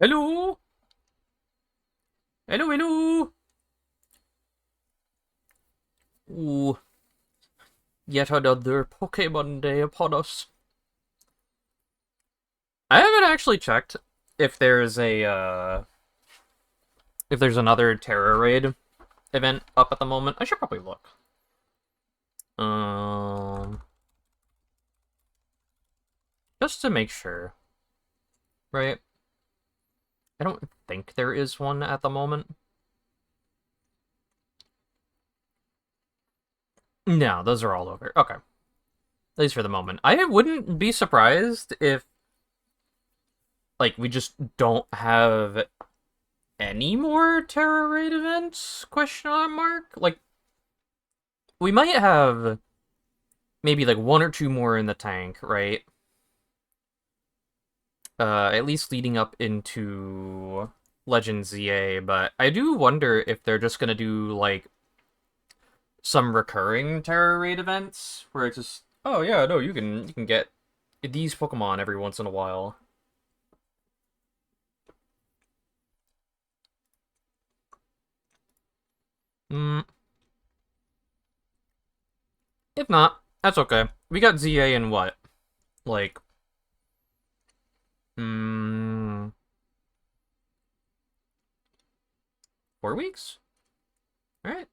Hello! Hello, hello! Ooh, yet another Pokemonday upon us. I haven't actually checked if there's if there's another Tera raid event up at the moment. I should probably look. Um, just to make sure, right? I don't think there is one at the moment. No, those are all over. Okay. At least for the moment. I wouldn't be surprised if, like, we just don't have any more Terror Raid events? Question mark? Like, we might have maybe like one or two more in the tank, right? At least leading up into Legend ZA, but I do wonder if they're just gonna do like some recurring Terror Raid events where it's just, oh yeah, no, you can get these Pokemon every once in a while. Hmm. If not, that's okay. We got ZA in what? Like, hmm, 4 weeks? All right.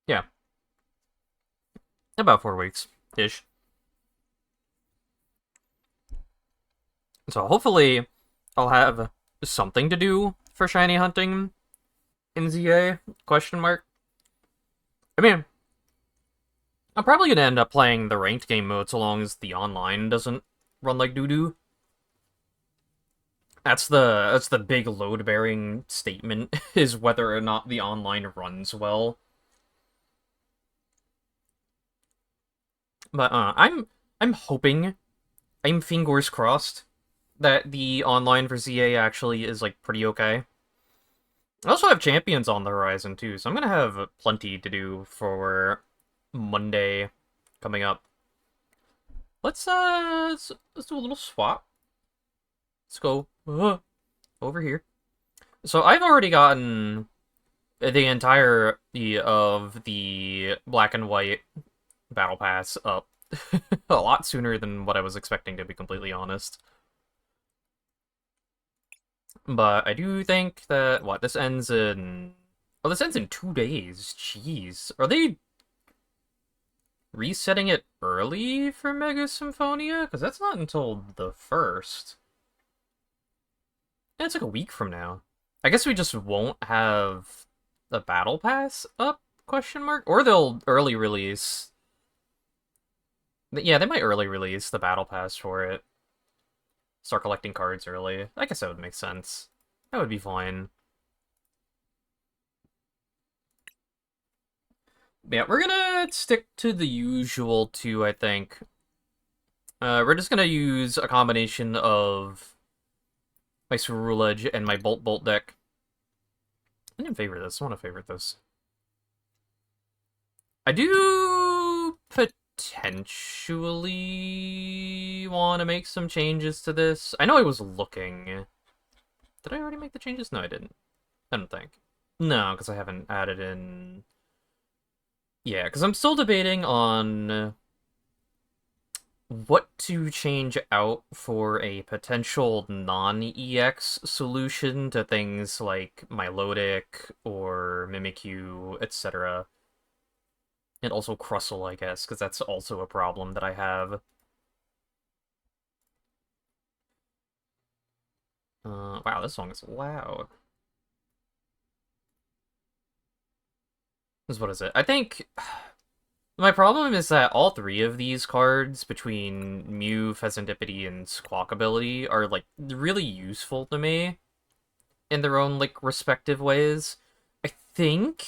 Yeah, about 4 weeks ish. So hopefully I'll have something to do for shiny hunting in ZA? Question mark. I mean, I'm probably gonna end up playing the ranked game mode so long as the online doesn't run like doo doo. That's the big load bearing statement is whether or not the online runs well. But I'm hoping, I'm fingers crossed that the online for ZA actually is like pretty okay. I also have champions on the horizon too, so I'm gonna have plenty to do for Monday coming up. Let's do a little swap. Let's go over here. So I've already gotten the entirety of the black and white battle pass up a lot sooner than what I was expecting, to be completely honest. But I do think that what this ends in. Oh, this ends in 2 days. Jeez, are they resetting it early for Mega Symphonia? Because that's not until the 1st. Yeah, it's like a week from now. I guess we just won't have the battle pass up? Question mark? Or they'll early release. Yeah, they might early release the battle pass for it. Start collecting cards early. I guess that would make sense. That would be fine. Yeah, we're gonna stick to the usual two, I think. We're just gonna use a combination of my Ceruledge and my Bolt Bolt deck. I didn't favorite this. I want to favorite this. I do potentially want to make some changes to this. I know I was looking. Did I already make the changes? No, I didn't. I don't think. No, because I haven't added in. Yeah, because I'm still debating on what to change out for a potential non-EX solution to things like Milotic or Mimikyu, etc. And also Crustle, I guess, because that's also a problem that I have. Wow, this song is loud. What is it? I think my problem is that all three of these cards, between Mew, Pheasantipity, and Squawkability, are like really useful to me in their own like respective ways. I think,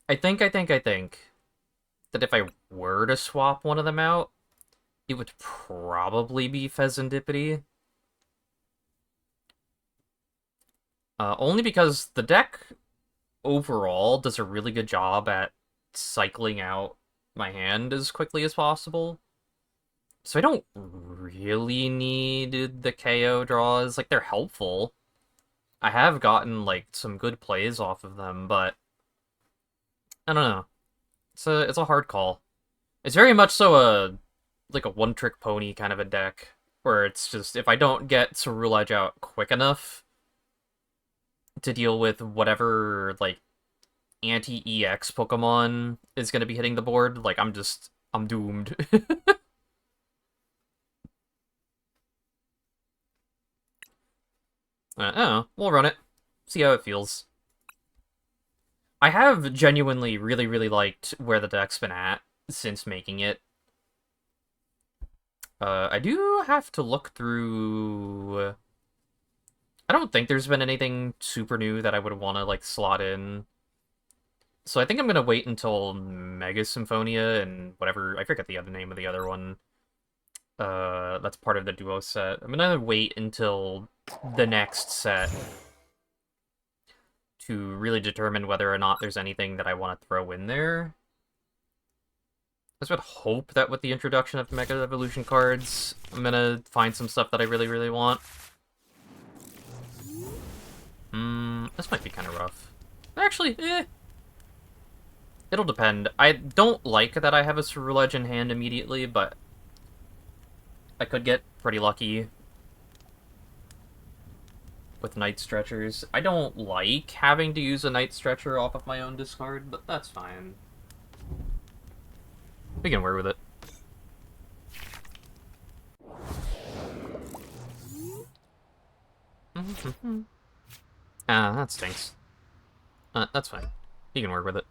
I think that if I were to swap one of them out, it would probably be Pheasantipity. Only because the deck overall does a really good job at cycling out my hand as quickly as possible. So I don't really need the KO draws. Like, they're helpful. I have gotten, like, some good plays off of them, but I don't know. It's a hard call. It's very much so like a one-trick pony kind of a deck, where it's just, if I don't get Cerule Edge out quick enough to deal with whatever, like, anti-EX Pokemon is going to be hitting the board, like, I'm doomed. Oh, we'll run it. See how it feels. I have genuinely really, really liked where the deck's been at since making it. I do have to look through... I don't think there's been anything super new that I would want to, like, slot in. So I think I'm gonna wait until Mega Symphonia and whatever... I forget the other name of the other one. That's part of the duo set. I'm gonna wait until the next set to really determine whether or not there's anything that I want to throw in there. I just would hope that with the introduction of Mega Evolution cards, I'm gonna find some stuff that I really, really want. This might be kind of rough. Actually, it'll depend. I don't like that I have a Cerule Edge in hand immediately, but I could get pretty lucky with Night Stretchers. I don't like having to use a Night Stretcher off of my own discard, but that's fine. We can work with it. That stinks. That's fine. You can work with it.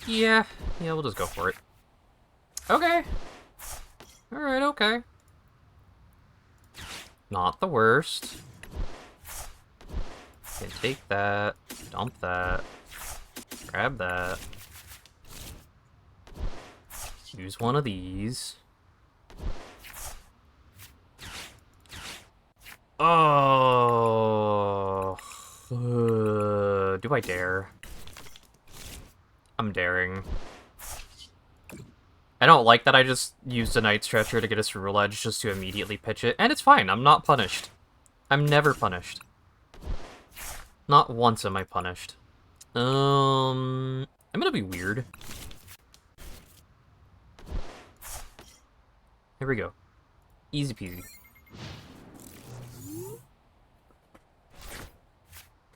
Yeah. Yeah, we'll just go for it. Okay. Alright, okay. Not the worst. Can take that. Dump that. Grab that. Use one of these. Oh. Do I dare? I'm daring. I don't like that I just used a Night Stretcher to get a Cerule Edge just to immediately pitch it, and it's fine, I'm not punished. I'm never punished. Not once am I punished. I'm gonna be weird. Here we go. Easy peasy.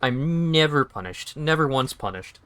I'm never punished. Never once punished.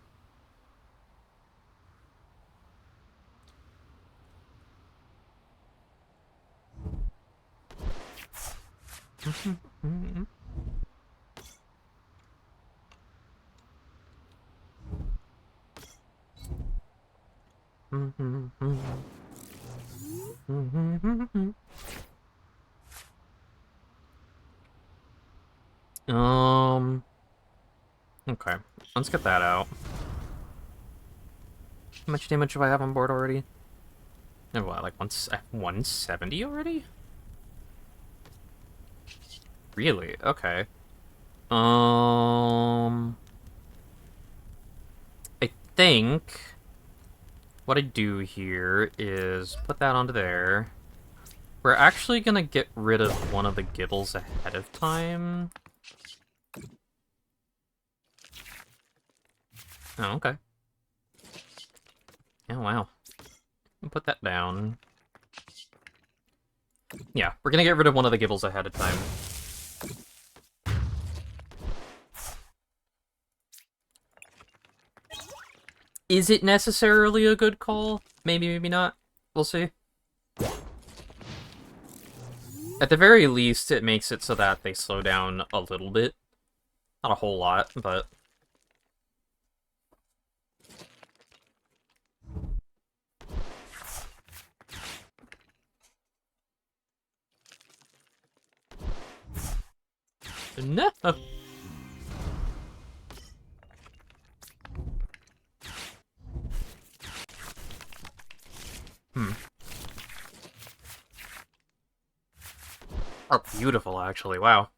Okay. Let's get that out. How much damage do I have on board already? Oh, what, like 170 already? Really? Okay. I think what I do here is put that onto there. We're actually gonna get rid of one of the Gibbles ahead of time. Oh, okay. Oh, wow. I'll put that down. Yeah, we're gonna get rid of one of the Gibbles ahead of time. Is it necessarily a good call? Maybe, maybe not. We'll see. At the very least, it makes it so that they slow down a little bit. Not a whole lot, but... No! Oh, beautiful, actually. Wow.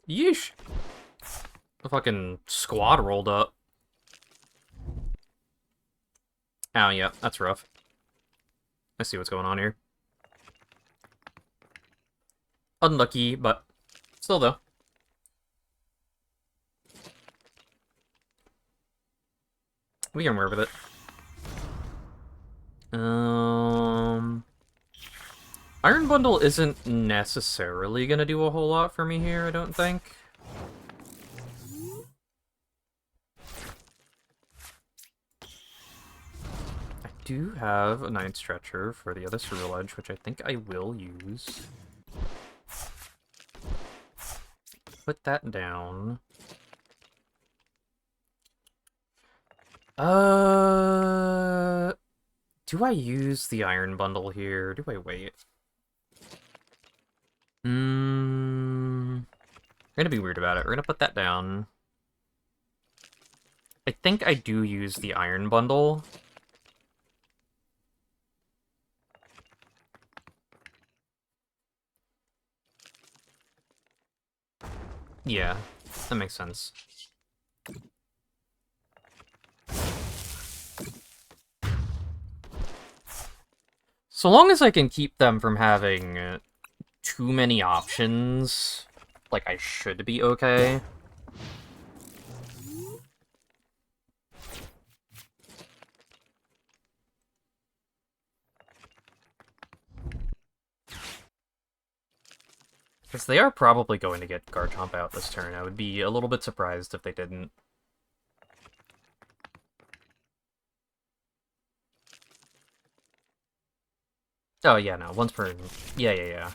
Yeesh. The fucking squad rolled up. Oh, yeah, that's rough. I see what's going on here. Unlucky, but still, though. We can work with it. Iron Bundle isn't necessarily gonna do a whole lot for me here, I don't think. I do have a 9 stretcher for the other Cereal Edge, which I think I will use. Put that down. Do I use the Iron Bundle here? Do I wait? We're gonna be weird about it. We're gonna put that down. I think I do use the Iron Bundle. Yeah, that makes sense. So long as I can keep them from having too many options, like, I should be okay. Because they are probably going to get Garchomp out this turn. I would be a little bit surprised if they didn't. Oh, yeah, no, once per... Yeah.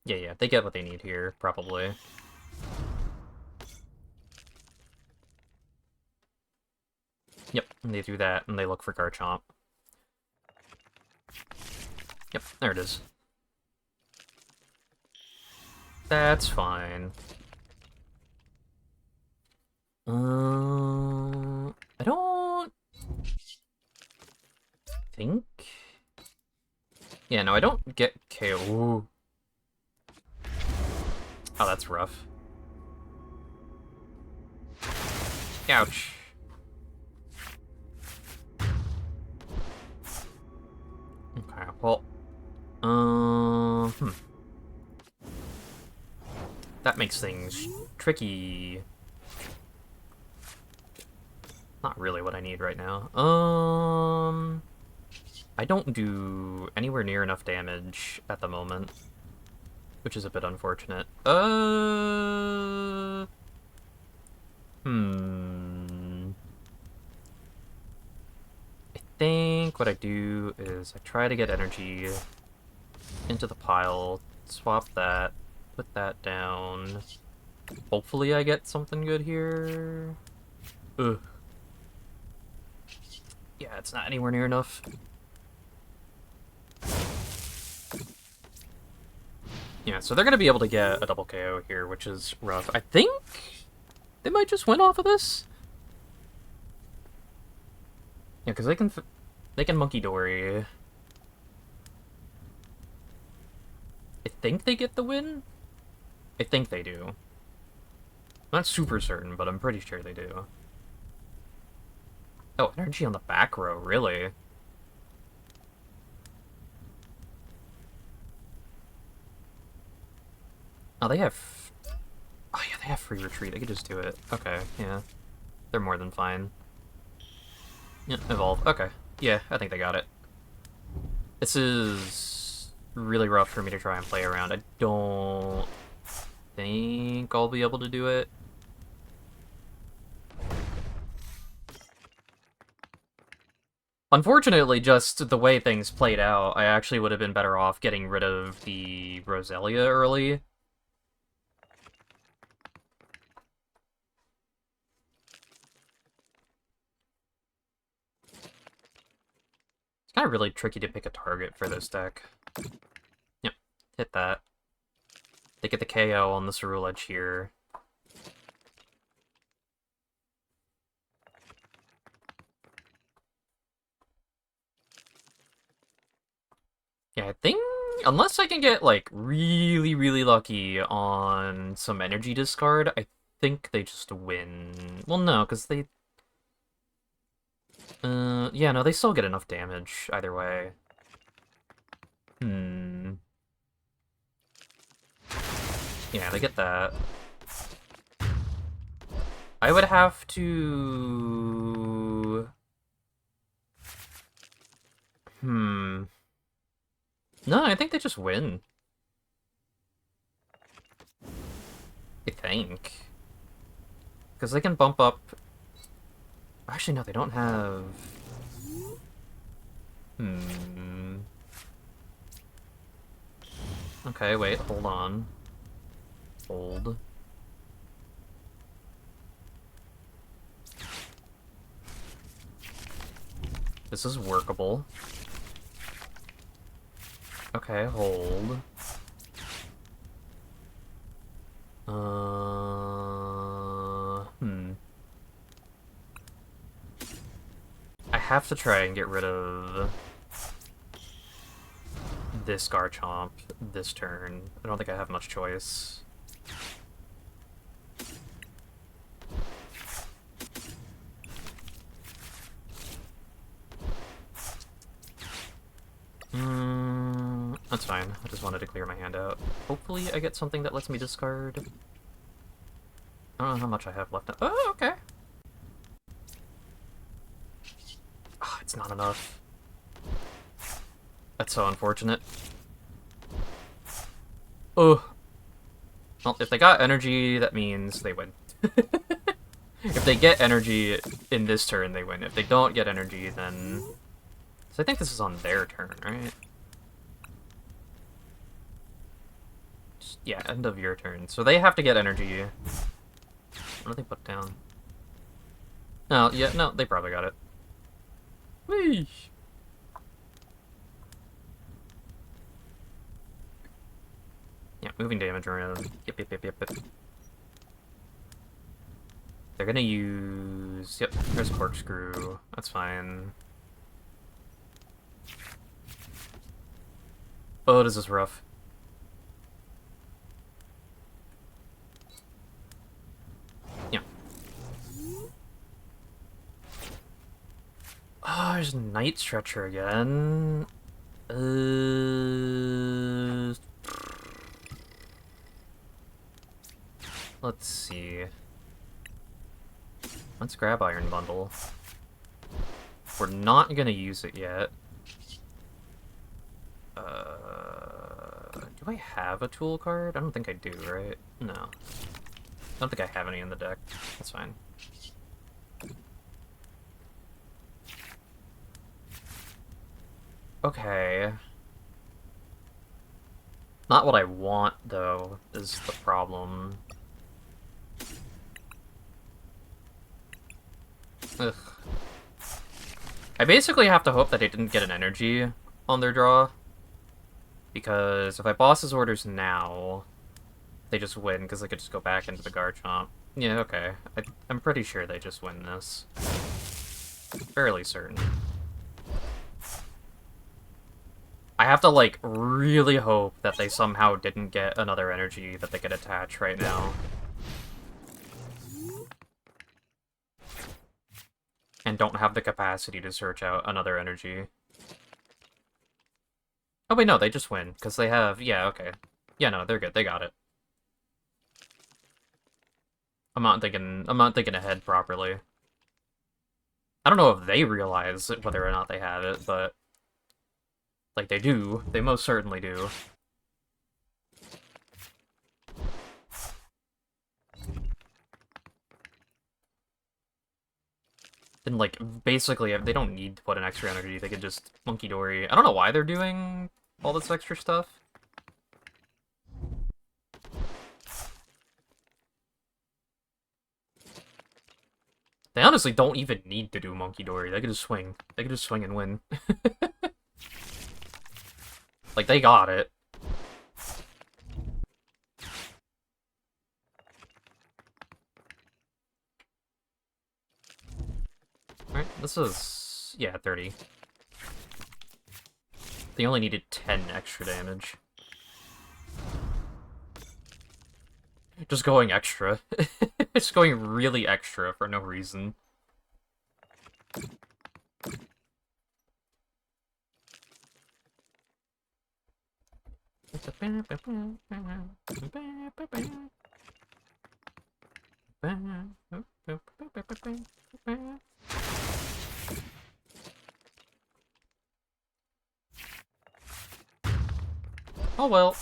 Yeah, they get what they need here, probably. Yep, and they do that, and they look for Garchomp. Yep, there it is. That's fine. I don't think... Yeah, no, I don't get KO. Ooh. Oh, that's rough. Ouch. Okay, well... That makes things tricky. Not really what I need right now. I don't do anywhere near enough damage at the moment, which is a bit unfortunate. I think what I do is I try to get energy into the pile, swap that, put that down. Hopefully I get something good here. Ugh. Yeah, it's not anywhere near enough. Yeah, so they're gonna be able to get a double KO here, which is rough. I think they might just win off of this. Yeah, because they can Monkey Dory. I think they get the win. I think they do. I'm not super certain, but I'm pretty sure they do. Oh, energy on the back row, really? Oh, they have... Oh, yeah, they have free retreat. They could just do it. Okay, yeah. They're more than fine. Yeah, evolve. Okay. Yeah, I think they got it. This is really rough for me to try and play around. I don't think I'll be able to do it. Unfortunately, just the way things played out, I actually would have been better off getting rid of the Roselia early. It's kind of really tricky to pick a target for this deck. Yep, hit that. They get the KO on the Ceruledge Edge here. Yeah, I think unless I can get, like, really, really lucky on some energy discard, I think they just win. Well, no, because they... yeah, no, they still get enough damage either way. Hmm. Yeah, they get that. I would have to... Hmm. No, I think they just win. I think. Because they can bump up... Actually, no, they don't have... Hmm... Okay, wait, hold on. Hold. This is workable. Okay, hold. I have to try and get rid of this Garchomp this turn. I don't think I have much choice. That's fine. I just wanted to clear my hand out. Hopefully I get something that lets me discard. I don't know how much I have left. Oh, okay. Oh, it's not enough. That's so unfortunate. Oh. Well, if they got energy, that means they win. If they get energy in this turn, they win. If they don't get energy, then... So I think this is on their turn, right? Just, yeah, end of your turn. So they have to get energy. What do they put down? No, yeah, no, they probably got it. Whee! Yeah, moving damage around. Yep. They're gonna use... Yep, there's Corkscrew. That's fine. Oh, this is rough. Yeah. Oh, there's Night Stretcher again. Let's see. Let's grab Iron Bundle. We're not gonna use it yet. Do I have a tool card? I don't think I do, right? No. I don't think I have any in the deck. That's fine. Okay. Not what I want, though, is the problem. Ugh. I basically have to hope that they didn't get an energy on their draw. Because if I boss his orders now, they just win, because they could just go back into the Garchomp. Yeah, okay. I'm pretty sure they just win this. Fairly certain. I have to, like, really hope that they somehow didn't get another energy that they could attach right now. And don't have the capacity to search out another energy. Oh wait, no, they just win, because they have... Yeah, okay. Yeah, no, they're good, they got it. I'm not thinking ahead properly. I don't know if they realize whether or not they have it, but... Like, they do. They most certainly do. And, like, basically, they don't need to put an extra energy. They could just Monkey Dory. I don't know why they're doing all this extra stuff. They honestly don't even need to do Monkey Dory. They could just swing. They could just swing and win. Like, they got it. Alright, this is... Yeah, 30. They only needed 10 extra damage. Just going extra. It's going really extra for no reason. Oh well.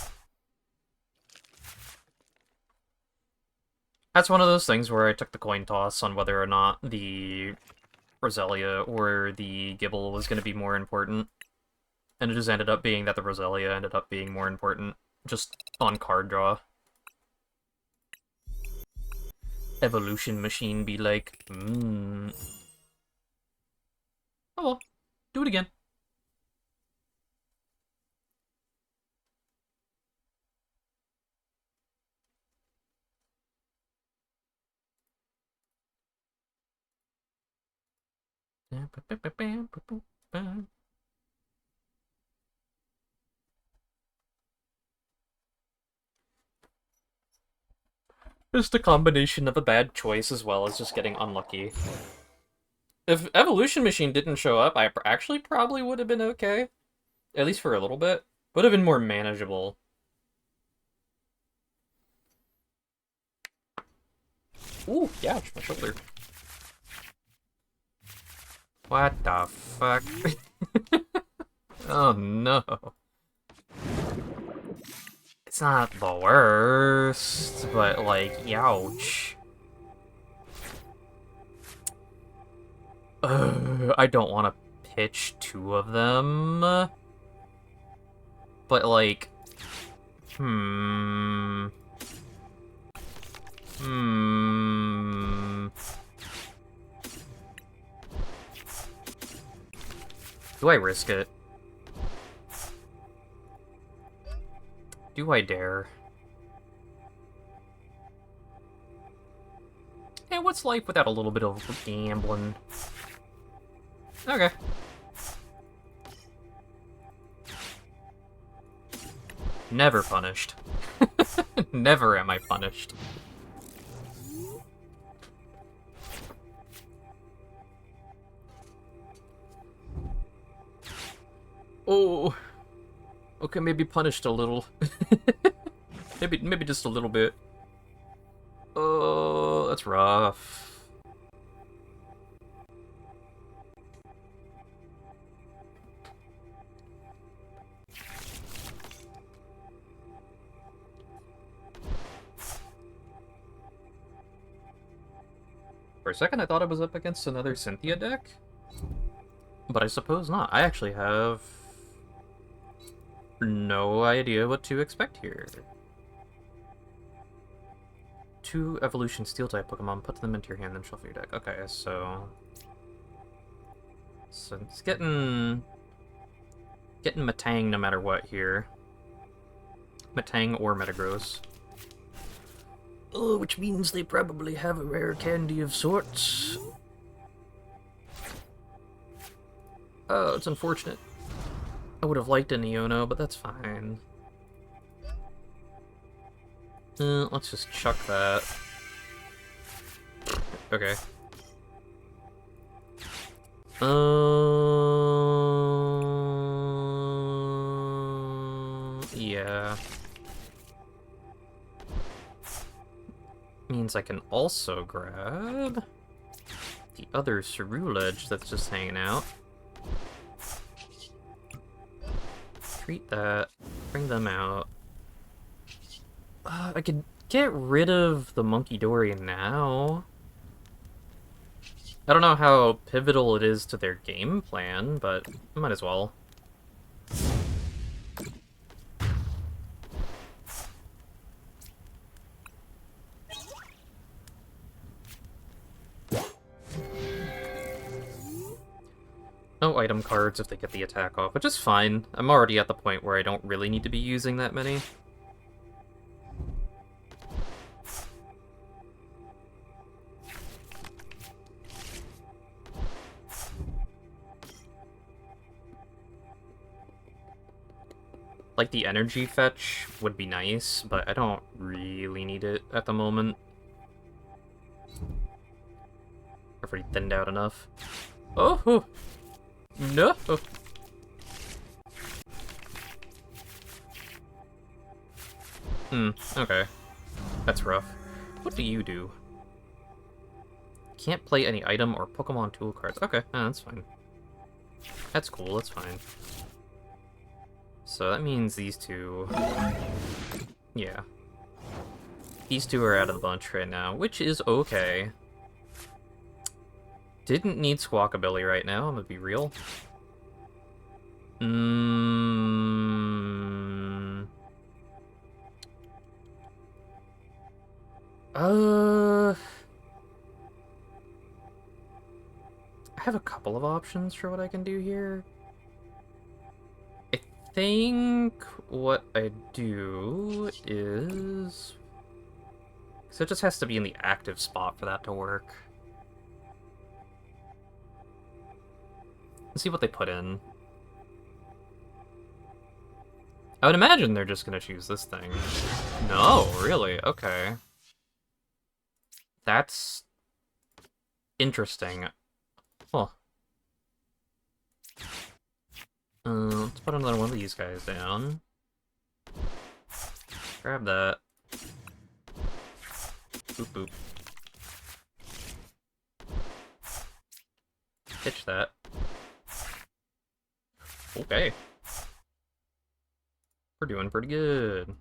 That's one of those things where I took the coin toss on whether or not the Roselia or the Gibble was going to be more important. And it just ended up being that the Roselia ended up being more important, just on card draw. Evolution Machine be like, Oh well, do it again. Just a combination of a bad choice as well as just getting unlucky. If Evolution Machine didn't show up, I actually probably would have been okay. At least for a little bit. Would have been more manageable. Ooh, yeah, my shoulder. What the fuck? Oh no. It's not the worst, but like, ouch. I don't want to pitch two of them. But like, Hmm. Do I risk it? Do I dare? Hey, what's life without a little bit of gambling? Okay. Never punished. Never am I punished. Oh. Okay, maybe punished a little. maybe just a little bit. Oh, that's rough. For a second, I thought I was up against another Cynthia deck. But I suppose not. I actually have no idea what to expect here. 2 Evolution Steel-type Pokemon, put them into your hand, then shuffle your deck. Okay, so it's getting Metang no matter what here. Metang or Metagross. Oh, which means they probably have a rare candy of sorts. Oh, it's unfortunate. I would have liked a Neono, but that's fine. Let's just chuck that. Okay. Yeah. Means I can also grab the other Ceruledge that's just hanging out. Treat that. Bring them out. I could get rid of the Monkey Dory now. I don't know how pivotal it is to their game plan, but I might as well. No item cards if they get the attack off, which is fine. I'm already at the point where I don't really need to be using that many. Like, the energy fetch would be nice, but I don't really need it at the moment. I've already thinned out enough. Oh! No! Okay. That's rough. What do you do? Can't play any item or Pokemon tool cards. Okay, that's fine. That's cool, that's fine. So that means these two... Yeah. These two are out of the bunch right now, which is okay. Didn't need Squawkabilly right now, I'm gonna be real. I have a couple of options for what I can do here. I think what I do is... So it just has to be in the active spot for that to work. Let's see what they put in. I would imagine they're just gonna choose this thing. No, really? Okay. That's... interesting. Huh. Let's put another one of these guys down. Grab that. Boop boop. Pitch that. Okay. We're doing pretty good.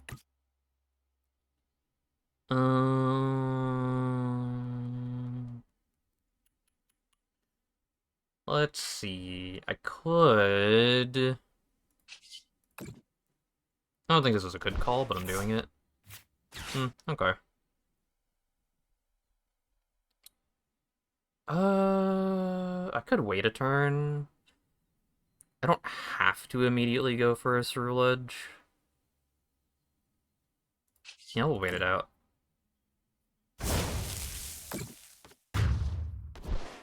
Let's see. I could... I don't think this was a good call, but I'm doing it. Okay. I could wait a turn. I don't have to immediately go for a Ceruledge. Yeah, we'll wait it out.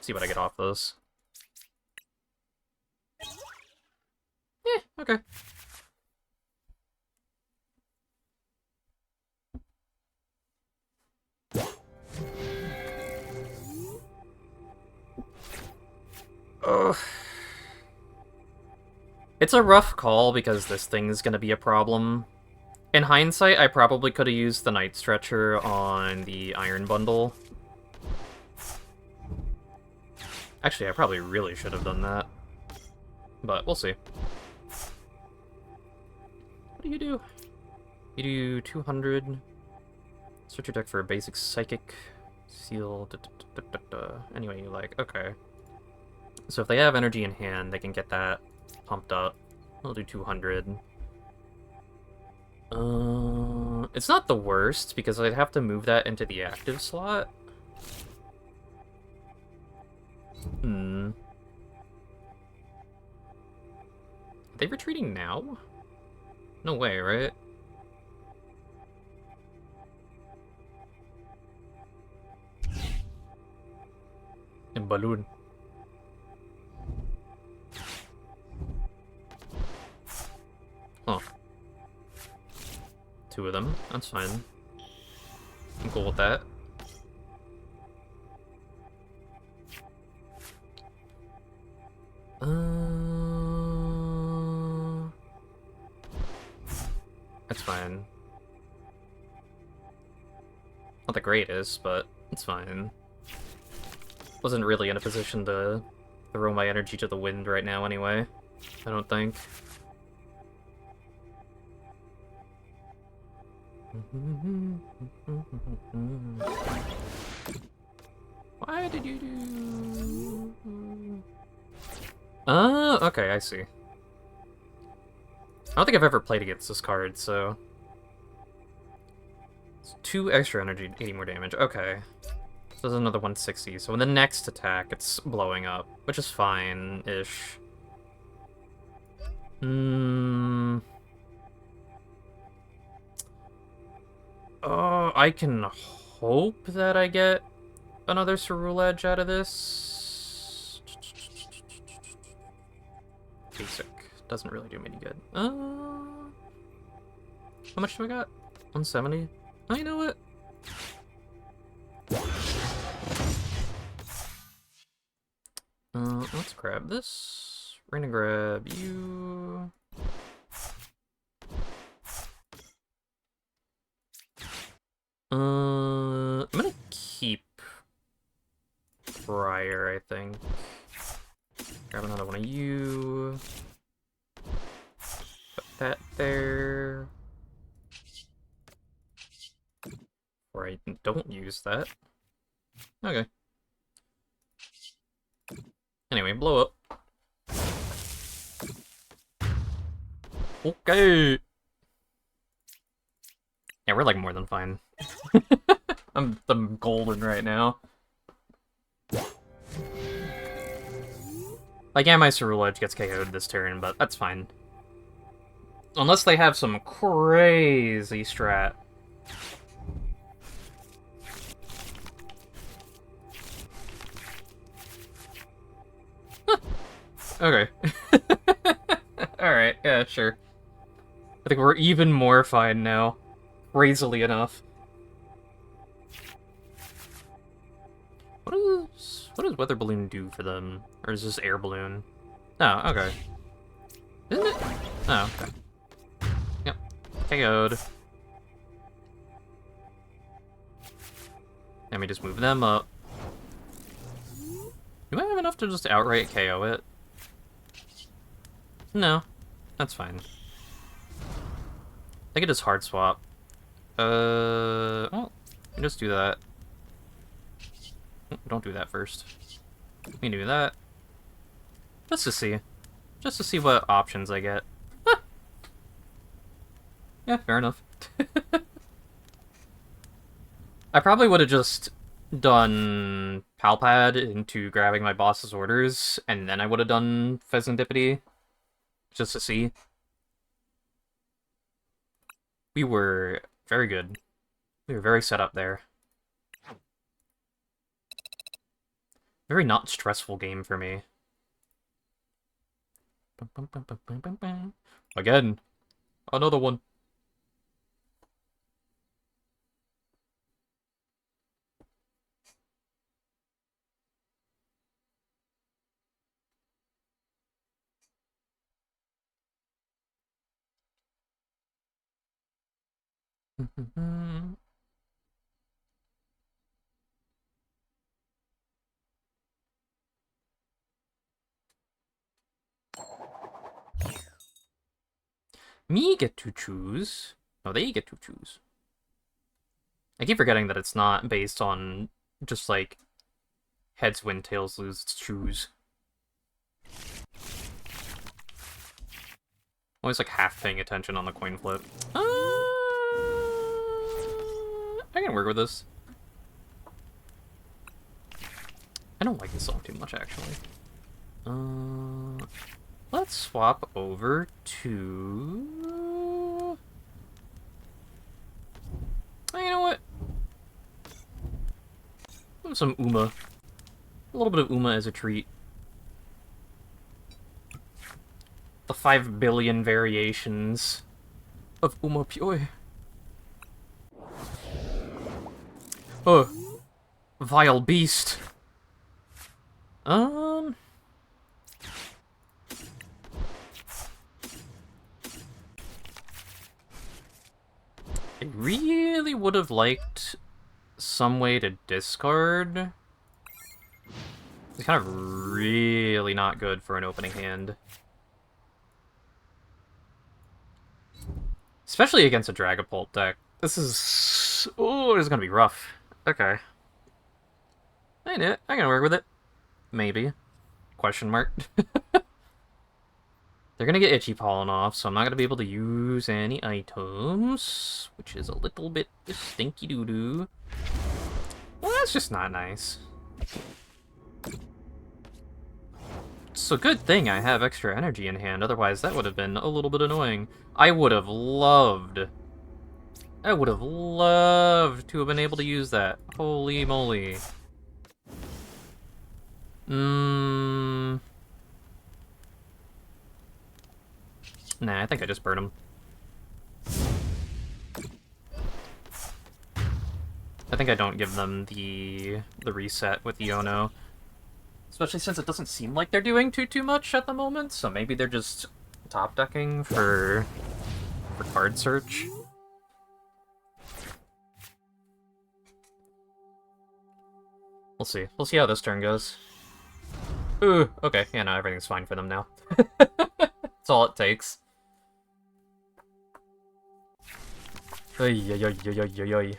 See what I get off this. Okay. Ugh. It's a rough call because this thing is gonna be a problem. In hindsight, I probably could have used the Night Stretcher on the Iron Bundle. Actually, I probably really should have done that. But we'll see. What do you do? You do 200. Search your deck for a basic Psychic. Seal. Anyway, you like. Okay. So if they have energy in hand, they can get that pumped up. We'll do 200. It's not the worst, because I'd have to move that into the active slot. Are they retreating now? No way, right? And Balloon. Huh. Two of them. That's fine. I'm cool with that. That's fine. Not the greatest, but it's fine. Wasn't really in a position to throw my energy to the wind right now anyway, I don't think. Why did you do... okay, I see. I don't think I've ever played against this card, so... It's 2 extra energy, 80 more damage. Okay. So there's another 160. So in the next attack, it's blowing up, which is fine-ish. Oh, I can hope that I get another Ceruledge out of this. Basic. Doesn't really do me any good. How much do we got? 170? Oh, you know what? Let's grab this. We're gonna grab you. I'm gonna keep Briar, I think. Grab another one of you. Put that there. Or I don't use that. Okay. Anyway, blow up. Okay. Yeah, we're like more than fine. I'm golden right now. Like, yeah, my Cerule Edge gets KO'd this turn, but that's fine. Unless they have some crazy strat. Okay. Alright, yeah, sure. I think we're even more fine now. Crazily enough. What does Weather Balloon do for them? Or is this Air Balloon? Oh, okay. Isn't it? Oh, okay. Yep. KO'd. Let me just move them up. Do I have enough to just outright KO it? No. That's fine. I could just hard swap. Well, just do that. Don't do that first. We can do that. Just to see. Just to see what options I get. Huh. Yeah, fair enough. I probably would have just done Palpad into grabbing my boss's orders, and then I would have done Pheasantipity. Just to see. We were very good. We were very set up there. Very not stressful game for me. Again. Another one. Me get to choose. No, they get to choose. I keep forgetting that it's not based on just like heads win, tails lose, choose. Always like half paying attention on the coin flip. I can work with this. I don't like this song too much, actually. Let's swap over to... Oh, you know what? Some Uma. A little bit of Uma as a treat. The 5 billion variations of Uma Pyoy. Oh. Vile beast. I really would have liked some way to discard. It's kind of really not good for an opening hand. Especially against a Dragapult deck. This is... Oh, this is gonna be rough. Okay. I know. I can work with it. Maybe. Question mark. They're gonna get Itchy Pollen off, so I'm not gonna be able to use any items, which is a little bit stinky doo-doo. Well, that's just not nice. It's a good thing I have extra energy in hand, otherwise that would have been a little bit annoying. I would have loved to have been able to use that. Holy moly. Nah, I think I just burned him. I think I don't give them the reset with Yono. Especially since it doesn't seem like they're doing too much at the moment, so maybe they're just top decking for card search. We'll see. We'll see how this turn goes. Ooh, okay. Yeah, no, everything's fine for them now. That's all it takes. Ay, ay, ay, ay, ay, ay, ay.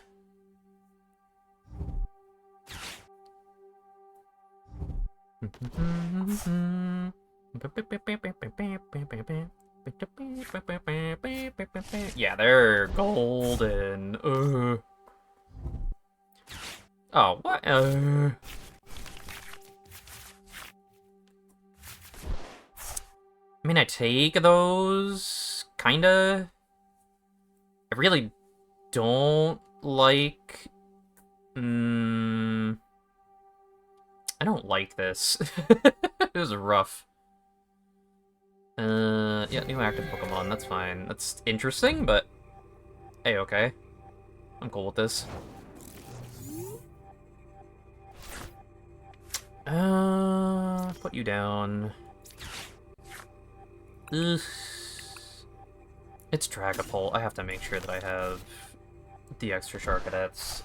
Yeah, they're golden. Oh, what? I mean, I take those, kinda. I really don't like... I don't like this. This is rough. Yeah, new active Pokemon, that's fine. That's interesting, but... Hey, okay. I'm cool with this. Put you down. Ugh. It's Dragapult. I have to make sure that I have the extra Charcadets.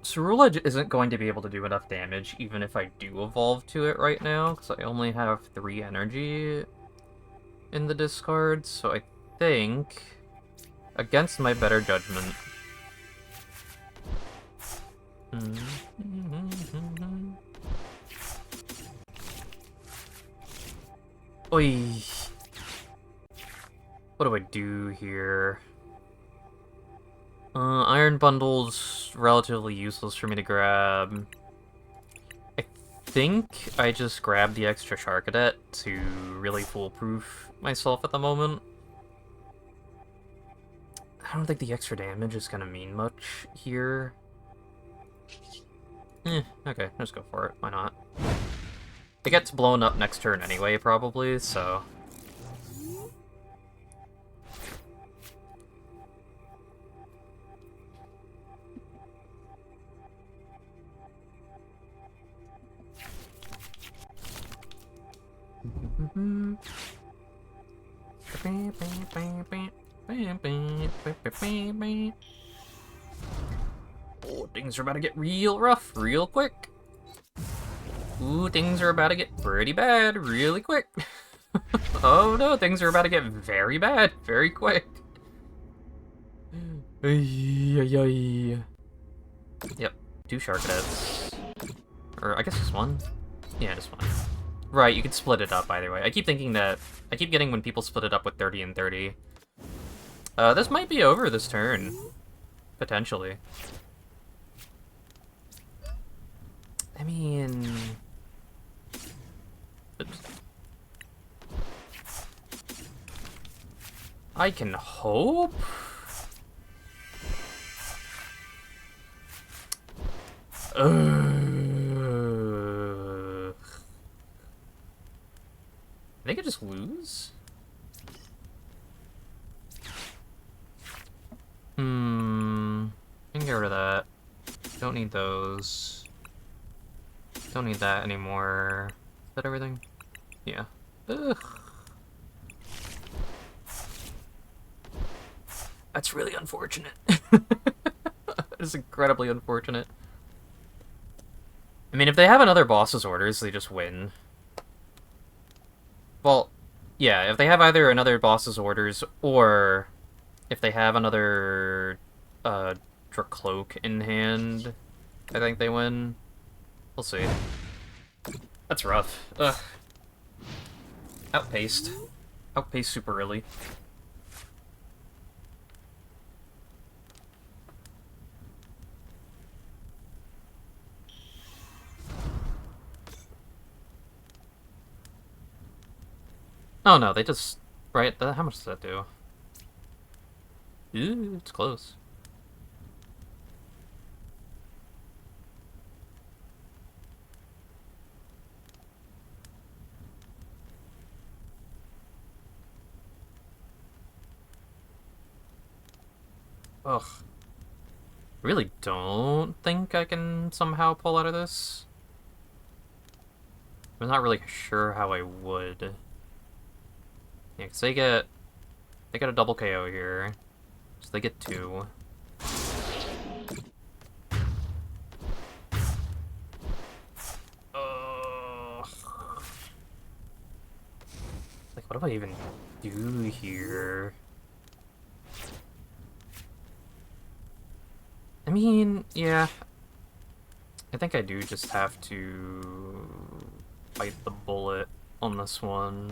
Cerulege isn't going to be able to do enough damage even if I do evolve to it right now, because I only have 3 energy in the discard, so I think, against my better judgment... Oi. What do I do here? Iron Bundle's relatively useless for me to grab. I think I just grab the extra Charcadet to really foolproof myself at the moment. I don't think the extra damage is gonna mean much here. Okay, let's go for it. Why not? It gets blown up next turn anyway, probably, so... Oh, things are about to get real rough, real quick. Ooh, things are about to get pretty bad, really quick. Oh no, things are about to get very bad, very quick. Yep, 2 Charcadets. Or I guess just 1? Yeah, just 1. Right, you could split it up either way. I keep thinking that... I keep getting when people split it up with 30 and 30. This might be over this turn. Potentially. I mean... Oops. I can hope? They could just lose? I can get rid of that. Don't need those. Don't need that anymore. Is that everything? Yeah. Ugh. That's really unfortunate. It's incredibly unfortunate. I mean, if they have another boss's orders, they just win. Well, yeah, if they have either another boss's orders, or if they have another Dracloak in hand, I think they win. We'll see. That's rough. Ugh. Outpaced. Outpaced super early. Oh no, they just... Right, how much does that do? Ooh, it's close. Ugh. Really don't think I can somehow pull out of this. I'm not really sure how I would. Yeah, because they get a double KO here. So they get 2. Like, what do I even do here? I mean, yeah. I think I do just have to bite the bullet on this one.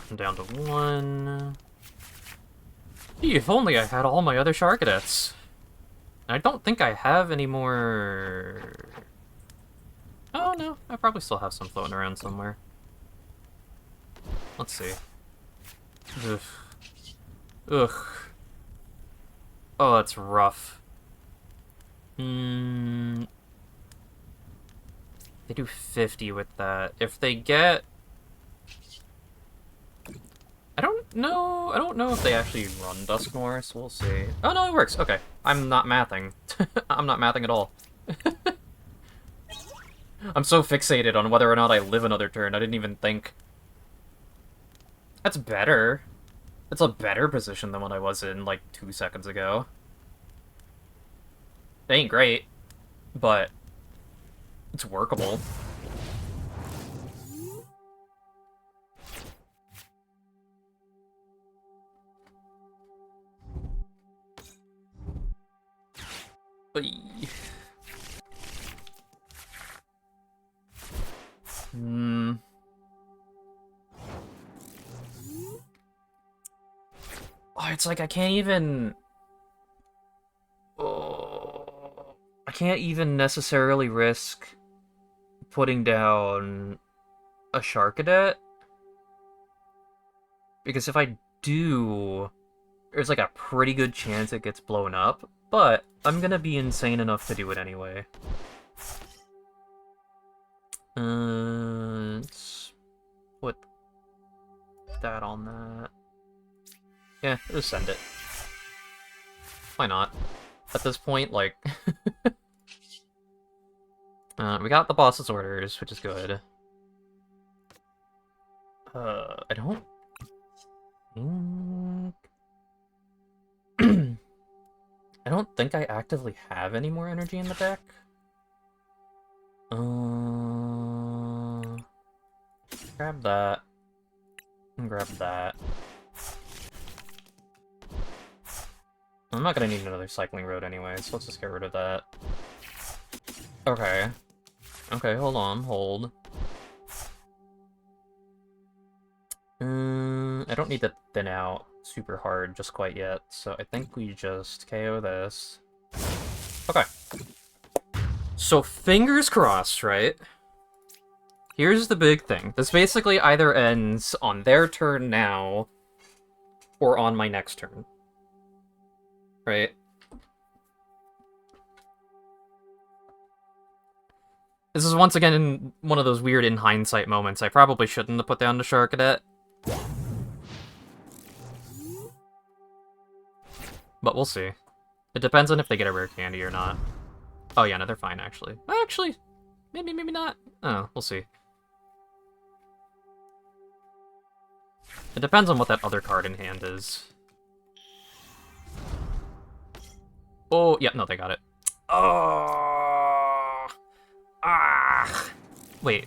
I'm down to 1. Gee, if only I had all my other Sharkadets. I don't think I have any more... Oh, no. I probably still have some floating around somewhere. Let's see. Ugh. Ugh. Oh, that's rough. They do 50 with that. If they get... I don't know if they actually run Dusknoir, so we'll see. Oh, no, it works. Okay. I'm not mathing. I'm not mathing at all. I'm so fixated on whether or not I live another turn, I didn't even think. That's better. It's a better position than what I was in, like, 2 seconds ago. It ain't great, but it's workable. Oh, it's like I can't even... Oh, I can't even necessarily risk putting down a Sharkadet. Because if I do, there's like a pretty good chance it gets blown up. But I'm gonna be insane enough to do it anyway. Let's put that on that. Yeah, just send it. Why not? At this point, like... we got the boss's orders, which is good. I don't think... I don't think I actively have any more energy in the deck. Grab that. And grab that. I'm not gonna need another cycling road anyway, so let's just get rid of that. Okay. Okay, hold on, hold. I don't need to thin out super hard just quite yet, so I think we just KO this. Okay. So fingers crossed, right? Here's the big thing. This basically either ends on their turn now, or on my next turn. Right? This is once again one of those weird in hindsight moments. I probably shouldn't have put down the Sharkadet. But we'll see. It depends on if they get a rare candy or not. Oh yeah, no, they're fine actually. Actually, maybe not. Oh, we'll see. It depends on what that other card in hand is. Oh, yeah, no, they got it. Oh! Ah! Wait.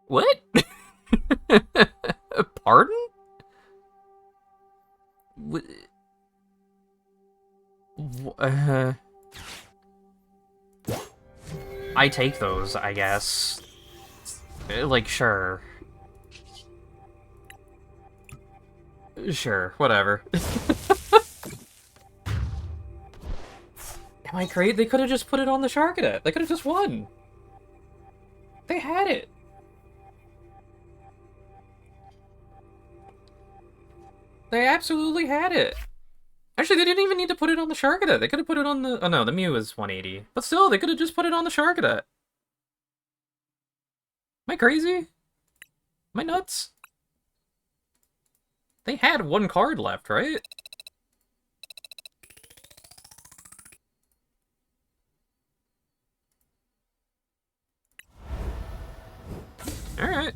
What? Pardon? I take those, I guess. Like, sure. Sure, whatever. Am I crazy? They could have just put it on the Sharkadet. They could have just won. They had it. They absolutely had it. Actually, they didn't even need to put it on the Sharkada. They could have put it on the... Oh no, the Mew is 180. But still, they could have just put it on the Sharkada. Am I crazy? Am I nuts? They had one card left, right? Alright.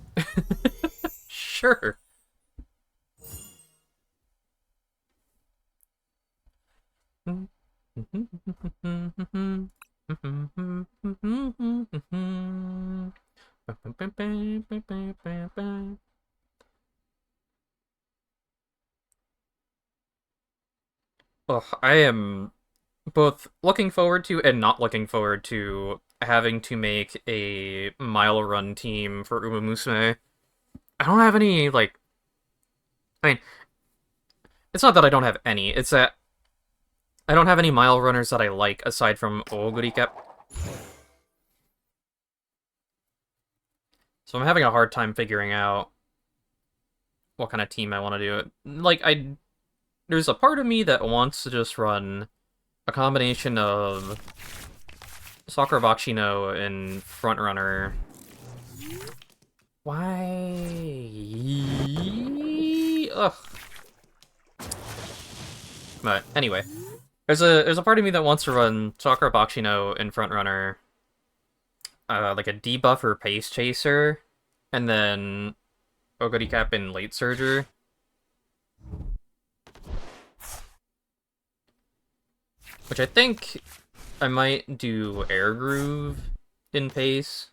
Sure. Ugh, I am both looking forward to and not looking forward to having to make a mile run team for Uma Musume. I don't have any, like, I mean, it's not that I don't have any, it's that I don't have any mile runners that I like aside from Ogurikep. So I'm having a hard time figuring out what kind of team I want to do. Like, there's a part of me that wants to just run a combination of Sakura Bakshino and Frontrunner. Why? Ugh. But anyway, there's a part of me that wants to run Sakura Bakshino and Frontrunner, like a debuffer pace chaser, and then Ogurikap and Late Surger. Which I think I might do Air Groove in pace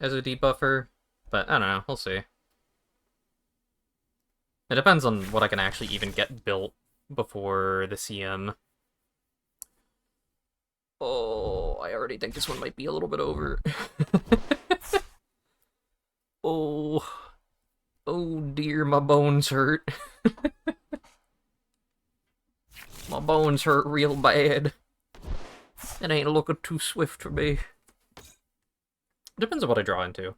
as a debuffer, but I don't know, we'll see. It depends on what I can actually even get built before the CM. Oh, I already think this one might be a little bit over. Oh, oh dear, my bones hurt. My bones hurt real bad. It ain't looking too swift for me. Depends on what I draw into.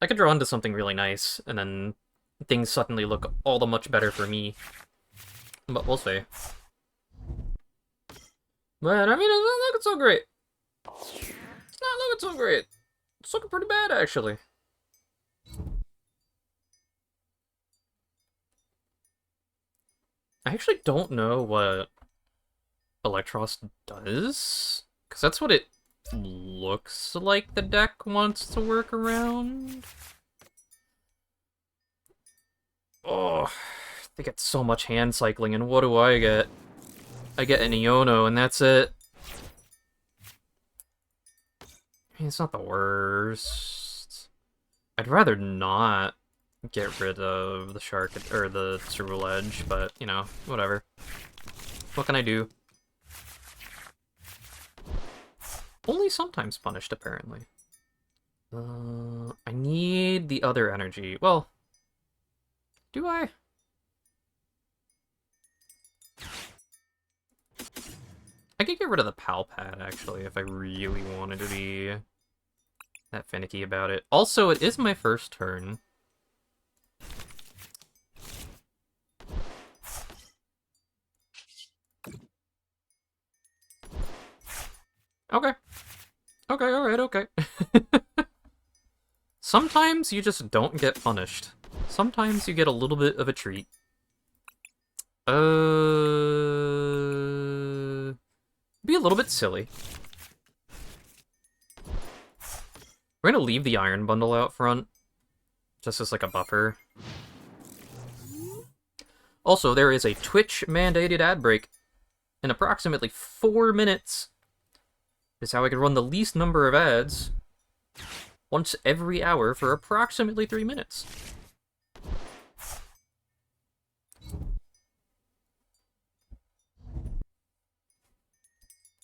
I could draw into something really nice, and then things suddenly look all the much better for me. But we'll see. But, I mean, it's not looking so great. It's not looking so great. It's looking pretty bad, actually. I actually don't know what Electros does, because that's what it looks like the deck wants to work around. Oh, they get so much hand cycling, and what do I get? I get an Iono, and that's it. I mean, it's not the worst. I'd rather not get rid of the Shark, or the Cerulean Edge, but, you know, whatever. What can I do? Only sometimes punished, apparently. I need the other energy. Well, do I? I could get rid of the Pal Pad, actually, if I really wanted to be that finicky about it. Also, it is my first turn. Okay. Okay, alright, okay. Sometimes you just don't get punished. Sometimes you get a little bit of a treat. Be a little bit silly. We're gonna leave the Iron Bundle out front, just as like a buffer. Also, there is a Twitch-mandated ad break in approximately 4 minutes. This is how I can run the least number of ads once every hour for approximately 3 minutes.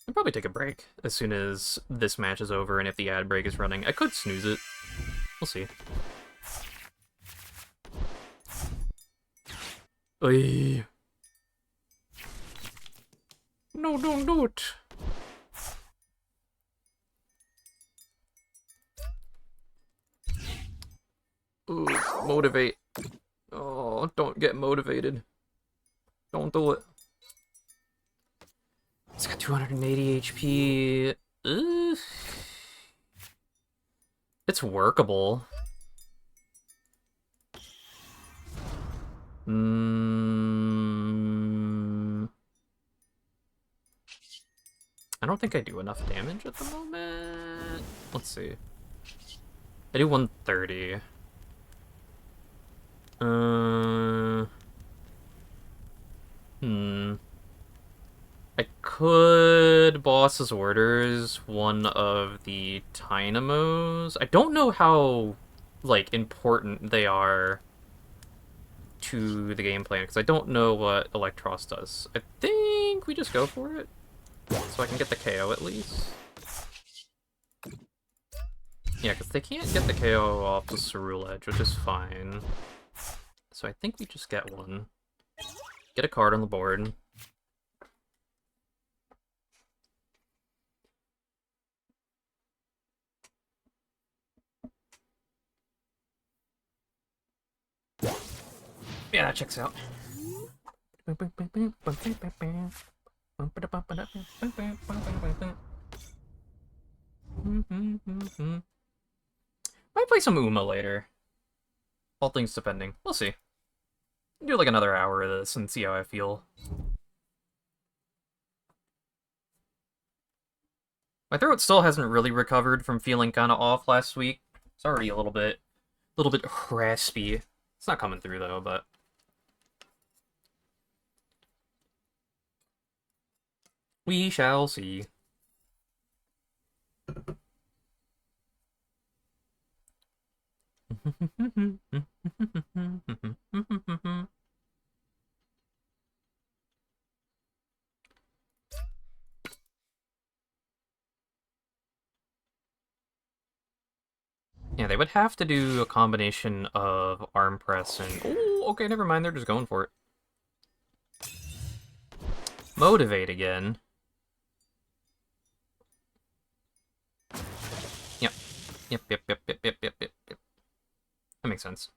I'll probably take a break as soon as this match is over and if the ad break is running. I could snooze it. We'll see. Oy. No, don't do it. Ooh, motivate. Oh, don't get motivated. Don't do it. It's got 280 HP. Ugh. It's workable. I don't think I do enough damage at the moment. Let's see. I do 130. I could Boss's Orders one of the Dynamos. I don't know how, like, important they are to the game plan, because I don't know what Electros does. I think we just go for it, so I can get the KO at least. Yeah, because they can't get the KO off the Cerule Edge, which is fine. So I think we just get one. Get a card on the board. Yeah, that checks out. Might play some Uma later. All things depending. We'll see. Do like another hour of this and see how I feel. My throat still hasn't really recovered from feeling kind of off last week. It's already a little bit raspy. It's not coming through though, but we shall see. Yeah, they would have to do a combination of arm press and... Oh, okay, never mind, they're just going for it. Motivate again. Yep. Yep. That makes sense.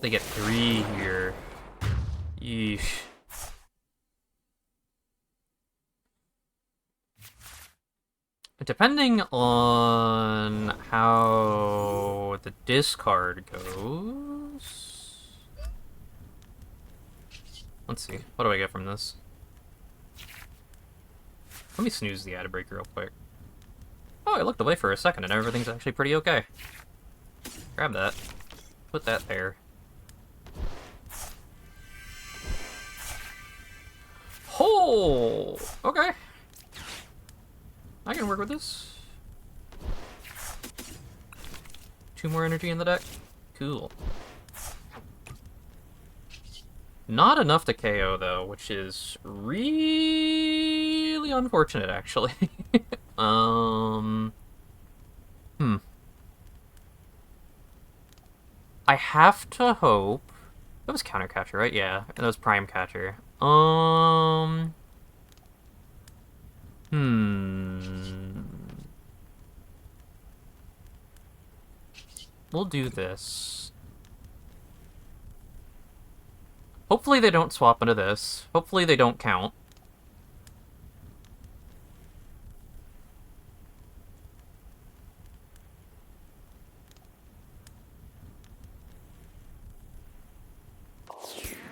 They get 3 here. Yeesh. Depending on how the discard goes... Let's see. What do I get from this? Let me snooze the ad break real quick. Oh, I looked away for a second and everything's actually pretty okay. Grab that. Put that there. Oh! Okay. I can work with this. 2 more energy in the deck. Cool. Not enough to KO, though, which is really unfortunate, actually. I have to hope... That was Counter Catcher, right? Yeah, and that was Prime Catcher. We'll do this. Hopefully they don't swap into this. Hopefully they don't count.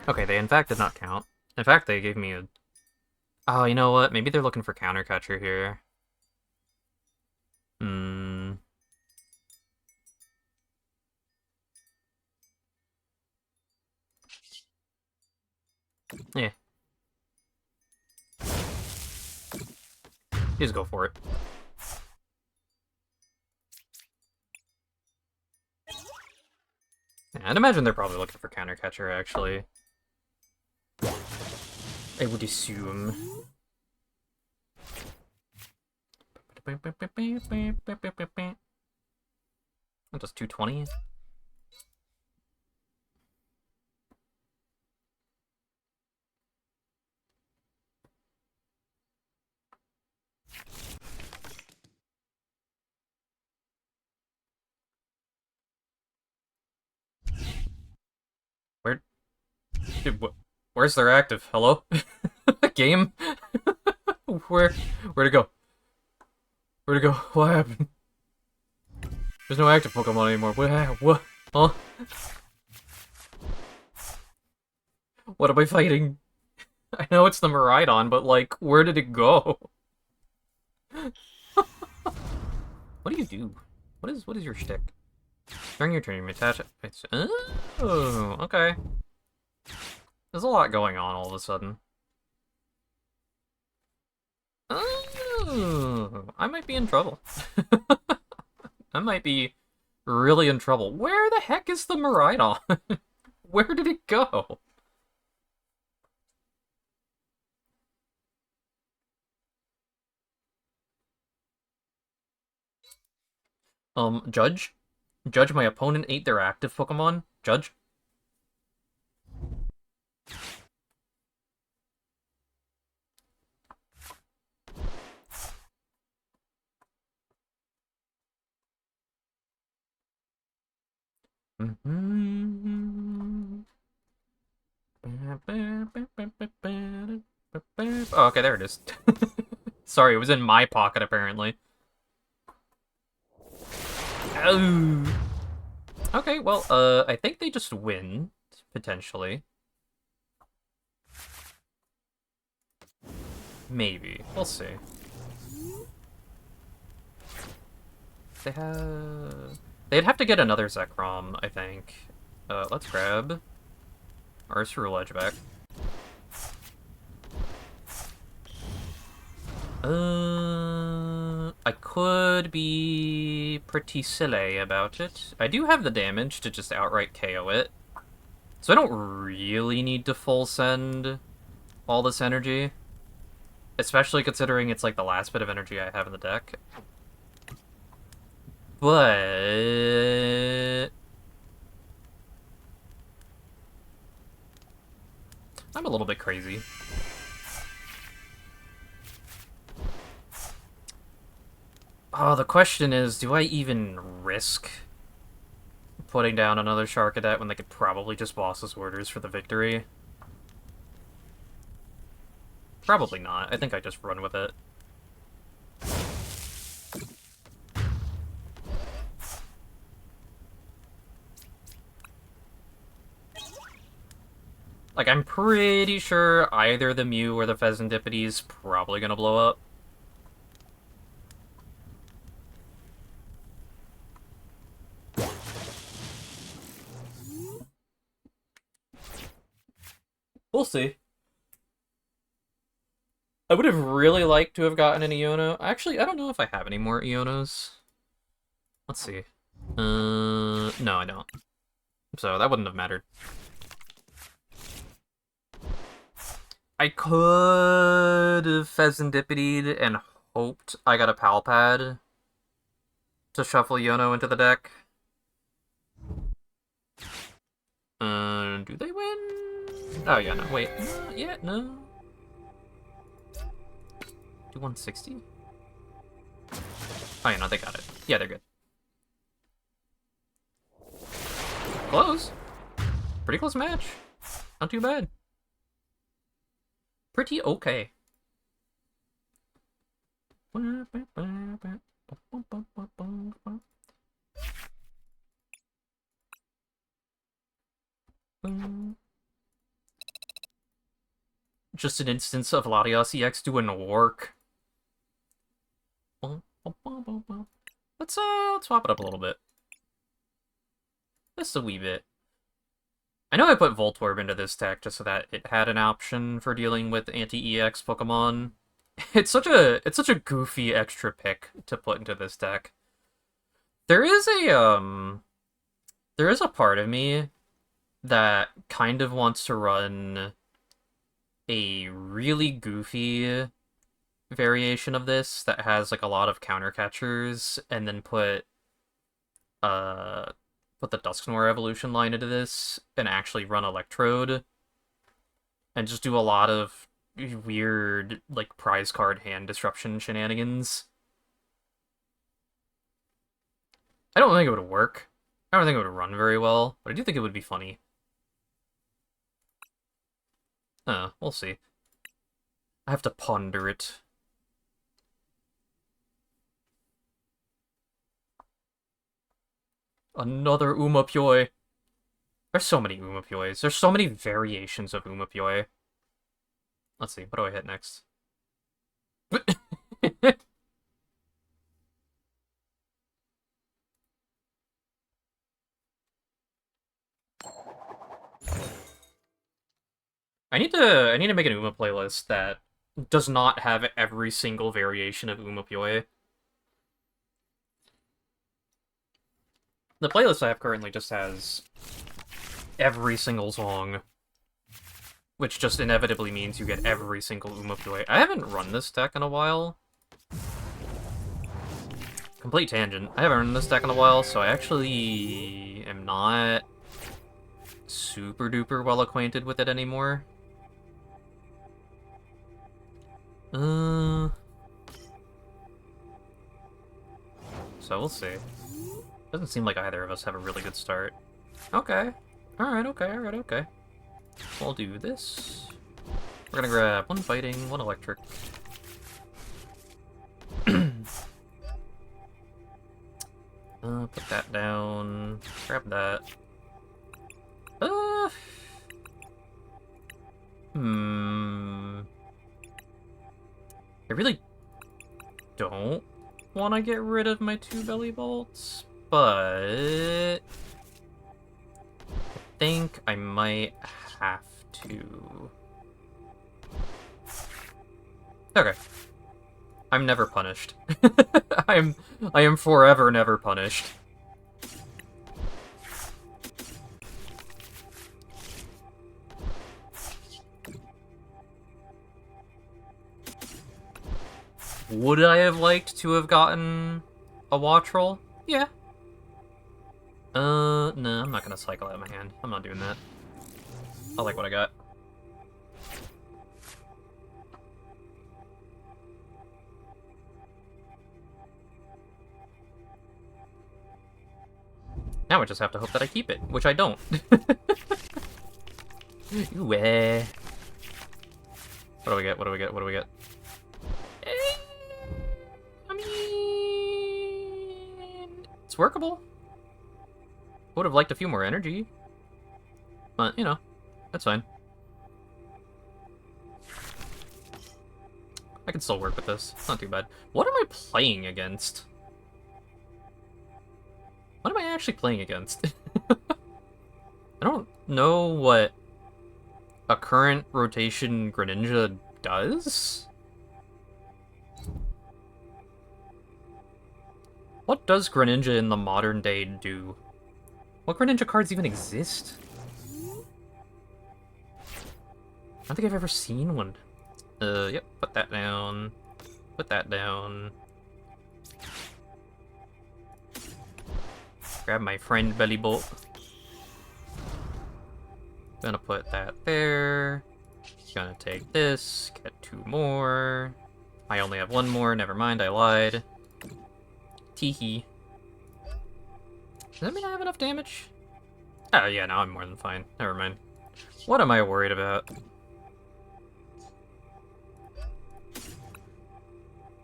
Okay, they in fact did not count. In fact, they gave me a... Oh, you know what? Maybe they're looking for Counter Catcher here. Yeah. Just go for it. Yeah, I'd imagine they're probably looking for Counter Catcher, actually. I would assume. Just 220. Where's their active? Hello? Game? Where where'd it go? Where'd it go? What happened? There's no active Pokemon anymore. What? Huh? What am I fighting? I know it's the Miraidon, but like, where did it go? What do you do? What is your shtick? During your turn, you may attach it. Oh, okay. There's a lot going on all of a sudden. Oh, I might be in trouble. I might be really in trouble. Where the heck is the Miraidon? Where did it go? Judge? Judge, my opponent ate their active Pokemon? Judge? Oh, okay, there it is. Sorry, it was in my pocket, apparently. Oh. Okay, well, I think they just win, potentially. Maybe. We'll see. They'd have to get another Zekrom, I think. Let's grab our Ceruledge back. I could be pretty silly about it. I do have the damage to just outright KO it. So I don't really need to full send all this energy. Especially considering it's like the last bit of energy I have in the deck. But I'm a little bit crazy. Oh, the question is, do I even risk putting down another Sharkadet when they could probably just Boss's Orders for the victory? Probably not. I think I just run with it. Like, I'm pretty sure either the Mew or the Pheasantipede is probably gonna blow up. We'll see. I would have really liked to have gotten an Iono. Actually, I don't know if I have any more Ionos. Let's see. No, I don't. So that wouldn't have mattered. I could have Pheasantipede and hoped I got a Palpad to shuffle Iono into the deck. Do they win? Oh, yeah, no, wait. Yeah, no. Do 160? Oh, yeah, no, they got it. Yeah, they're good. Close. Pretty close match. Not too bad. Pretty okay. Just an instance of Latios EX doing work. Let's swap it up a little bit. Just a wee bit. I know I put Voltorb into this deck just so that it had an option for dealing with anti-EX Pokemon. It's such a goofy extra pick to put into this deck. There is a part of me that kind of wants to run a really goofy variation of this that has like a lot of counter catchers, and then put the Dusknoir evolution line into this and actually run Electrode and just do a lot of weird like prize card hand disruption shenanigans. I don't think it would work. I don't think it would run very well, but I do think it would be funny. We'll see. I have to ponder it. Another Umapyoi. There's so many Umapyois. There's so many variations of Umapyoi. Let's see, what do I hit next? I need to make an Uma playlist that does not have every single variation of Umapyoi. The playlist I have currently just has every single song, which just inevitably means you get every single Umapyoi. I haven't run this deck in a while. Complete tangent. I haven't run this deck in a while, so I actually am not super duper well acquainted with it anymore. So we'll see. Doesn't seem like either of us have a really good start. Okay. Alright, okay. We'll do this. We're gonna grab one fighting, one electric. Put that down. Grab that. I really don't want to get rid of my 2 belly bolts, but I think I might have to. Okay. I'm never punished. I am forever never punished. Would I have liked to have gotten a watch roll? Yeah. No, I'm not gonna cycle out my hand. I'm not doing that. I like what I got. Now I just have to hope that I keep it, which I don't. Ooh, What do we get? What do we get? What do we get? I mean, it's workable. Would have liked a few more energy. But, you know, that's fine. I can still work with this. It's not too bad. What am I playing against? What am I actually playing against? I don't know what a current rotation Greninja does? What does Greninja in the modern day do? What Greninja cards even exist? I don't think I've ever seen one. Yep, put that down. Put that down. Grab my friend Belly Bolt. Gonna put that there. Gonna take this, get 2 more. I only have 1 more, never mind, I lied. Teehee. Does that mean I have enough damage? Oh yeah, now I'm more than fine. Never mind. What am I worried about?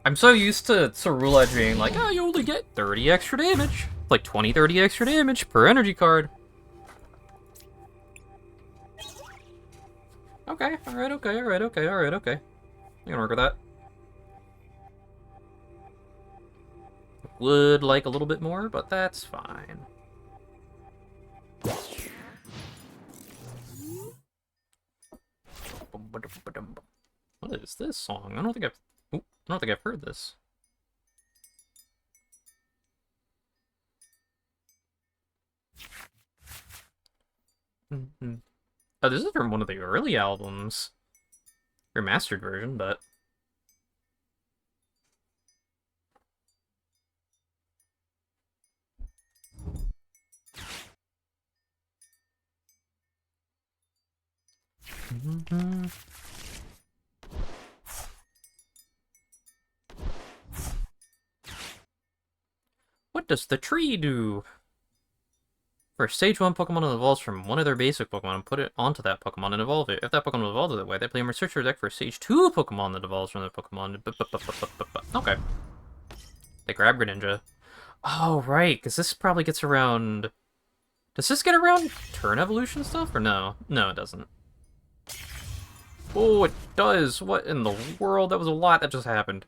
I'm so used to Cerulege being like, oh, you only get 30 extra damage. Like 20, 30 extra damage per energy card. Okay, alright, okay. I'm gonna work with that. Would like a little bit more, but that's fine. What is this song? I don't think I've heard this. Oh, this is from one of the early albums. Remastered version, but... What does the tree do? For stage 1 Pokemon that evolves from one of their basic Pokemon and put it onto that Pokemon and evolve it. If that Pokemon evolves that way, they play a researcher deck for stage 2 Pokemon that evolves from that Pokemon. Okay. They grab Greninja. Oh, right, because this probably gets around... Does this get around turn evolution stuff, or no? No, it doesn't. Oh, it does! What in the world? That was a lot that just happened.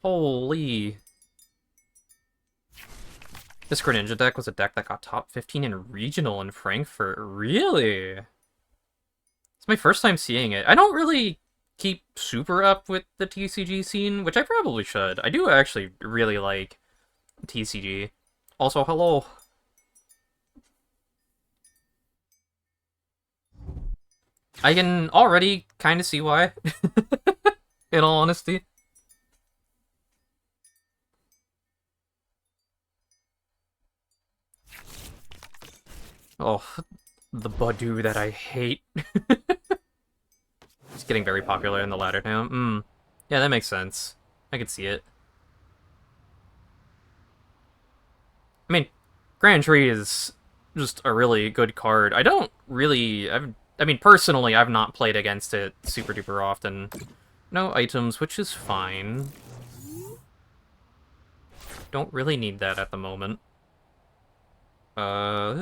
Holy... This Greninja deck was a deck that got top 15 in regional in Frankfurt. Really? It's my first time seeing it. I don't really keep super up with the TCG scene, which I probably should. I do actually really like TCG. Also, hello. I can already kind of see why, in all honesty. Oh, the Badu that I hate. It's getting very popular in the latter now. Yeah, that makes sense. I could see it. I mean, Grand Tree is just a really good card. I don't really... I mean, personally, I've not played against it super duper often. No items, which is fine. Don't really need that at the moment. I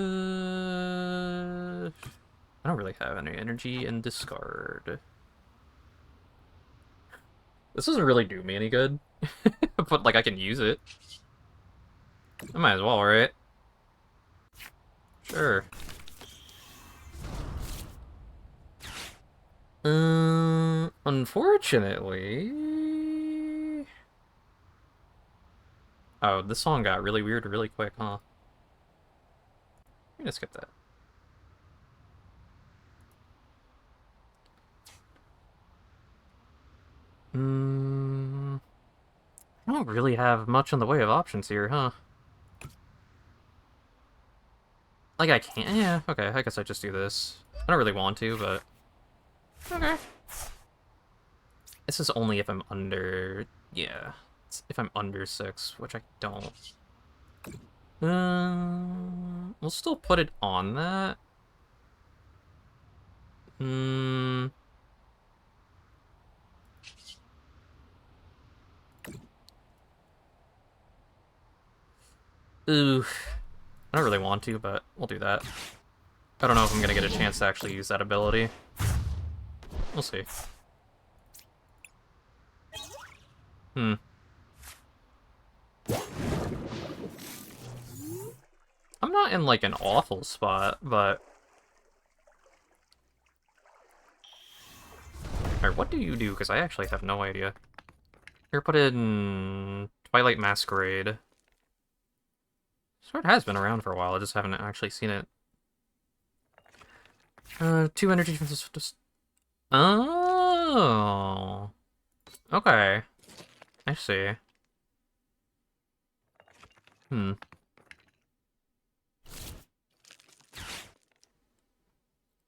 don't really have any energy and discard. This doesn't really do me any good. But, like, I can use it. I might as well, right? Sure. Unfortunately... Oh, this song got really weird really quick, huh? Let's skip that. I don't really have much in the way of options here, huh? Like, I can't... Yeah, okay, I guess I just do this. I don't really want to, but... Okay. This is only if I'm under... Yeah. It's if I'm under 6, which I don't. We'll still put it on that. Ooh. I don't really want to, but we'll do that. I don't know if I'm gonna get a chance to actually use that ability. We'll see. I'm not in, like, an awful spot, but... Alright, what do you do? Because I actually have no idea. Here, put in... Twilight Masquerade. This card has been around for a while, I just haven't actually seen it. 2 energy defenses just... Oh... Okay. I see.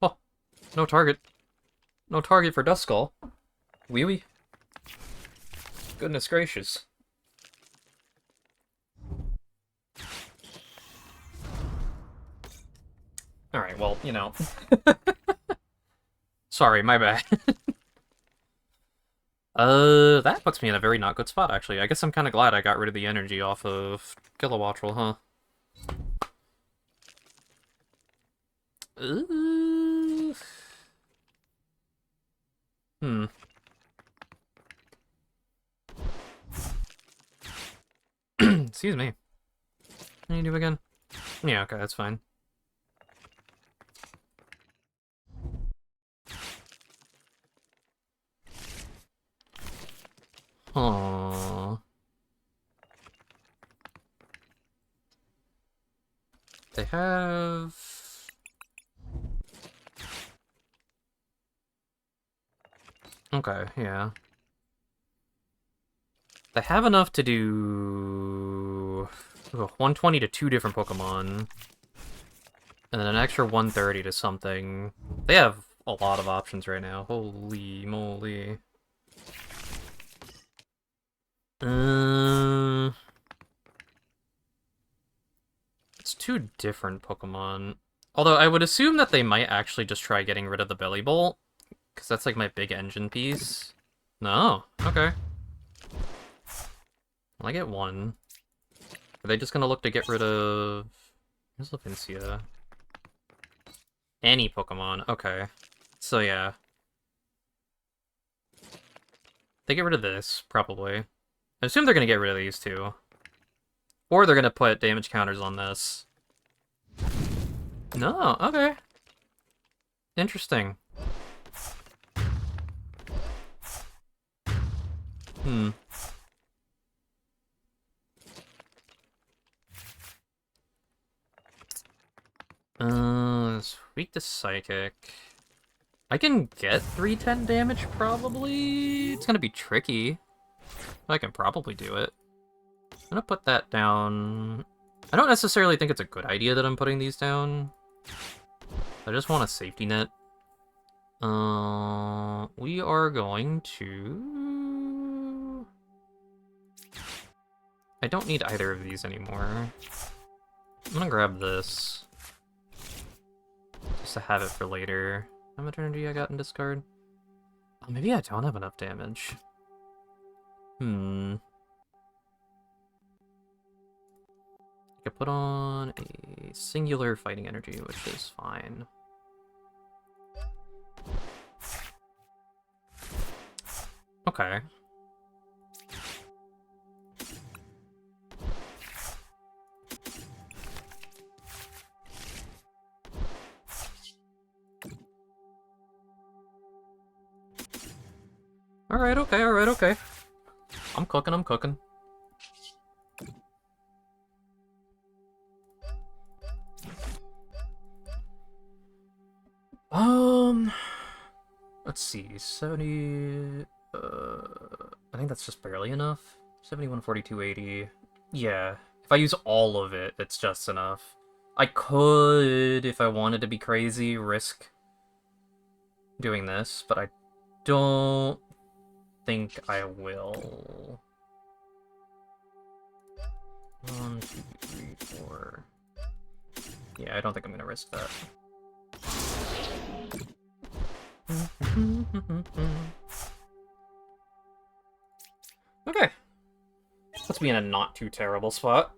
Oh, no target. No target for Duskull. Wee wee. Goodness gracious. Alright, well, you know. Sorry, my bad. That puts me in a very not good spot, actually. I guess I'm kind of glad I got rid of the energy off of Kilowattrel, huh? Excuse me. What do you do again? Yeah, okay, that's fine. Aww. They have... Okay, yeah. They have enough to do... 120 to 2 different Pokemon. And then an extra 130 to something. They have a lot of options right now. Holy moly. two different Pokemon. Although I would assume that they might actually just try getting rid of the Belly Bolt, because that's like my big engine piece. No, okay. Well, I get one. Are they just gonna look to get rid of... Where's Levincia? Any Pokemon, okay. So yeah. They get rid of this, probably. I assume they're gonna get rid of these two. Or they're gonna put damage counters on this. No, okay. Interesting. Hmm. It's weak to Psychic. I can get 310 damage, probably. It's gonna be tricky. I can probably do it. I'm gonna put that down. I don't necessarily think it's a good idea that I'm putting these down. I just want a safety net. We are going to... I don't need either of these anymore. I'm gonna grab this. Just to have it for later. How much energy I got in discard? Oh, maybe I don't have enough damage. I could put on a singular fighting energy, which is fine. Okay. Alright, okay. I'm cooking. Let's see, 70... I think that's just barely enough. 71, 42, 80. Yeah, if I use all of it, it's just enough. I could, if I wanted to be crazy, risk doing this, but I don't think I will. 1, 2, 3, 4. Yeah, I don't think I'm gonna risk that. Okay. Puts me in a not too terrible spot.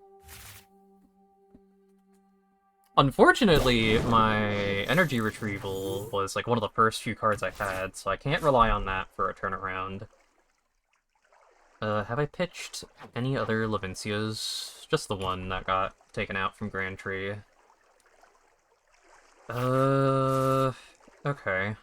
Unfortunately, my energy retrieval was like one of the first few cards I had, so I can't rely on that for a turnaround. Have I pitched any other Levincias? Just the one that got taken out from Grand Tree. Okay.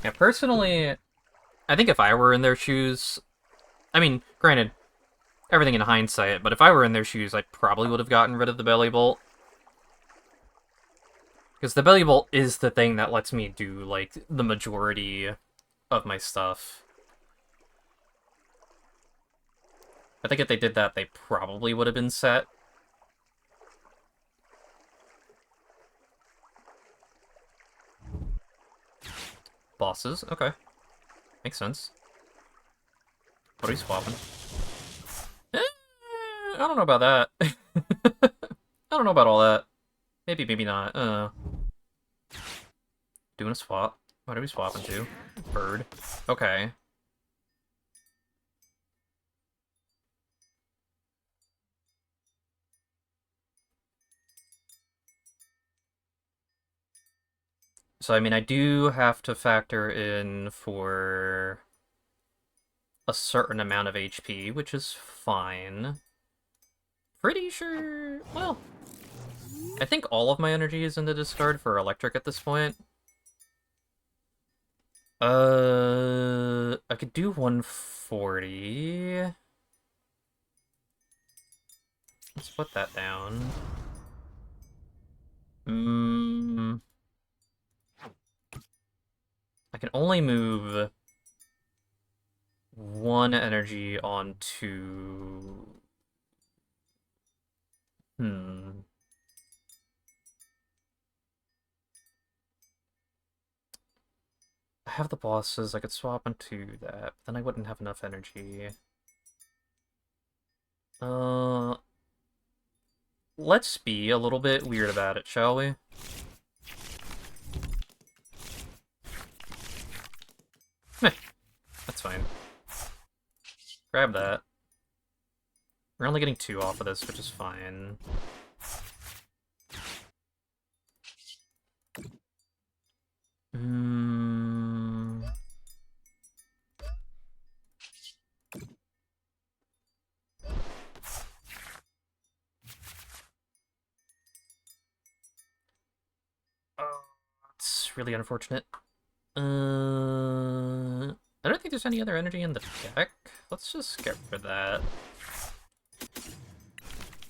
Yeah, personally, I think if I were in their shoes, I mean, granted, everything in hindsight, but if I were in their shoes, I probably would have gotten rid of the Belly Bolt. Because the Belly Bolt is the thing that lets me do, like, the majority of my stuff. I think if they did that, they probably would have been set. Bosses, okay. Makes sense. What are we swapping? I don't know about that. I don't know about all that. Maybe, maybe not. Doing a swap. What are we swapping to? Bird. Okay. So, I mean, I do have to factor in for a certain amount of HP, which is fine. Pretty sure... Well, I think all of my energy is in the discard for electric at this point. I could do 140. Let's put that down. Mm, I can only move one energy onto... Hmm. I have the bosses, I could swap into that, but then I wouldn't have enough energy. Uh, let's be a little bit weird about it, shall we? Meh, that's fine. Grab that. We're only getting 2 off of this, which is fine. Hmm... Oh, it's really unfortunate. I don't think there's any other energy in the deck. Let's just get rid of that.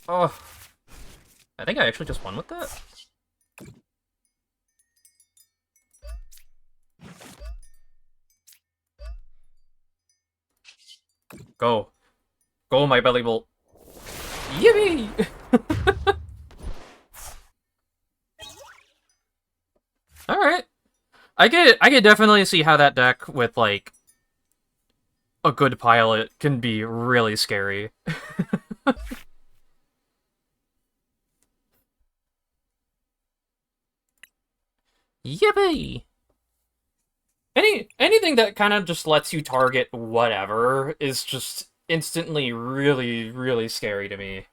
Oh, I think I actually just won with that. Go. Go, my belly bolt. Yippee! Alright. I could definitely see how that deck with, like, a good pilot can be really scary. Yippee! Anything that kind of just lets you target whatever is just instantly really, really scary to me.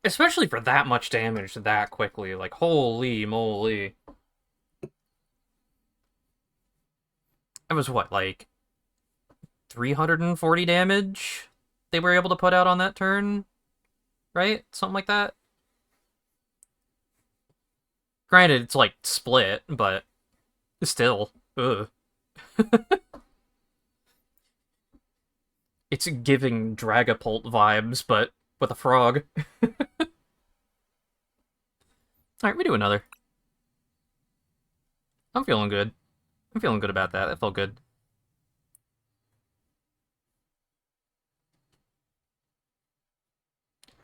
Especially for that much damage that quickly. Like, holy moly. It was what, like 340 damage they were able to put out on that turn? Right? Something like that? Granted, it's like split, but still. Ugh. It's giving Dragapult vibes, but with a frog. Alright, we do another. I'm feeling good. I'm feeling good about that. That felt good.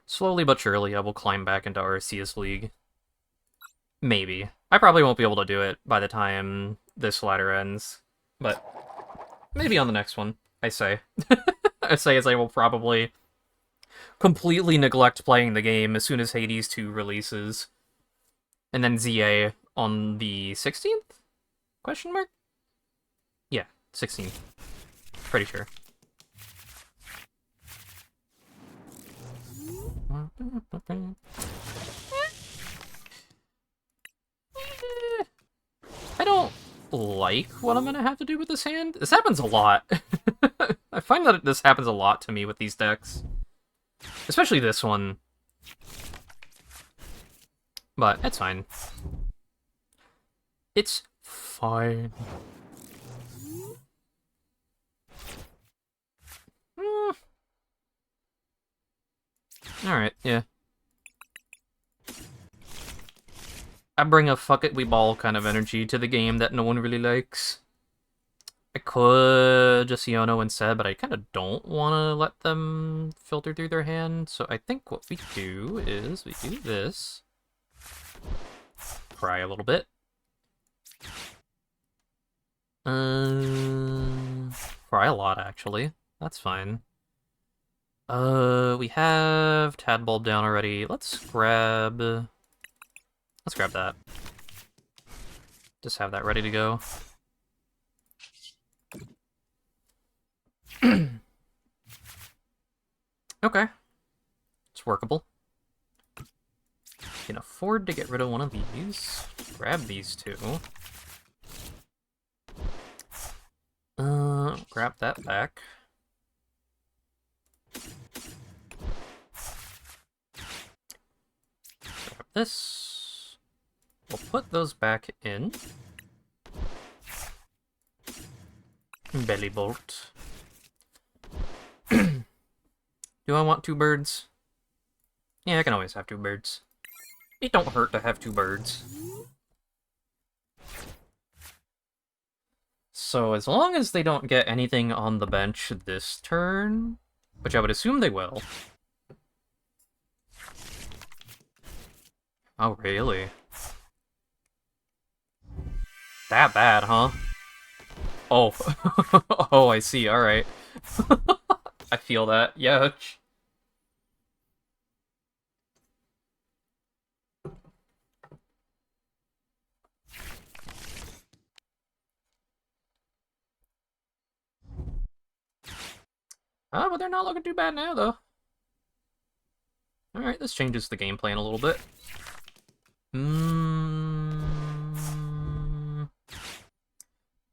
Slowly but surely, I will climb back into Arceus League. Maybe. I probably won't be able to do it by the time this ladder ends. But maybe on the next one, I say. I say as I will probably completely neglect playing the game as soon as Hades 2 releases. And then ZA on the 16th? Question mark? Yeah, 16th. Pretty sure. I don't like what I'm gonna have to do with this hand. This happens a lot. I find that this happens a lot to me with these decks. Especially this one. But it's fine. It's fine. Alright, yeah. I bring a fuck it we ball kind of energy to the game that no one really likes. I could just Iono instead, but I kind of don't want to let them filter through their hand. So I think what we do is we do this. Cry a little bit. Cry a lot, actually. That's fine. We have Tadbulb down already. Let's grab that. Just have that ready to go. Okay. It's workable. Can afford to get rid of one of these. Grab these two. Grab that back. Grab this. We'll put those back in. Belly bolt. Do I want two birds? Yeah, I can always have two birds. It don't hurt to have two birds. So as long as they don't get anything on the bench this turn, which I would assume they will. Oh, really? That bad, huh? Oh. Oh, I see, alright. I feel that. Yuck. Oh, but they're not looking too bad now, though. Alright, this changes the game plan a little bit.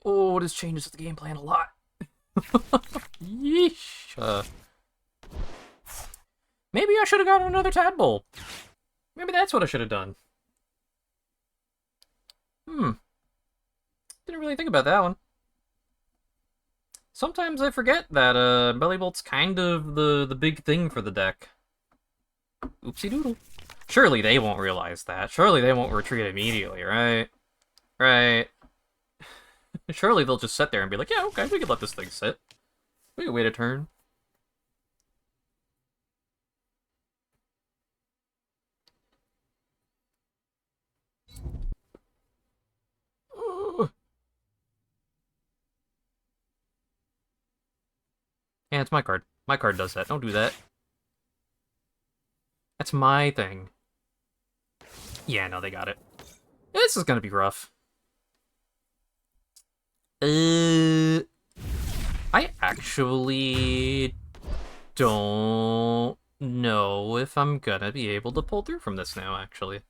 Oh, this changes the game plan a lot. Yeesh. Maybe I should have gotten another tadpole. Maybe that's what I should have done. Didn't really think about that one. Sometimes I forget that Bellybolt's kind of the big thing for the deck. Oopsie doodle. Surely they won't realize that. Surely they won't retreat immediately, right? Right. Surely they'll just sit there and be like, yeah, okay, we can let this thing sit. We can wait a turn. Yeah, it's my card. My card does that. Don't do that. That's my thing. Yeah, no, they got it. This is gonna be rough. I actually don't know if I'm gonna be able to pull through from this now, actually.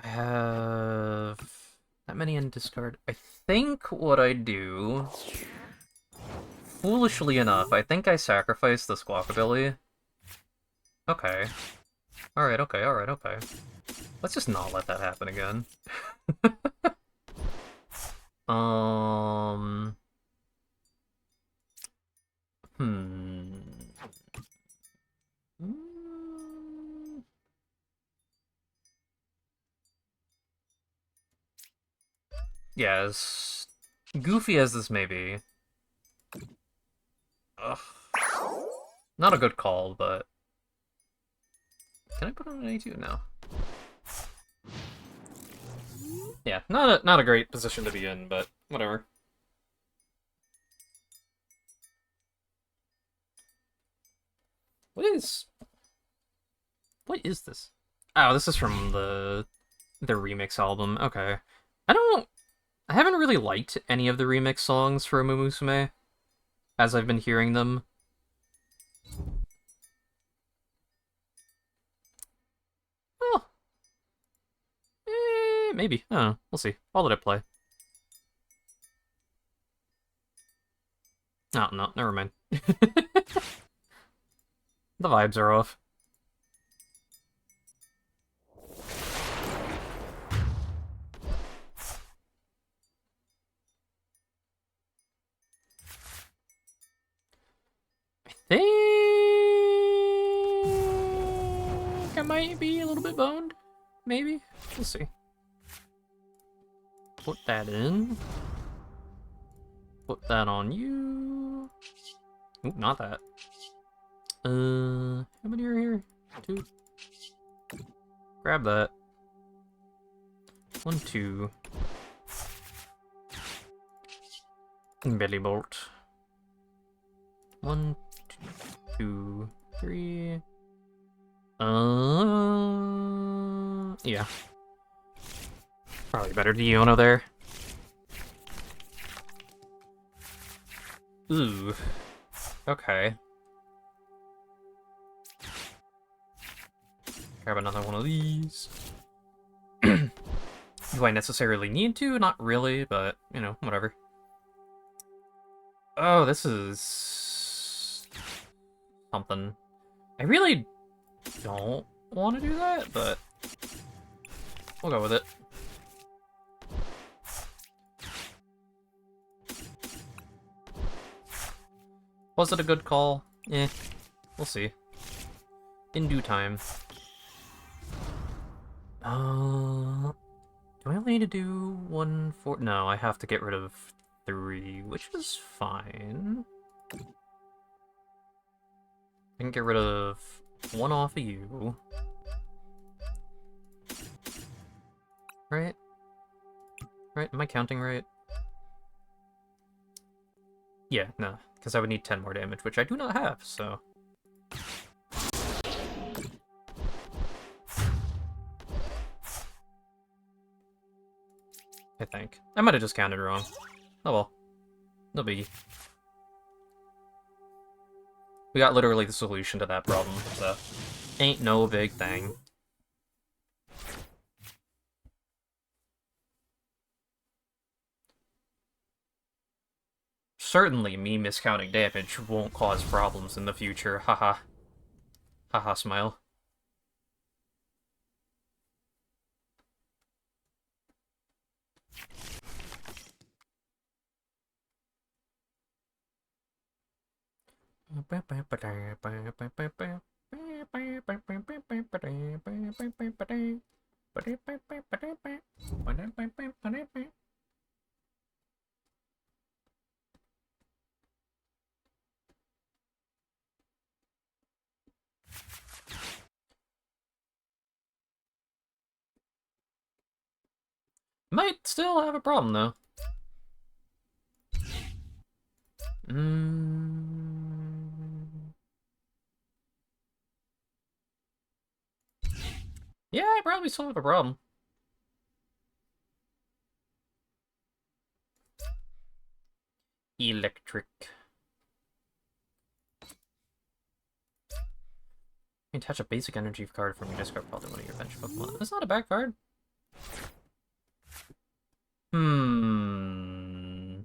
I have that many in discard. I think what I do, foolishly enough, I think I sacrifice the Squawkabilly. Okay. Alright, okay, alright, okay. Let's just not let that happen again. Yeah, as goofy as this may be. Ugh. Not a good call, but... Can I put on an A2 now? Yeah, not a great position to be in, but whatever. What is this? Oh, this is from the remix album. Okay. I haven't really liked any of the remix songs for Umumusume as I've been hearing them. Oh. Maybe. I don't know. We'll see. I'll let it play. Oh, no, never mind. The vibes are off. I think I might be a little bit boned. Maybe. We'll see. Put that in. Put that on you. Oop, not that. How many are here? 2. Grab that. 1, 2. Belly bolt. 1, 2, 3. Yeah. Probably better Diono there. Ooh. Okay. Grab another one of these. Do I necessarily need to? Not really, but, you know, whatever. Oh, this is... something. I really don't want to do that, but... We'll go with it. Was it a good call? Eh, we'll see. In due time. Do I only need to do 1, 4? No, I have to get rid of 3, which is fine. I can get rid of 1 off of you. Right? Right? Am I counting right? Yeah, no, because I would need 10 more damage, which I do not have, so... I think. I might have just counted wrong. Oh well. No biggie. We got literally the solution to that problem, so... Ain't no big thing. Certainly, me miscounting damage won't cause problems in the future, haha. Haha, smile. Might still have a problem, though. Yeah, I probably still have a problem. Electric. You can attach a basic energy card from your discard pile to one of your bench Pokemon. That's not a bad card. Hmm.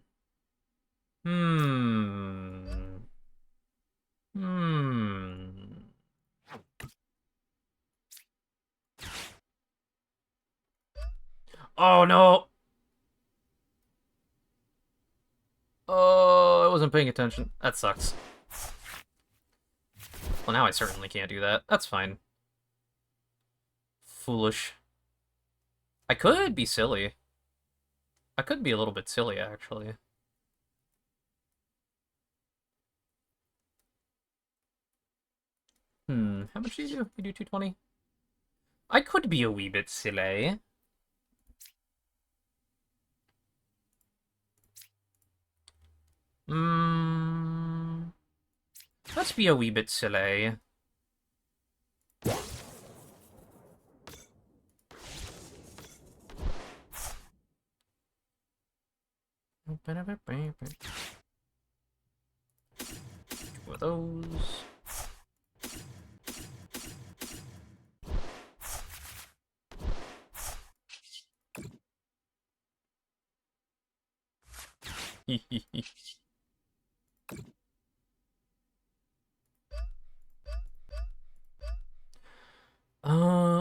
Hmm. Hmm. Oh no! Oh, I wasn't paying attention. That sucks. Well, now I certainly can't do that. That's fine. Foolish. I could be silly. I could be a little bit silly, actually. How much do you do? You do 220? I could be a wee bit silly. Let's be a wee bit silly. Two of those.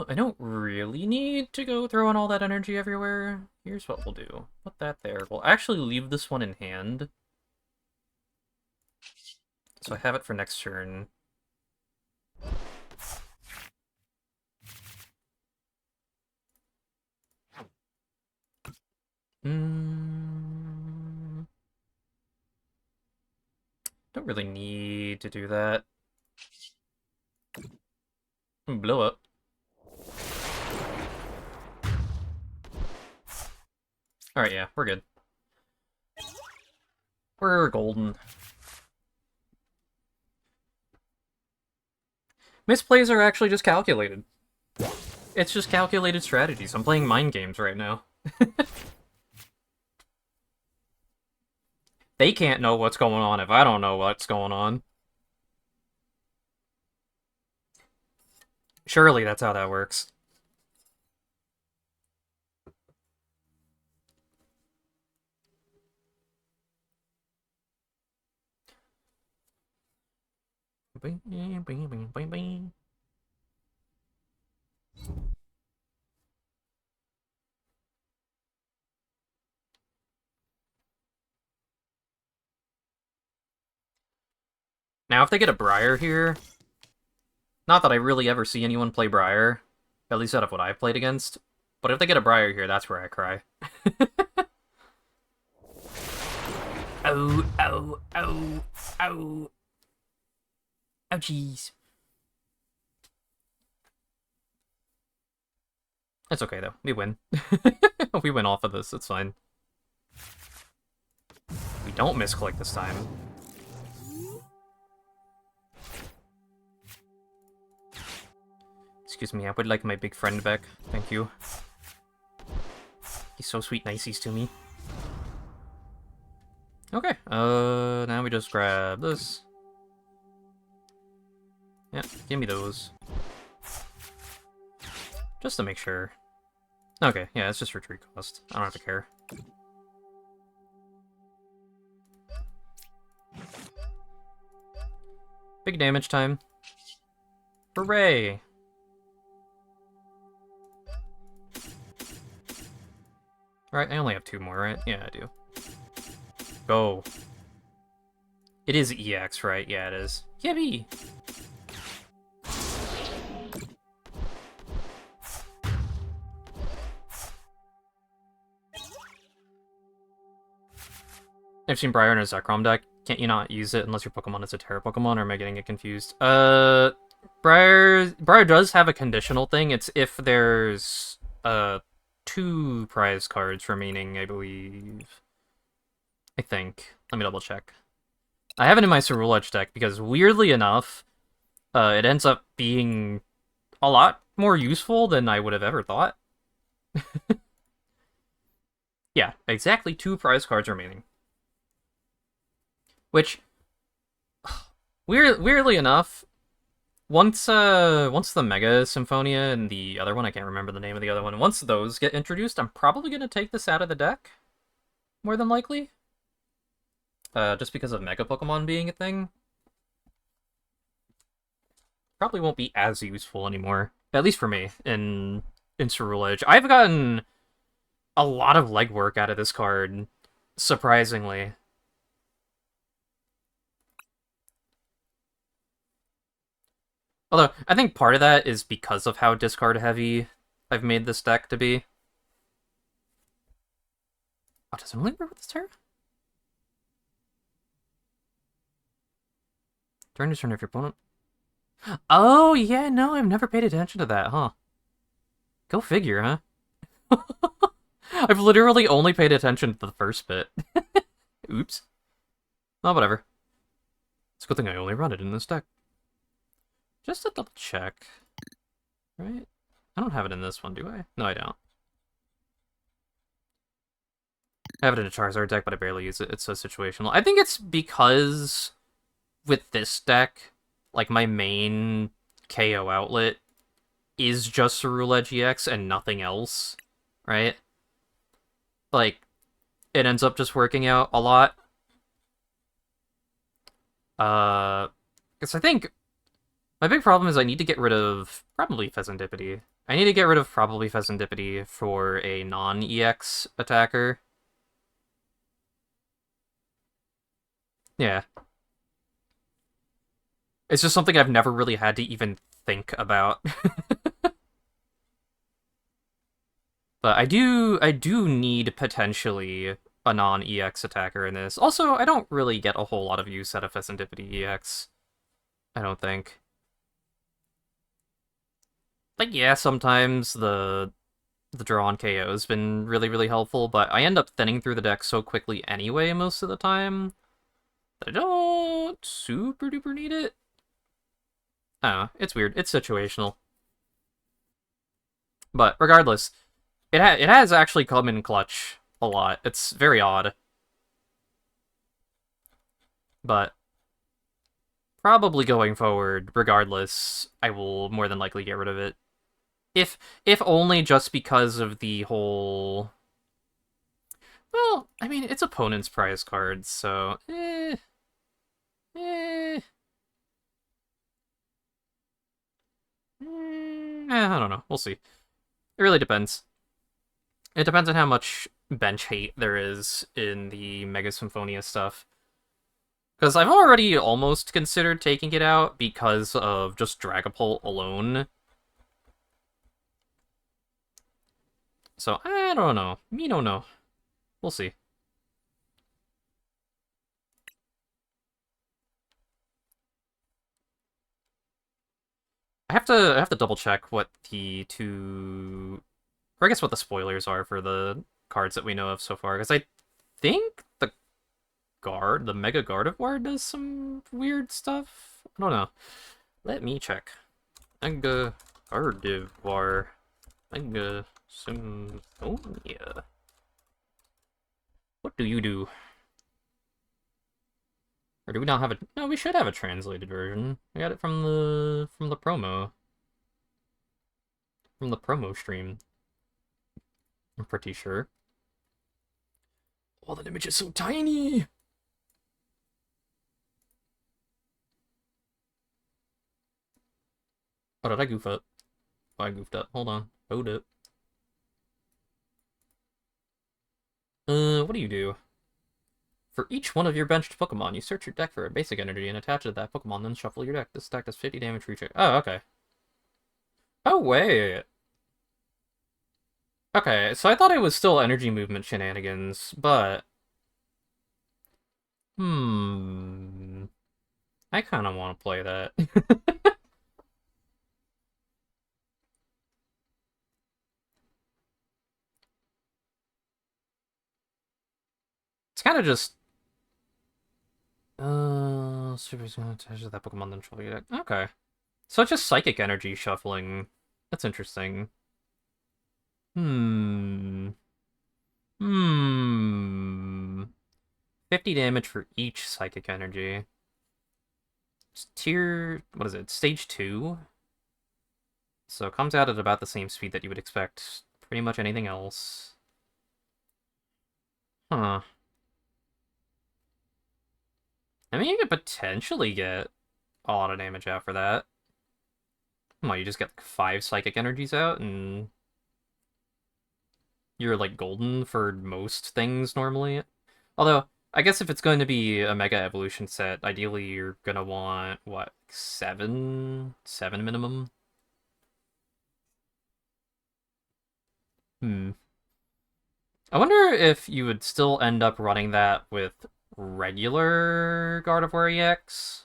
I don't really need to go throwing all that energy everywhere. Here's what we'll do. Put that there. We'll actually leave this one in hand. So I have it for next turn. Don't really need to do that. Blow up. Alright, yeah, we're good. We're golden. Misplays are actually just calculated. It's just calculated strategies. I'm playing mind games right now. They can't know what's going on if I don't know what's going on. Surely that's how that works. Bing, bing, bing, bing, bing. Now, if they get a Briar here, not that I really ever see anyone play Briar, at least out of what I've played against, but if they get a Briar here, that's where I cry. Oh, oh, oh, oh. Ouchies. It's okay, though. We win. We win off of this. It's fine. We don't misclick this time. Excuse me, I would like my big friend back. Thank you. He's so sweet niceys to me. Okay, now we just grab this. Yeah, give me those. Just to make sure. Okay, yeah, it's just retreat cost. I don't have to care. Big damage time. Hooray! Alright, I only have 2 more, right? Yeah, I do. Go. It is EX, right? Yeah, it is. Yippee! I've seen Briar in a Zekrom deck. Can't you not use it unless your Pokemon is a Tera Pokemon, or am I getting it confused? Briar does have a conditional thing. It's if there's 2 prize cards remaining, I believe. I think. Let me double check. I have it in my Cerule Edge deck because, weirdly enough, it ends up being a lot more useful than I would have ever thought. Yeah, exactly 2 prize cards remaining. Which, weirdly enough, once the Mega Symphonia and the other one, I can't remember the name of the other one, once those get introduced, I'm probably going to take this out of the deck, more than likely. Just because of Mega Pokemon being a thing. Probably won't be as useful anymore, at least for me, in Cerule Edge. I've gotten a lot of legwork out of this card, surprisingly. Although, I think part of that is because of how discard-heavy I've made this deck to be. Oh, does it only work with this Tera? Turn to turn if your opponent... Oh, yeah, no, I've never paid attention to that, huh? Go figure, huh? I've literally only paid attention to the first bit. Oops. Oh, whatever. It's a good thing I only run it in this deck. Just to double check. Right? I don't have it in this one, do I? No, I don't. I have it in a Charizard deck, but I barely use it. It's so situational. I think it's because with this deck, like, my main KO outlet is just Cerule Edge EX and nothing else, right? Like, it ends up just working out a lot. Because I think my big problem is I need to get rid of probably Pheasantipity. I need to get rid of probably Pheasantipity for a non-EX attacker. Yeah. It's just something I've never really had to even think about. But I do need, potentially, a non-EX attacker in this. Also, I don't really get a whole lot of use out of Pheasantipity EX. I don't think. Like, yeah, sometimes the draw on KO has been really, really helpful, but I end up thinning through the deck so quickly anyway most of the time that I don't super duper need it. I don't know, it's weird. It's situational. But regardless, it has actually come in clutch a lot. It's very odd. But probably going forward, regardless, I will more than likely get rid of it. If only just because of the whole... Well, I mean, it's opponent's prize cards, so... I don't know. We'll see. It really depends. It depends on how much bench hate there is in the Mega Symphonia stuff. Because I've already almost considered taking it out because of just Dragapult alone. So, I don't know. Me don't know. We'll see. I have to double check what the two, or I guess what the spoilers are for the cards that we know of so far, because I think the Mega Gardevoir does some weird stuff. I don't know. Let me check. Mega Gardevoir. Mega Symphonia. What do you do? Or do we not have a... No, we should have a translated version. I got it from the promo. From the promo stream. I'm pretty sure. Oh, that image is so tiny! Oh, did I goof up? Oh, I goofed up. Hold on. Hold up. What do you do? For each one of your benched Pokemon, you search your deck for a basic energy and attach it to that Pokemon, then shuffle your deck. This deck does 50 damage for each... Oh, okay. Oh, wait. Okay, so I thought it was still energy movement shenanigans, but... I kind of want to play that. It's kind of just... Super's gonna attach to that Pokemon, then shuffle your deck. Okay. So it's just psychic energy shuffling. That's interesting. Hmm. Hmm. 50 damage for each psychic energy. It's tier... What is it? Stage 2? So it comes out at about the same speed that you would expect pretty much anything else. Huh. I mean, you could potentially get a lot of damage out for that. Well, you just get like 5 psychic energies out, and you're like golden for most things normally. Although, I guess if it's going to be a Mega Evolution set, ideally you're gonna want, what, 7? 7 minimum? Hmm. I wonder if you would still end up running that with regular Gardevoir EX.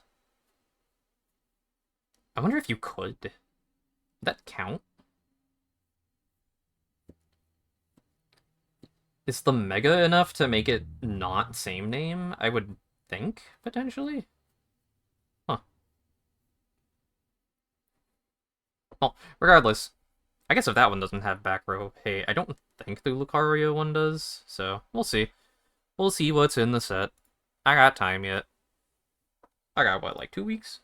I wonder if you could. Would that count? Is the Mega enough to make it not same name? I would think, potentially. Huh. Well, regardless, I guess if that one doesn't have back row, hey, I don't think the Lucario one does, so we'll see. We'll see what's in the set. I got time yet. I got, what, like 2 weeks?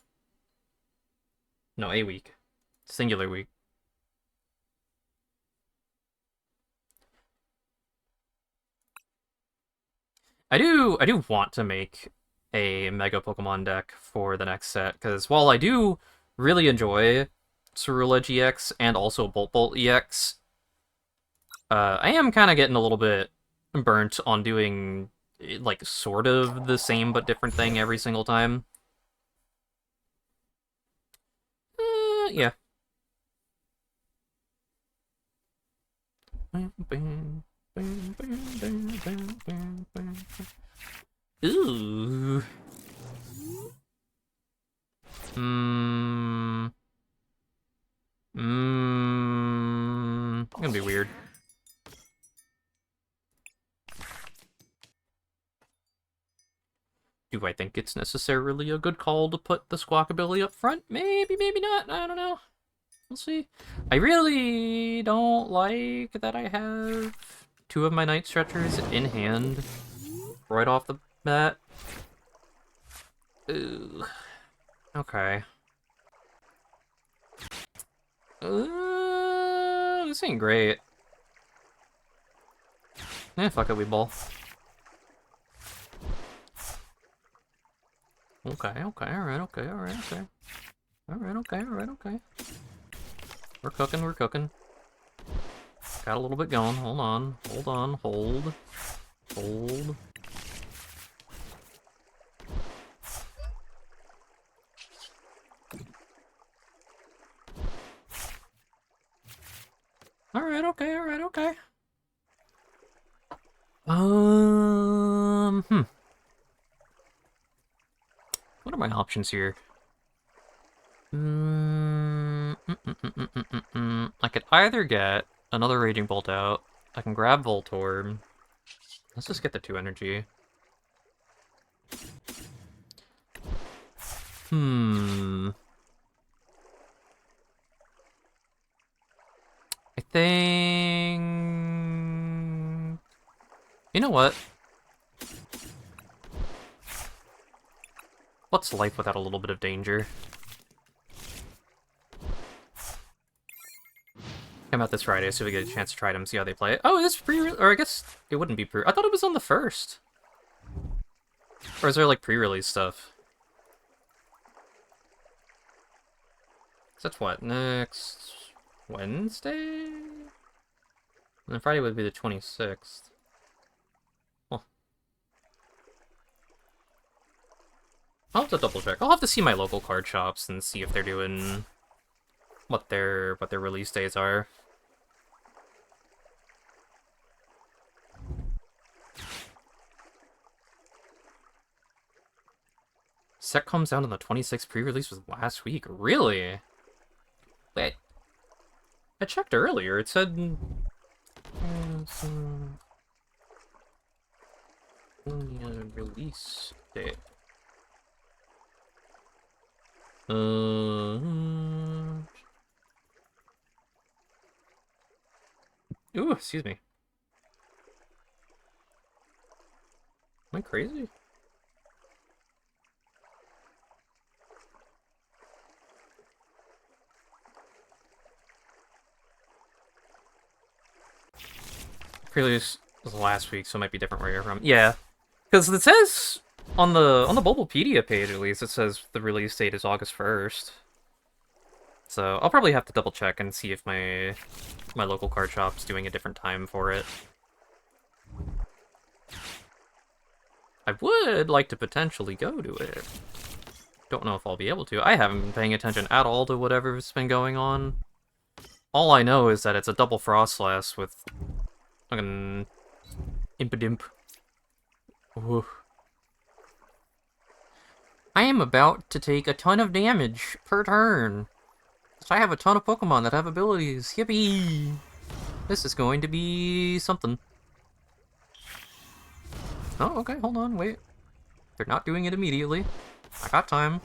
No, a week. Singular week. I do want to make a Mega Pokemon deck for the next set, because while I do really enjoy Cerulege GX and also Bolt EX, I am kind of getting a little bit burnt on doing like sort of the same but different thing every single time. Yeah. Ooh. Gonna be weird. Do I think it's necessarily a good call to put the Squawkabilly up front? Maybe, maybe not. I don't know. We'll see. I really don't like that I have 2 of my Night Stretchers in hand right off the bat. Ugh. Okay. This ain't great. Fuck it, we ball. Okay, alright, okay. Alright, okay. We're cooking. Got a little bit going. Hold on, hold. Alright, okay, alright, okay. Hmm. What are my options here? I could either get another Raging Bolt out. I can grab Voltorb. Let's just get the 2 energy. I think... You know what? What's life without a little bit of danger? Come out this Friday, so we get a chance to try them, see how they play it. Oh, it's pre, or I guess it wouldn't be pre. I thought it was on the 1st. Or is there like pre-release stuff? So that's what, next Wednesday? And then Friday would be the 26th. Huh. I'll have to double check. I'll have to see my local card shops and see if they're doing what their release days are. Set comes out on the 26th. Pre-release was last week. Really? Wait. I checked earlier. It said... release date. Ooh, excuse me. Am I crazy? Pre-release was last week, so it might be different where you're from. Yeah, because it says on the Bulbapedia page, at least, it says the release date is August 1st. So I'll probably have to double check and see if my local card shop's doing a different time for it. I would like to potentially go to it. Don't know if I'll be able to. I haven't been paying attention at all to whatever's been going on. All I know is that it's a double Frostlass with fucking Impidimp. Ooh. I am about to take a ton of damage per turn. So I have a ton of Pokemon that have abilities. Yippee! This is going to be something. Oh, okay, hold on, wait. They're not doing it immediately. I got time.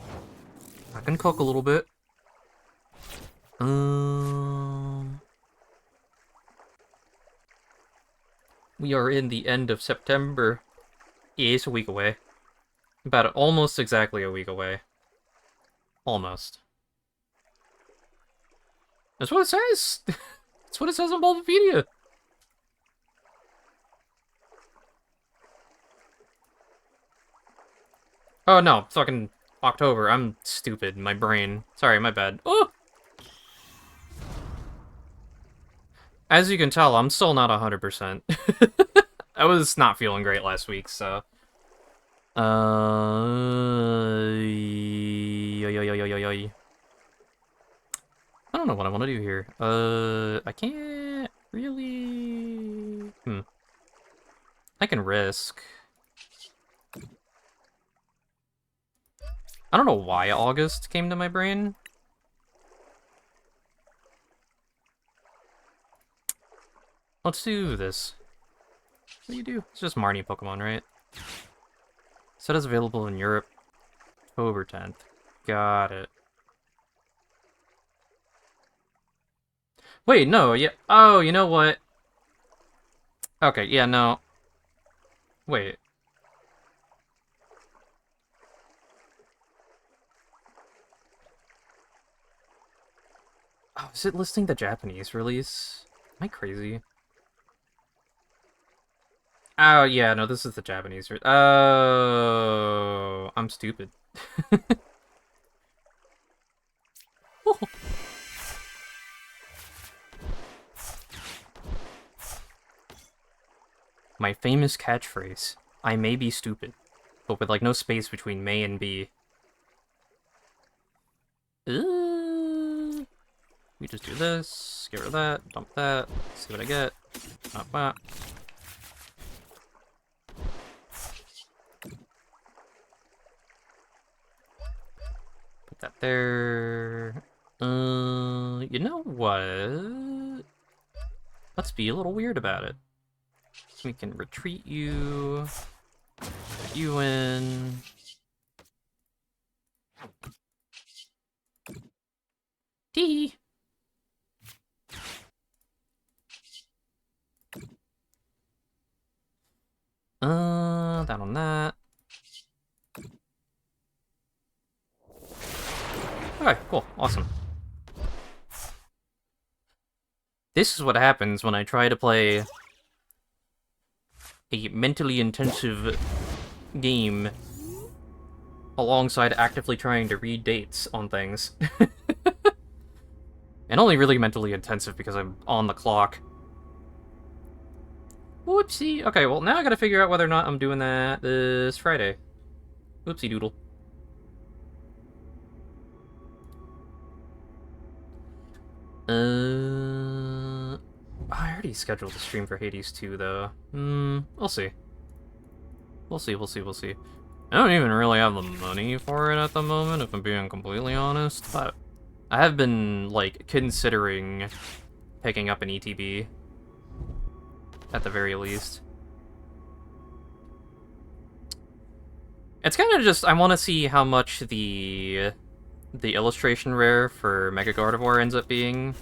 I can cook a little bit. We are in the end of September. Yeah, it's a week away. About almost exactly a week away. Almost. That's what it says! That's what it says on Bulbapedia! Oh no, fucking October. I'm stupid. My brain. Sorry, my bad. Oh! As you can tell, I'm still not 100%. I was not feeling great last week, so... I don't know what I want to do here. I can't really... I can risk. I don't know why August came to my brain. Let's do this. What do you do? It's just Marnie Pokemon, right? Set is available in Europe. October 10th. Got it. Wait, no, yeah. Oh, you know what? Okay, yeah, no. Wait. Oh, is it listing the Japanese release? Am I crazy? Oh, yeah, no, this is the Japanese. Oh, I'm stupid. My famous catchphrase. I may be stupid, but with, like, no space between may and be. We just do this, get rid of that, dump that, see what I get. Bop, bop. Put that there. You know what? Let's be a little weird about it. We can retreat you. Put you in. D. That on that. Okay, cool, awesome. This is what happens when I try to play a mentally intensive game alongside actively trying to read dates on things. And only really mentally intensive because I'm on the clock. Whoopsie. Okay, well, now I gotta figure out whether or not I'm doing that this Friday. Whoopsie doodle. I already scheduled a stream for Hades 2, though. We'll see. We'll see. I don't even really have the money for it at the moment, if I'm being completely honest, but I have been, like, considering picking up an ETB. At the very least. It's kind of just, I want to see how much the illustration rare for Mega Gardevoir ends up being.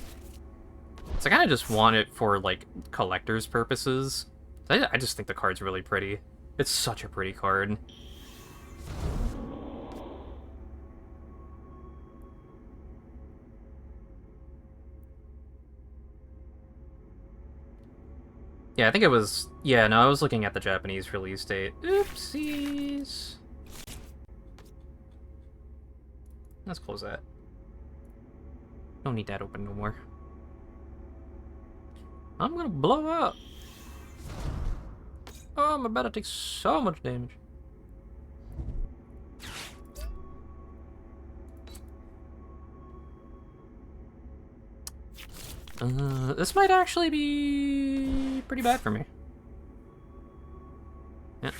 So I kind of just want it for, like, collector's purposes. I just think the card's really pretty. It's such a pretty card. Yeah, I think it was... Yeah, no, I was looking at the Japanese release date. Oopsies. Let's close that. Don't need that open no more. I'm gonna blow up. Oh, I'm about to take so much damage. This might actually be pretty bad for me. Yeah.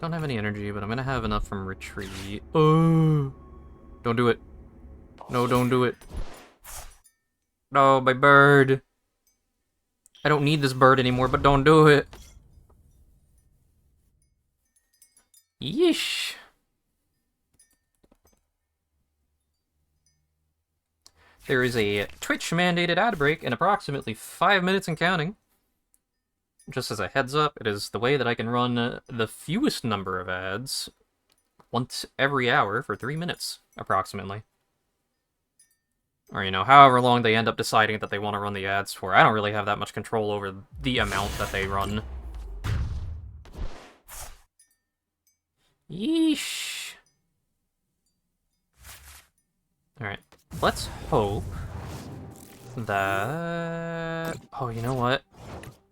Don't have any energy, but I'm gonna have enough from retreat. Oh! Don't do it. No, don't do it. No, my bird. I don't need this bird anymore, but don't do it. Yeesh. There is a Twitch-mandated ad break in approximately 5 minutes and counting. Just as a heads up, it is the way that I can run the fewest number of ads once every hour for 3 minutes, approximately. Or, you know, however long they end up deciding that they want to run the ads for. I don't really have that much control over the amount that they run. Yeesh. Alright, let's hope that... Oh, you know what?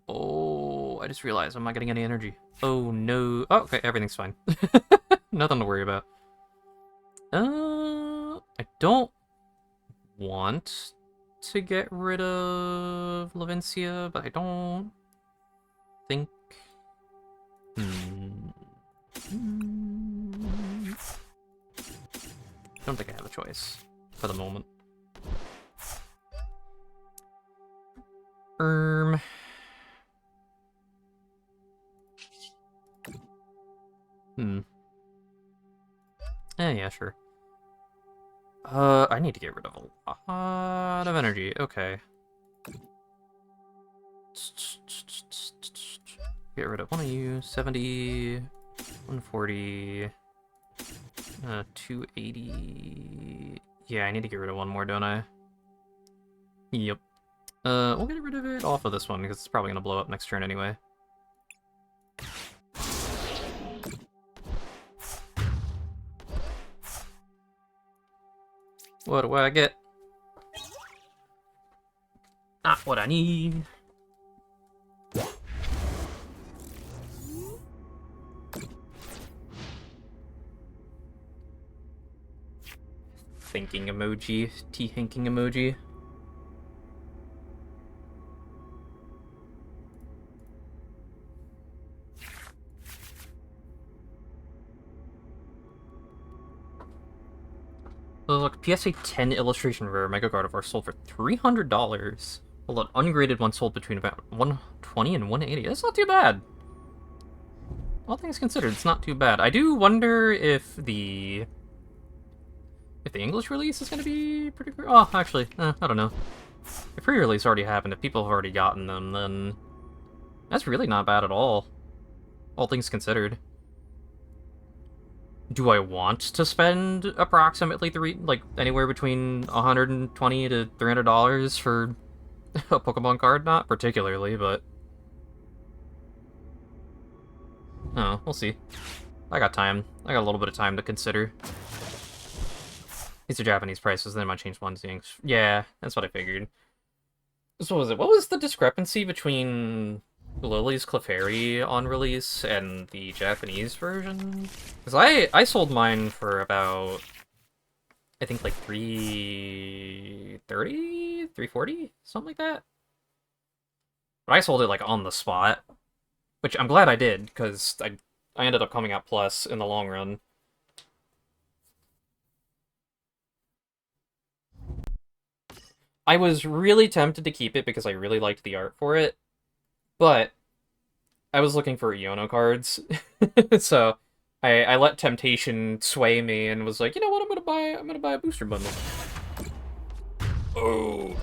Oh, I just realized I'm not getting any energy. Oh, no. Oh, okay, everything's fine. Nothing to worry about. I don't want to get rid of Levincia, but I don't think... Don't think I have a choice for the moment. Yeah, sure. I need to get rid of a lot of energy. Okay. Get rid of one of you. 70, 140, 280. Yeah, I need to get rid of one more, don't I? Yep. We'll get rid of it off of this one because it's probably gonna blow up next turn anyway. What do I get? Not what I need. hinking emoji. T-hinking emoji. Oh, look, PSA 10 illustration rare Mega Gardevoir sold for $300. Well, an ungraded one sold between about 120 and 180. That's not too bad. All things considered, it's not too bad. I do wonder if the English release is going to be pretty good. Oh, actually, I don't know. If pre-release already happened, if people have already gotten them, then that's really not bad at all things considered. Do I want to spend approximately anywhere between $120 to $300 for a Pokemon card? Not particularly, but oh, we'll see. I got time. I got a little bit of time to consider. These are Japanese prices, they might change one things. Yeah, that's what I figured. So what was it? What was the discrepancy between Lily's Clefairy on release and the Japanese version? Because I sold mine for about, I think, like 330, 340, something like that. But I sold it like on the spot, which I'm glad I did, because I ended up coming out plus in the long run. I was really tempted to keep it because I really liked the art for it, but I was looking for Iono cards, so I let temptation sway me and was like, you know what, I'm gonna buy a booster bundle. Oh,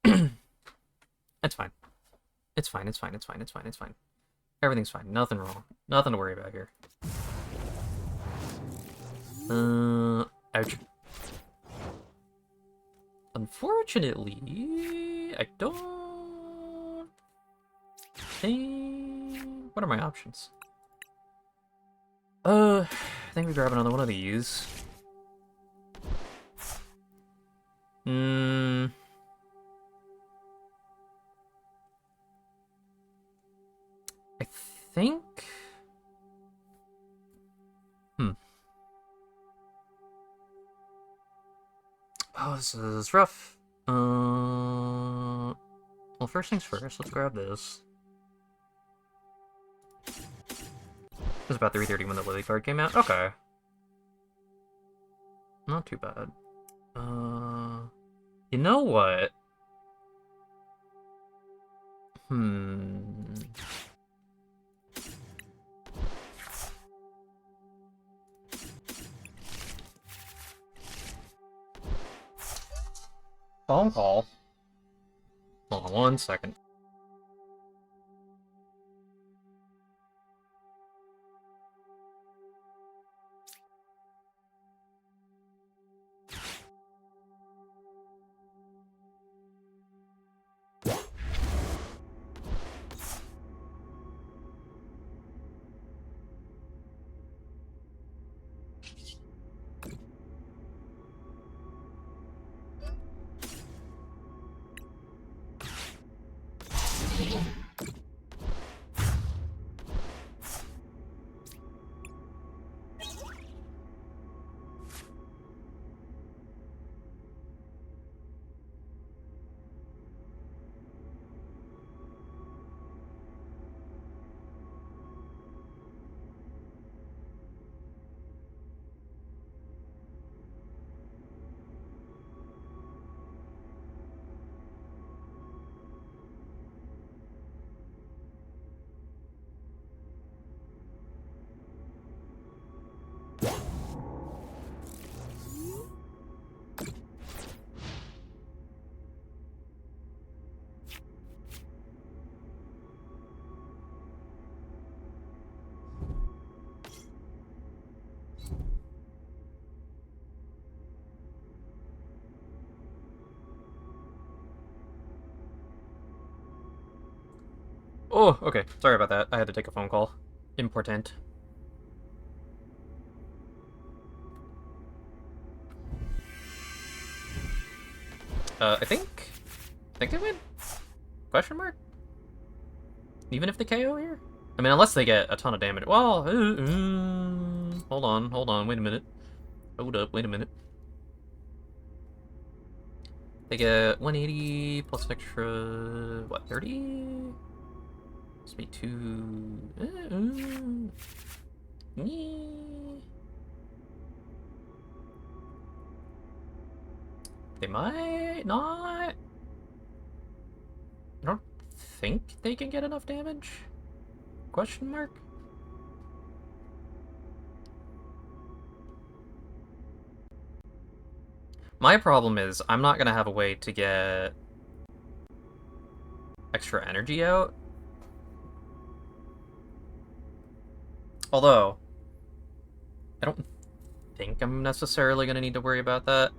it's fine. It's fine. It's fine. It's fine. It's fine. It's fine. Everything's fine. Nothing wrong. Nothing to worry about here. Ouch. Unfortunately, I don't think... What are my options? I think we grab another one of these. I think... Oh, this is rough. Well, first things first, let's grab this. It was about 3:30 when the Lily card came out. Okay. Not too bad. You know what? Phone call. Hold on 1 second. Oh, okay. Sorry about that. I had to take a phone call. Important. I think they win? Question mark? Even if they KO here? I mean, unless they get a ton of damage. Well, hold on, wait a minute. Hold up, wait a minute. They get 180 plus an extra, what, 30? Must be 2... They might not... I don't think they can get enough damage? Question mark? My problem is I'm not gonna have a way to get extra energy out. Although, I don't think I'm necessarily gonna need to worry about that.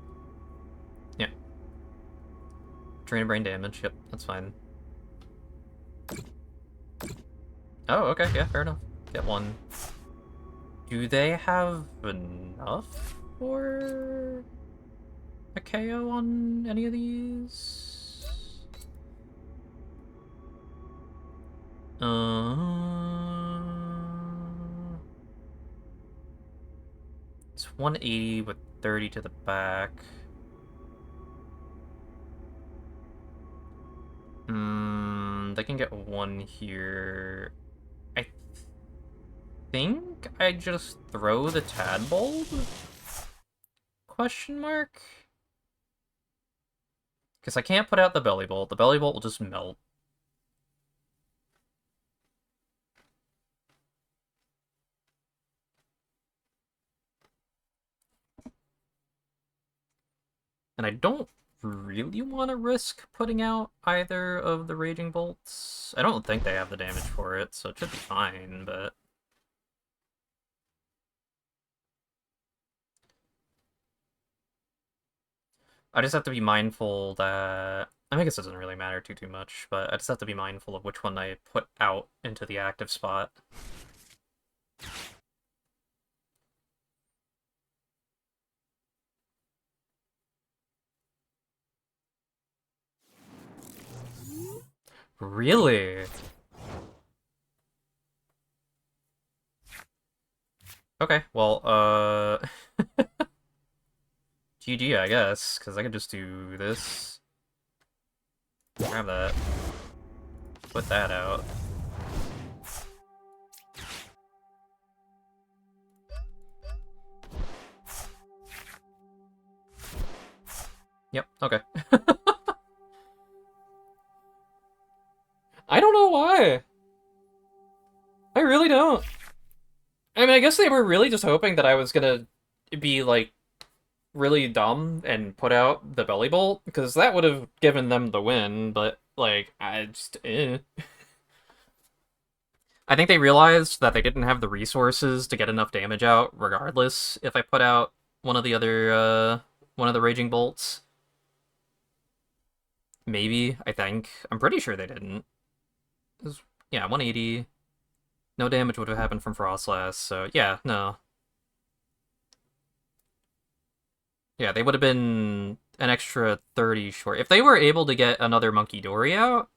Yeah. Drain brain damage, yep, that's fine. Oh, okay, yeah, fair enough. Get one. Do they have enough for a KO on any of these? It's 180 with 30 to the back. They can get one here. I think I just throw the Tadbolt? Question mark? Because I can't put out the Belly Bolt. The Belly Bolt will just melt. And I don't really want to risk putting out either of the Raging Bolts. I don't think they have the damage for it, so it should be fine, but... I just have to be mindful that... I mean, I guess it doesn't really matter too much, but I just have to be mindful of which one I put out into the active spot. Really? Okay, well, GG, I guess, because I can just do this. Grab that. Put that out. Yep, okay. I don't know why. I really don't. I mean, I guess they were really just hoping that I was gonna be, like, really dumb and put out the Belly Bolt, because that would have given them the win, but, like, I just, I think they realized that they didn't have the resources to get enough damage out, regardless, if I put out one of the other, one of the Raging Bolts. Maybe, I think. I'm pretty sure they didn't. Yeah, 180. No damage would have happened from Frostlass, so yeah, no. Yeah, they would have been an extra 30 short. If they were able to get another Monkey Dory out,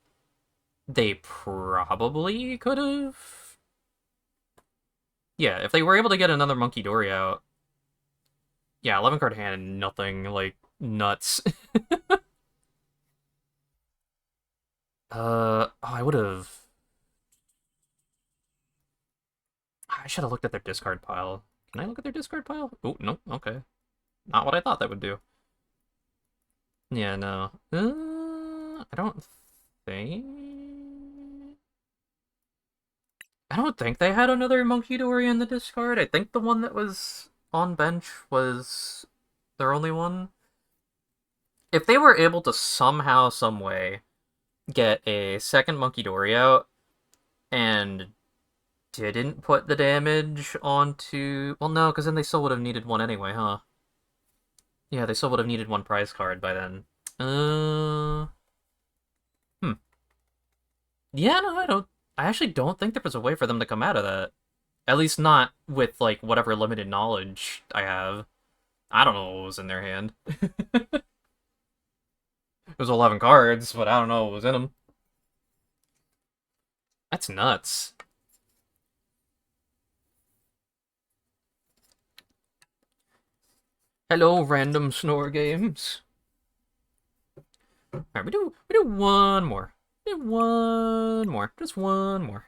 they probably could have. Yeah, if they were able to get another Monkey Dory out, yeah, 11 card hand, nothing, like, nuts. Oh, I would have. I should have looked at their discard pile. Can I look at their discard pile? Oh, no, okay. Not what I thought that would do. Yeah, no. I don't think... I don't think they had another Monkey Dory in the discard. I think the one that was on bench was their only one. If they were able to somehow, some way, get a second Monkey Dory out and didn't put the damage onto... Well, no, because then they still would have needed one anyway, huh? Yeah, they still would have needed one prize card by then. Hmm. Yeah, no, I don't... I actually don't think there was a way for them to come out of that. At least not with, like, whatever limited knowledge I have. I don't know what was in their hand. It was 11 cards, but I don't know what was in them. That's nuts. Hello, random snore games. Alright, we do one more. We do one more. Just one more.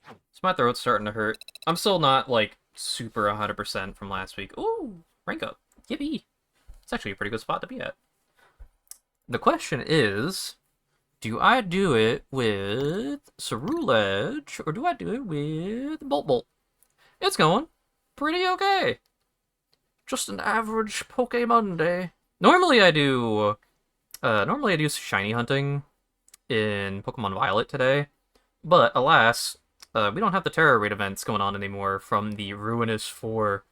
So my throat's starting to hurt. I'm still not, like, super 100% from last week. Ooh, rank up. Yippee. It's actually a pretty good spot to be at. The question is, do I do it with Cerulege, or do I do it with Bolt? It's going pretty okay. Just an average Pokemonday. Normally I do shiny hunting in Pokemon Violet today, but alas, we don't have the Tera raid events going on anymore from the Ruinous 4.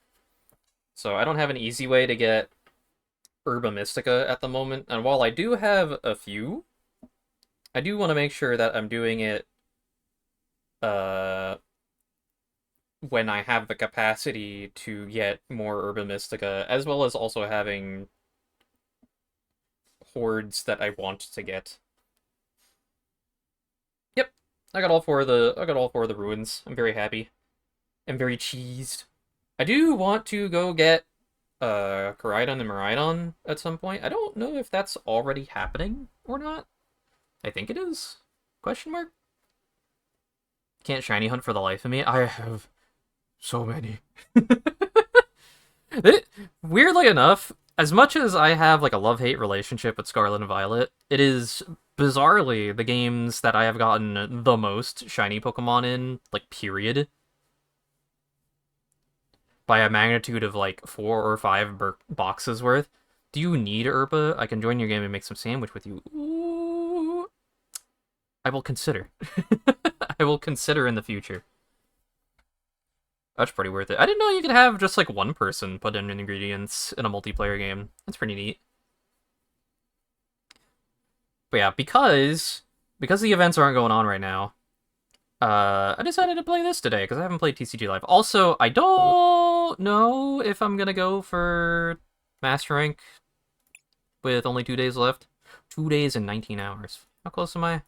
So I don't have an easy way to get Herba Mystica at the moment, and while I do have a few, I do want to make sure that I'm doing it uh, when I have the capacity to get more Herba Mystica, as well as also having hordes that I want to get. Yep, I got all four of the ruins. I'm very happy. I'm very cheesed. I do want to go get Koraidon and Miraidon at some point. I don't know if that's already happening or not. I think it is. Question mark? Can't shiny hunt for the life of me. I have so many. Weirdly enough, as much as I have like a love-hate relationship with Scarlet and Violet, it is bizarrely the games that I have gotten the most shiny Pokemon in, like, period. By a magnitude of like 4 or 5 boxes worth. Do you need Herba? I can join your game and make some sandwich with you. Ooh. I will consider. I will consider in the future. That's pretty worth it. I didn't know you could have just like one person put in ingredients in a multiplayer game. That's pretty neat. But yeah, because the events aren't going on right now, I decided to play this today because I haven't played TCG Live. Also, I don't know if I'm gonna go for Master Rank with only 2 days left. 2 days and 19 hours. How close am I?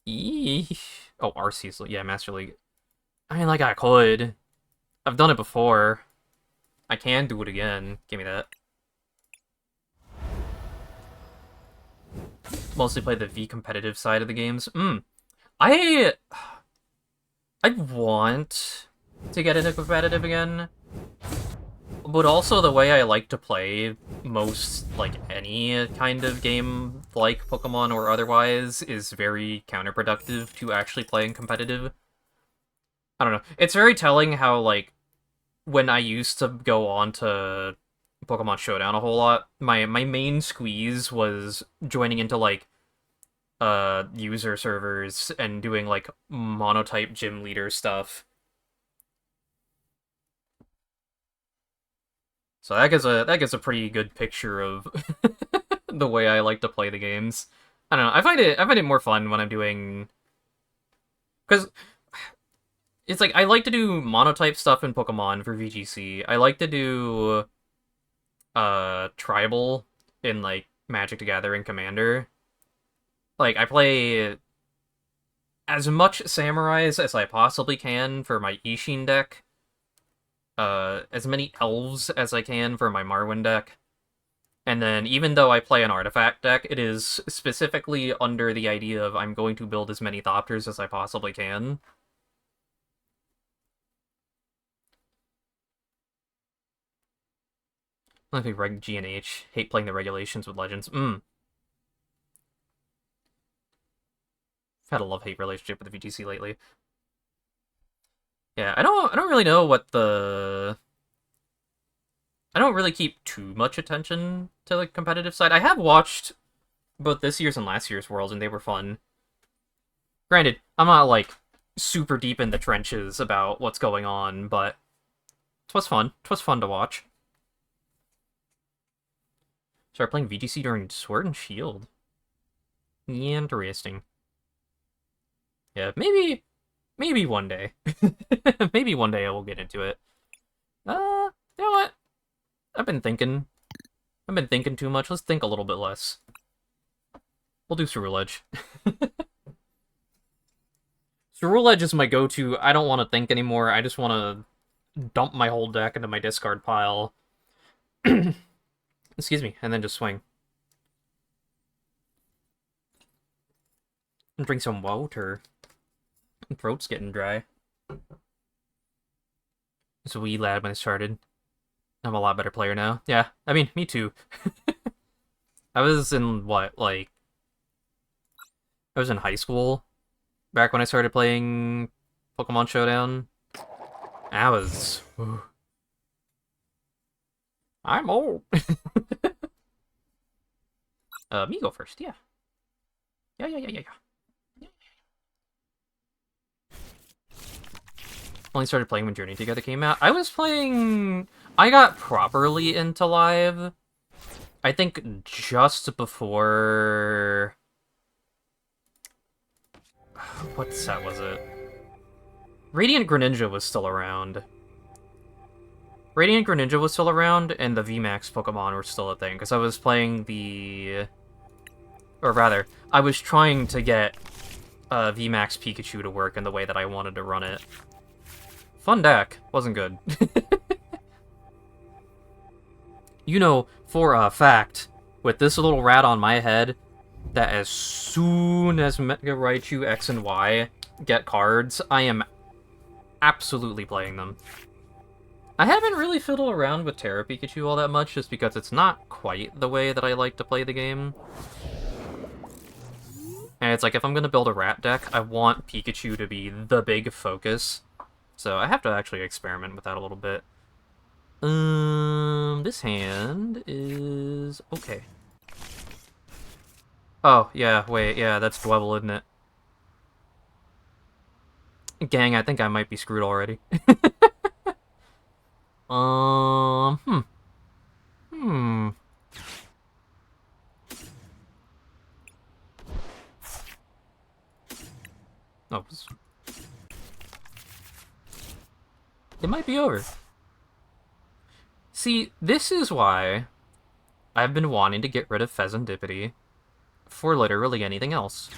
Eesh. Oh, RC's, yeah, Master League. I mean, like, I could. I've done it before. I can do it again. Give me that. Mostly play the V competitive side of the games. I want to get into competitive again, but also the way I like to play most, like, any kind of game, like Pokemon or otherwise, is very counterproductive to actually playing competitive. I don't know. It's very telling how, like, when I used to go on to Pokemon Showdown a whole lot, my main squeeze was joining into, like, user servers and doing like monotype gym leader stuff. So that gives a pretty good picture of the way I like to play the games. I don't know. I find it more fun when I'm doing, because it's like I like to do monotype stuff in Pokemon for VGC. I like to do tribal in like Magic the Gathering Commander. Like, I play as much Samurais as I possibly can for my Ishin deck. As many Elves as I can for my Marwyn deck. And then, even though I play an Artifact deck, it is specifically under the idea of I'm going to build as many Thopters as I possibly can. I think Reg G and H. Hate playing the regulations with Legends. I've had a love-hate relationship with the VGC lately. Yeah, I don't really know what the... I don't really keep too much attention to the competitive side. I have watched both this year's and last year's Worlds, and they were fun. Granted, I'm not, like, super deep in the trenches about what's going on, but 'twas fun. 'Twas fun to watch. Start playing VGC during Sword and Shield. Interesting. Yeah, maybe one day. Maybe one day I will get into it. You know what? I've been thinking too much. Let's think a little bit less. We'll do Cerulege. Cerulege is my go-to. I don't want to think anymore. I just want to dump my whole deck into my discard pile. Excuse me, and then just swing. Drink some water. Throat's getting dry. It's a wee lad when I started. I'm a lot better player now. Yeah, I mean, me too. I was in what, like... I was in high school back when I started playing Pokemon Showdown. I was... I'm old. Me go first, yeah. Yeah. Only started playing when Journey Together came out. I was playing... I got properly into Live, I think just before... What set was it? Radiant Greninja was still around. Radiant Greninja was still around, and the VMAX Pokemon were still a thing, because I was playing the... Or rather, I was trying to get VMAX Pikachu to work in the way that I wanted to run it. Fun deck. Wasn't good. You know, for a fact, with this little rat on my head, that as soon as Mega Raichu X and Y get cards, I am absolutely playing them. I haven't really fiddled around with Tera Pikachu all that much, just because it's not quite the way that I like to play the game. And it's like, if I'm going to build a rat deck, I want Pikachu to be the big focus. So I have to actually experiment with that a little bit. This hand is okay. Oh, yeah, wait, yeah, that's Dwebble, isn't it? Gang, I think I might be screwed already. Hmm. Oh, it might be over. See, this is why I've been wanting to get rid of Pheasantipity for literally anything else.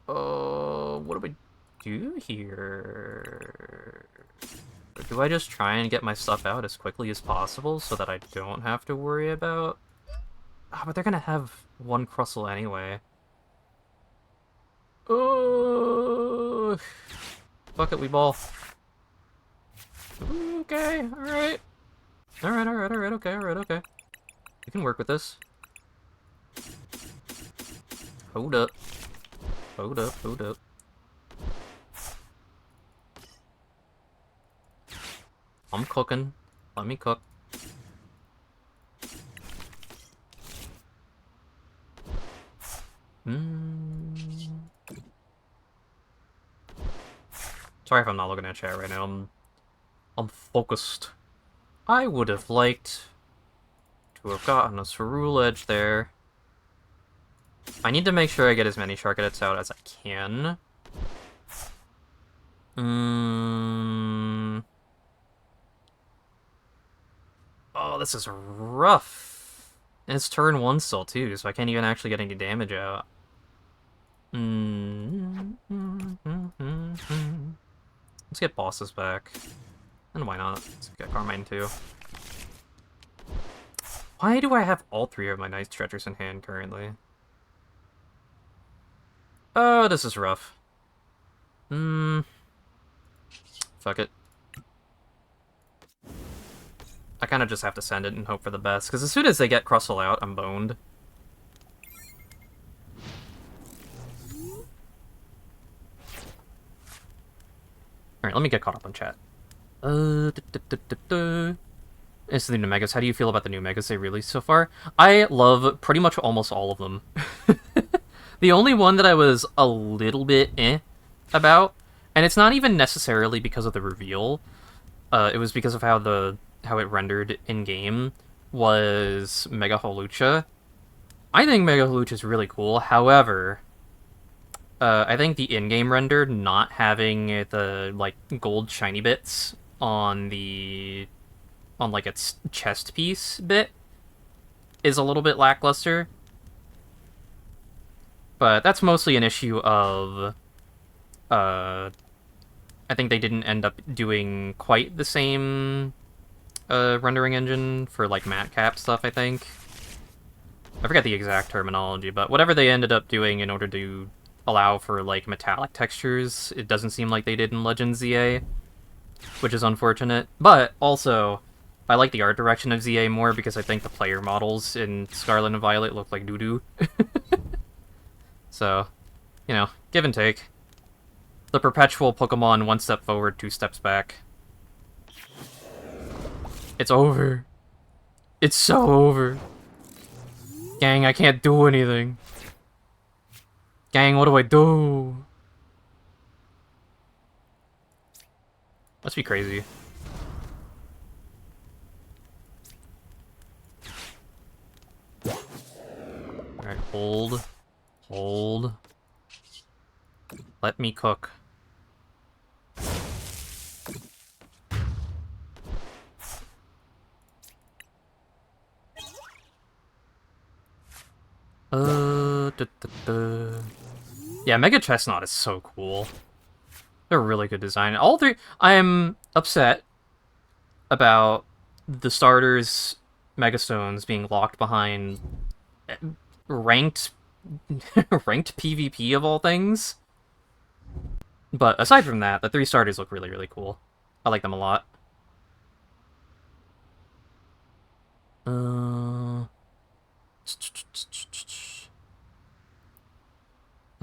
What do we do here? Do I just try and get my stuff out as quickly as possible so that I don't have to worry about... Oh, but they're gonna have one Crustle anyway. Oh, fuck it, we ball. Okay, alright. Alright, okay. We can work with this. Hold up. I'm cooking. Let me cook. Sorry if I'm not looking at chat right now. I'm focused. I would have liked to have gotten a Cerule Edge there. I need to make sure I get as many Sharkadets out as I can. Oh, this is rough. And it's turn 1 still, too, so I can't even actually get any damage out. Let's get bosses back. And why not? Let's get Carmine, too. Why do I have all 3 of my Night Stretchers in hand currently? Oh, this is rough. Fuck it. I kind of just have to send it and hope for the best, because as soon as they get Crustle out, I'm boned. Alright, let me get caught up on chat. It's the new Megas. How do you feel about the new Megas they released so far? I love pretty much almost all of them. The only one that I was a little bit about, and it's not even necessarily because of the reveal, it was because of how it rendered in-game, was Mega Holucha. I think Mega Holucha is really cool, however, I think the in-game render not having the, like, gold shiny bits on like, its chest piece bit is a little bit lackluster. But that's mostly an issue of, I think they didn't end up doing quite the same rendering engine for, like, matcap stuff, I think. I forget the exact terminology, but whatever they ended up doing in order to allow for, like, metallic textures, it doesn't seem like they did in Legends ZA, which is unfortunate. But also, I like the art direction of ZA more because I think the player models in Scarlet and Violet look like doo-doo. So, you know, give and take. The perpetual Pokemon, one step forward, two steps back. It's over. It's so over. Gang, I can't do anything. Gang, what do I do? Must be crazy. Alright, hold. Hold. Let me cook. Yeah, Mega Chestnut is so cool. They're really good design. All three. I'm upset about the starters Megastones being locked behind ranked ranked PvP of all things. But aside from that, the three starters look really, really cool. I like them a lot. I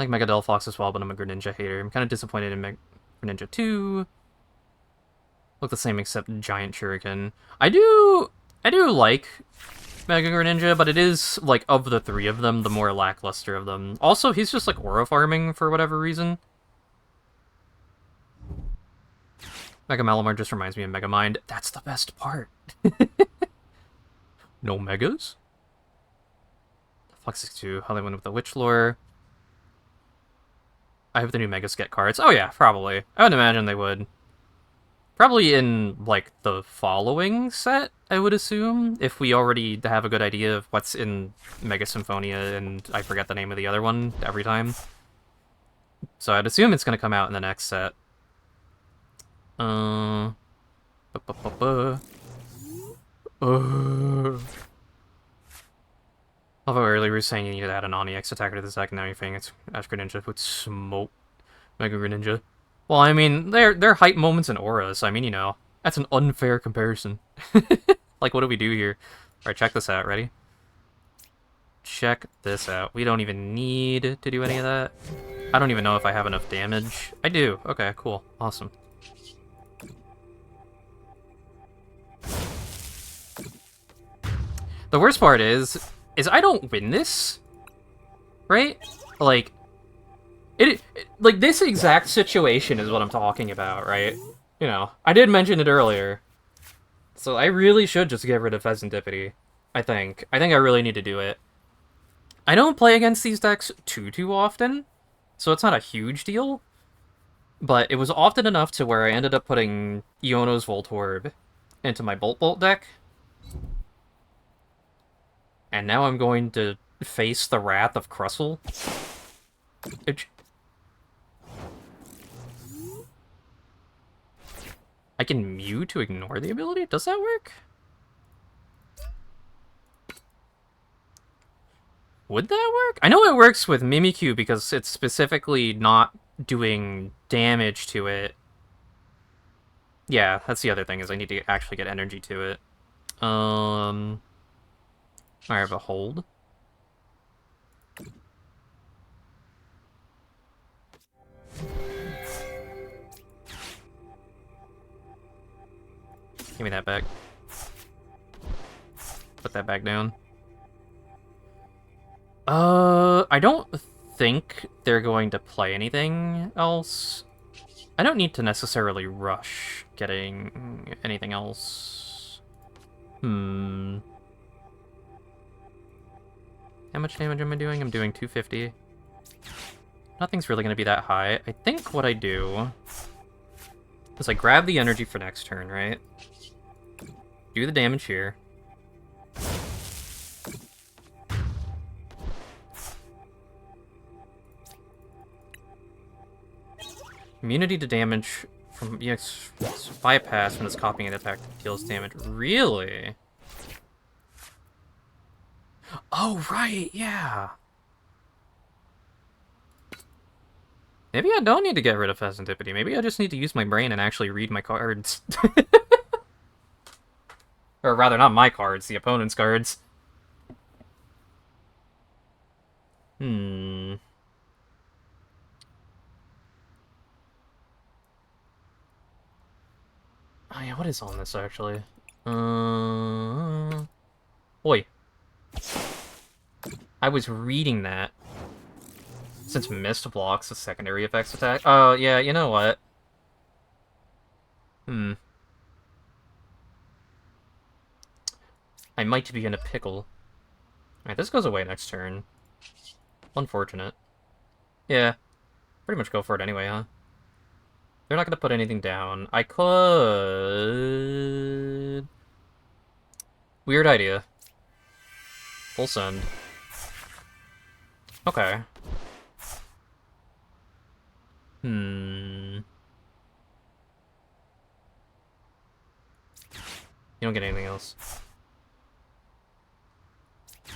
like Mega Delphox as well, but I'm a Greninja hater. I'm kind of disappointed in Greninja 2. Look the same except Giant Shuriken. I do like Mega Greninja, but it is, like, of the three of them, the more lackluster of them. Also, he's just, like, aura farming for whatever reason. Mega Malamar just reminds me of Megamind. That's the best part. No Megas? Fox 62, how they went with the Witch Lore. I hope the new Megas get cards. Oh yeah, probably. I would imagine they would. Probably in, like, the following set, I would assume, if we already have a good idea of what's in Mega Symphonia, and I forget the name of the other one every time. So I'd assume it's going to come out in the next set. I thought earlier we were saying you need to add an Onyx attacker to the deck, and now you're saying it's Ash Greninja would smoke Mega Greninja. Well, I mean, they're hype moments and auras. I mean, you know, that's an unfair comparison. Like, what do we do here? Alright, check this out. Ready? Check this out. We don't even need to do any of that. I don't even know if I have enough damage. I do. Okay, cool. Awesome. The worst part is I don't win this, right? Like, like, this exact situation is what I'm talking about, right? You know, I did mention it earlier. So I really should just get rid of Pheasantipity, I think. I really need to do it. I don't play against these decks too often, so it's not a huge deal. But it was often enough to where I ended up putting Iono's Voltorb into my Bolt deck. And now I'm going to face the wrath of Crustle. I can Mew to ignore the ability? Does that work? Would that work? I know it works with Mimikyu because it's specifically not doing damage to it. Yeah, that's the other thing, is I need to actually get energy to it. I have a hold. Give me that back. Put that back down. I don't think they're going to play anything else. I don't need to necessarily rush getting anything else. How much damage am I doing? I'm doing 250. Nothing's really going to be that high. I think what I do is I grab the energy for next turn, right? Do the damage here. Immunity to damage from EX bypass when it's copying an attack that deals damage. Really? Oh, right, yeah. Maybe I don't need to get rid of Pheasantipity. Maybe I just need to use my brain and actually read my cards. Or rather, not my cards, the opponent's cards. Hmm. Oh yeah, what is on this, actually? Oi. I was reading that. Since Mist blocks the secondary effects attack. Oh, yeah, you know what? Hmm. I might be in a pickle. Alright, this goes away next turn. Unfortunate. Yeah. Pretty much go for it anyway, huh? They're not gonna put anything down. I could... Weird idea. Full send. Okay. Hmm. You don't get anything else.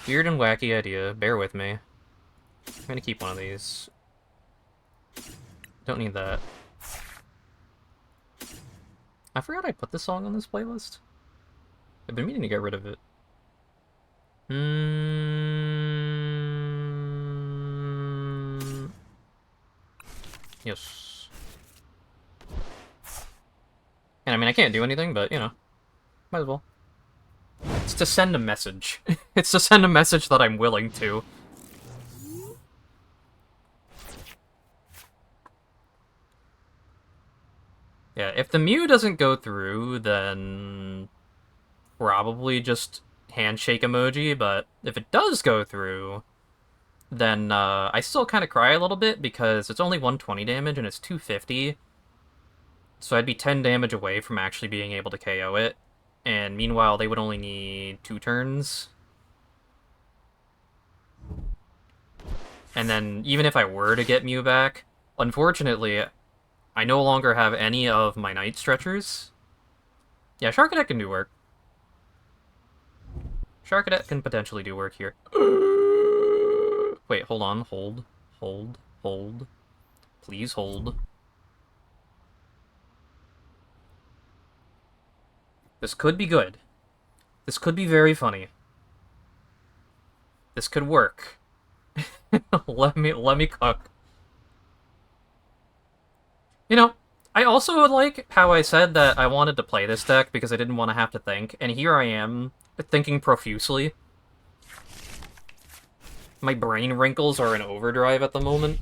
Weird and wacky idea. Bear with me. I'm gonna keep one of these. Don't need that. I forgot I put this song on this playlist. I've been meaning to get rid of it. Yes. And I mean, I can't do anything, but, you know, might as well. It's to send a message. It's to send a message that I'm willing to. Yeah, if the Mew doesn't go through, then probably just handshake emoji, but if it does go through, then I still kind of cry a little bit because it's only 120 damage and it's 250. So I'd be 10 damage away from actually being able to KO it. And meanwhile, they would only need 2 turns. And then even if I were to get Mew back, unfortunately, I no longer have any of my Night Stretchers. Yeah, Sharkadet can do work. Sharkadet can potentially do work here. Wait, hold on. Hold. Hold. Hold. Please hold. This could be good. This could be very funny. This could work. let me cook. You know, I also like how I said that I wanted to play this deck because I didn't want to have to think, and here I am, thinking profusely. My brain wrinkles are in overdrive at the moment.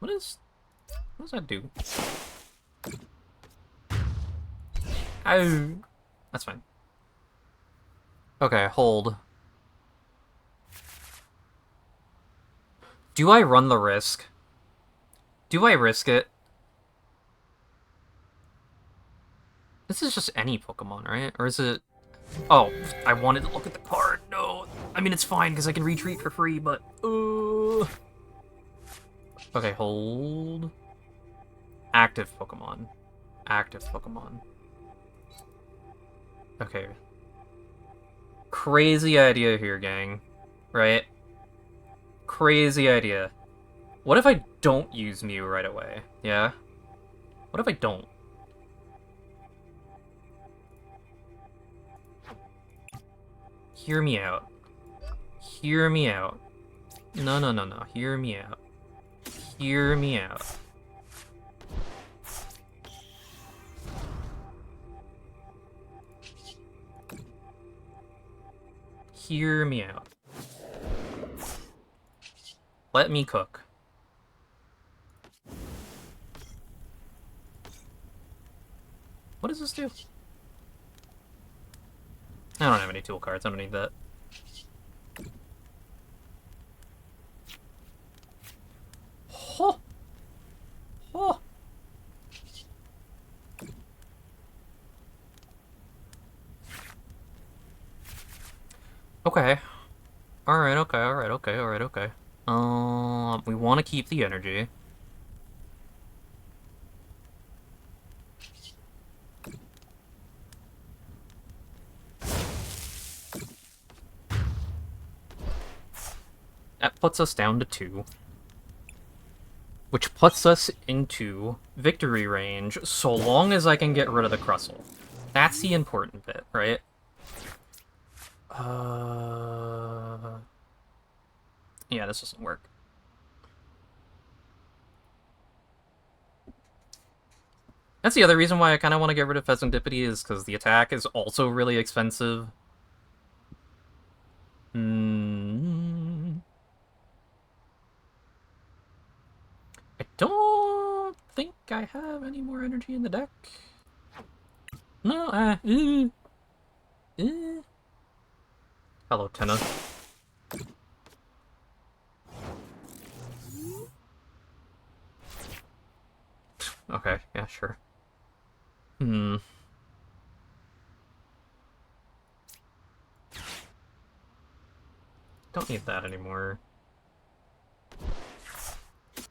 What does that do? Oh, that's fine. Okay, hold. Do I run the risk? Do I risk it? This is just any Pokemon, right? Or is it... Oh, I wanted to look at the card. No. I mean, it's fine, because I can retreat for free, but... Okay, hold. Active Pokemon. Active Pokemon. Okay. Crazy idea here, gang. Right? Crazy idea. What if I don't use Mew right away? Yeah? What if I don't? Hear me out. Hear me out. No, no, no, no. Hear me out. Hear me out. Hear me out. Let me cook. What does this do? I don't have any tool cards. I don't need that. Oh! Oh! Okay. Alright, okay, alright, okay, alright, okay. We want to keep the energy. That puts us down to 2. Which puts us into victory range, so long as I can get rid of the Crustle. That's the important bit, right? Yeah, this doesn't work. That's the other reason why I kind of want to get rid of Pheasantipity, is because the attack is also really expensive. I don't think I have any more energy in the deck. No, Hello, Tenna. Okay, yeah, sure. Don't need that anymore.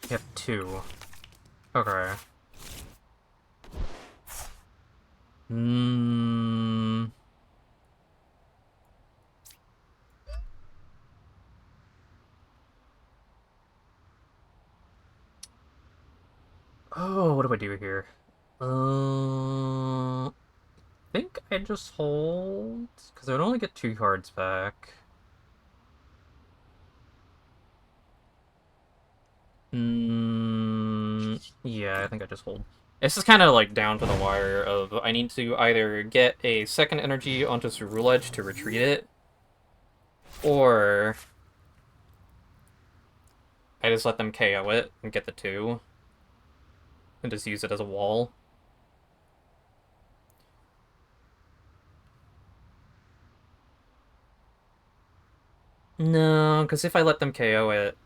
You have 2. Okay. Oh, what do I do here? I think I just hold, because I would only get 2 cards back. Yeah, I think I just hold. This is kind of like down to the wire of I need to either get a second energy onto Ceruledge to retreat it, or I just let them KO it and get the 2, and just use it as a wall. No, because if I let them KO it...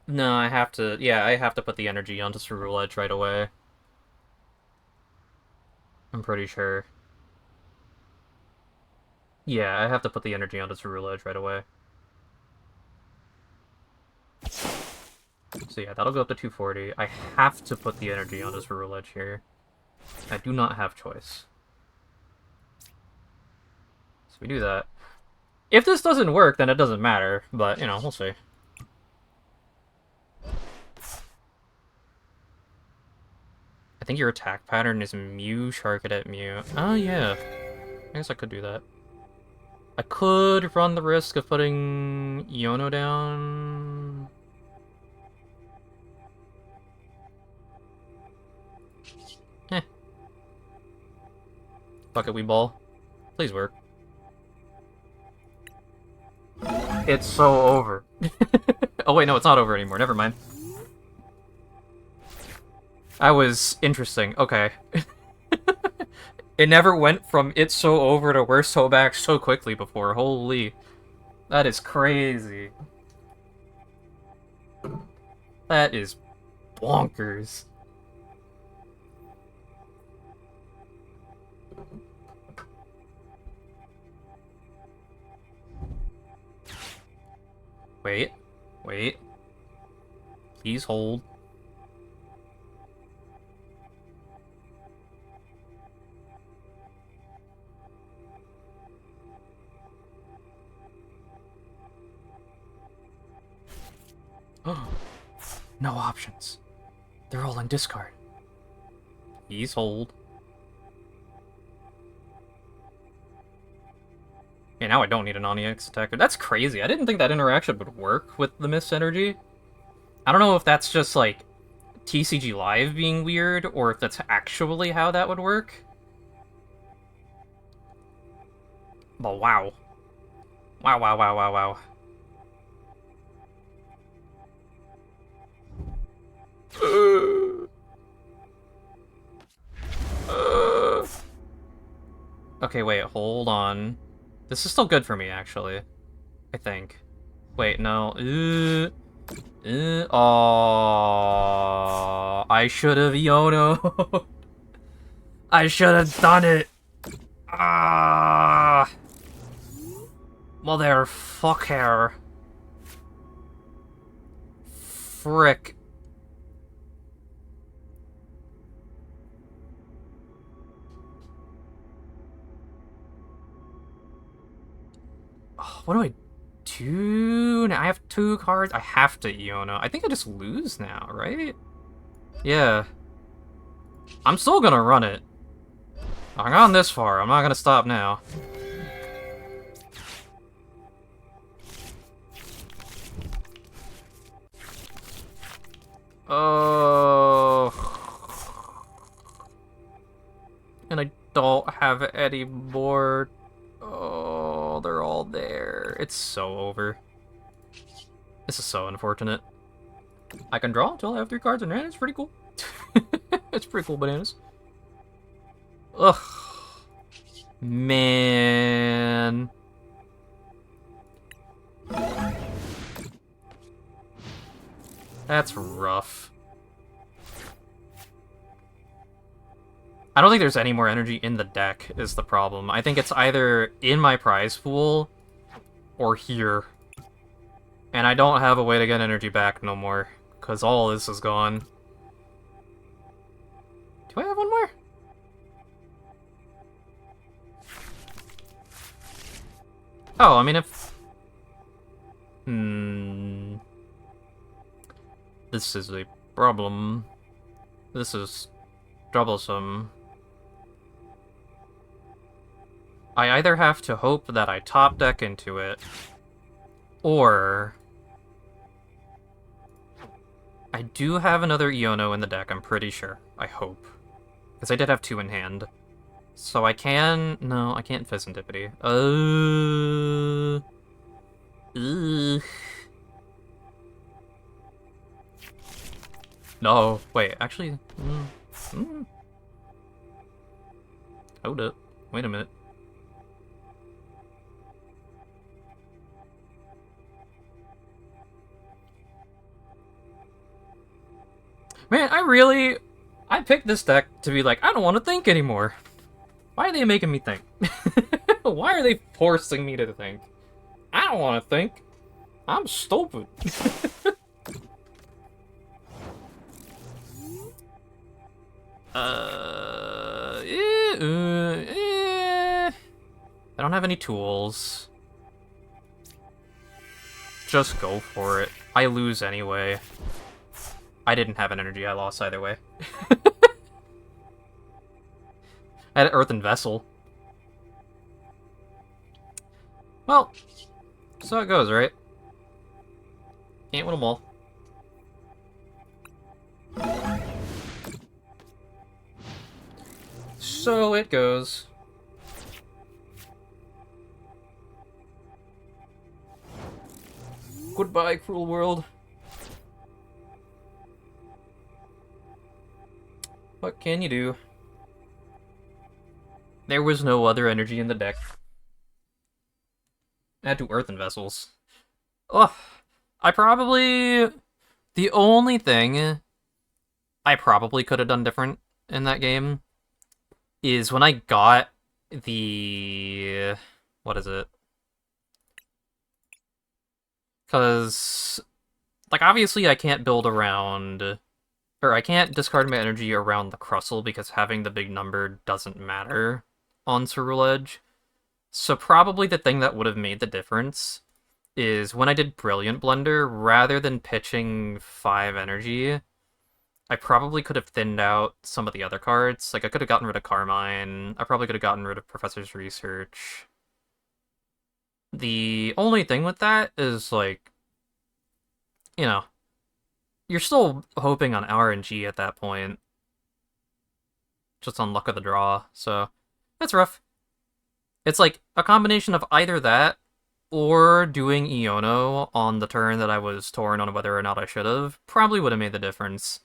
No, I have to... Yeah, I have to put the energy onto Ceruledge right away. I'm pretty sure. Yeah, I have to put the energy onto Ceruledge right away. So yeah, that'll go up to 240. I have to put the energy onto Ceruledge here. I do not have choice. So we do that. If this doesn't work, then it doesn't matter, but, you know, we'll see. I think your attack pattern is Mew, Charcadet, Mew. Oh, yeah. I guess I could do that. I could run the risk of putting Iono down. Eh. Fuck it, we ball. Please work. It's so over. Oh wait, no, it's not over anymore. Never mind. That was interesting. Okay. It never went from it's so over to we're so back so quickly before. Holy. That is crazy. That is bonkers. Wait. Wait. Please hold. No options. They're all in discard. Please hold. Yeah, now I don't need an Onyx attacker. That's crazy. I didn't think that interaction would work with the Mist energy. I don't know if that's just, like, TCG Live being weird, or if that's actually how that would work. But wow. Wow, wow, wow, wow, wow. Okay, wait, hold on. This is still good for me, actually. I think. Wait, no. Oh, I should have Yono. I should have done it. Ah, motherfucker. Frick. Oh, what do I two. Now I have 2 cards. I have to Iono. I think I just lose now, right? Yeah. I'm still gonna run it. I've gone this far. I'm not gonna stop now. Oh. And I don't have any more. Oh, they're all there. It's so over. This is so unfortunate. I can draw until I have 3 cards in hand. It's pretty cool. It's pretty cool, bananas. Ugh. Man. That's rough. I don't think there's any more energy in the deck is the problem. I think it's either in my prize pool or here. And I don't have a way to get energy back no more, because all this is gone. Do I have one more? Oh, I mean, if... This is a problem. This is troublesome. I either have to hope that I top deck into it, or... I do have another Iono in the deck, I'm pretty sure. I hope. Because I did have 2 in hand. So I can... No, I can't Fizzantipity. No, wait, actually... Hold up. Wait a minute. Man, I picked this deck to be like, I don't want to think anymore. Why are they making me think? Why are they forcing me to think? I don't want to think. I'm stupid. I don't have any tools. Just go for it. I lose anyway. I didn't have an energy, I lost either way. I had an Earthen Vessel. Well, so it goes, right? Can't win them all. So it goes. Goodbye, cruel world. What can you do? There was no other energy in the deck. I had 2 Earthen Vessels. Ugh. The only thing I probably could have done different in that game is when I got the... What is it? Because, like, obviously I can't build around... Or I can't discard my energy around the Crustle because having the big number doesn't matter on Cerulean Edge. So probably the thing that would have made the difference is when I did Brilliant Blender, rather than pitching 5 energy, I probably could have thinned out some of the other cards. Like, I could have gotten rid of Carmine. I probably could have gotten rid of Professor's Research. The only thing with that is, like, you know, you're still hoping on RNG at that point. Just on luck of the draw, so that's rough. It's like a combination of either that or doing Iono on the turn that I was torn on whether or not I should have probably would have made the difference.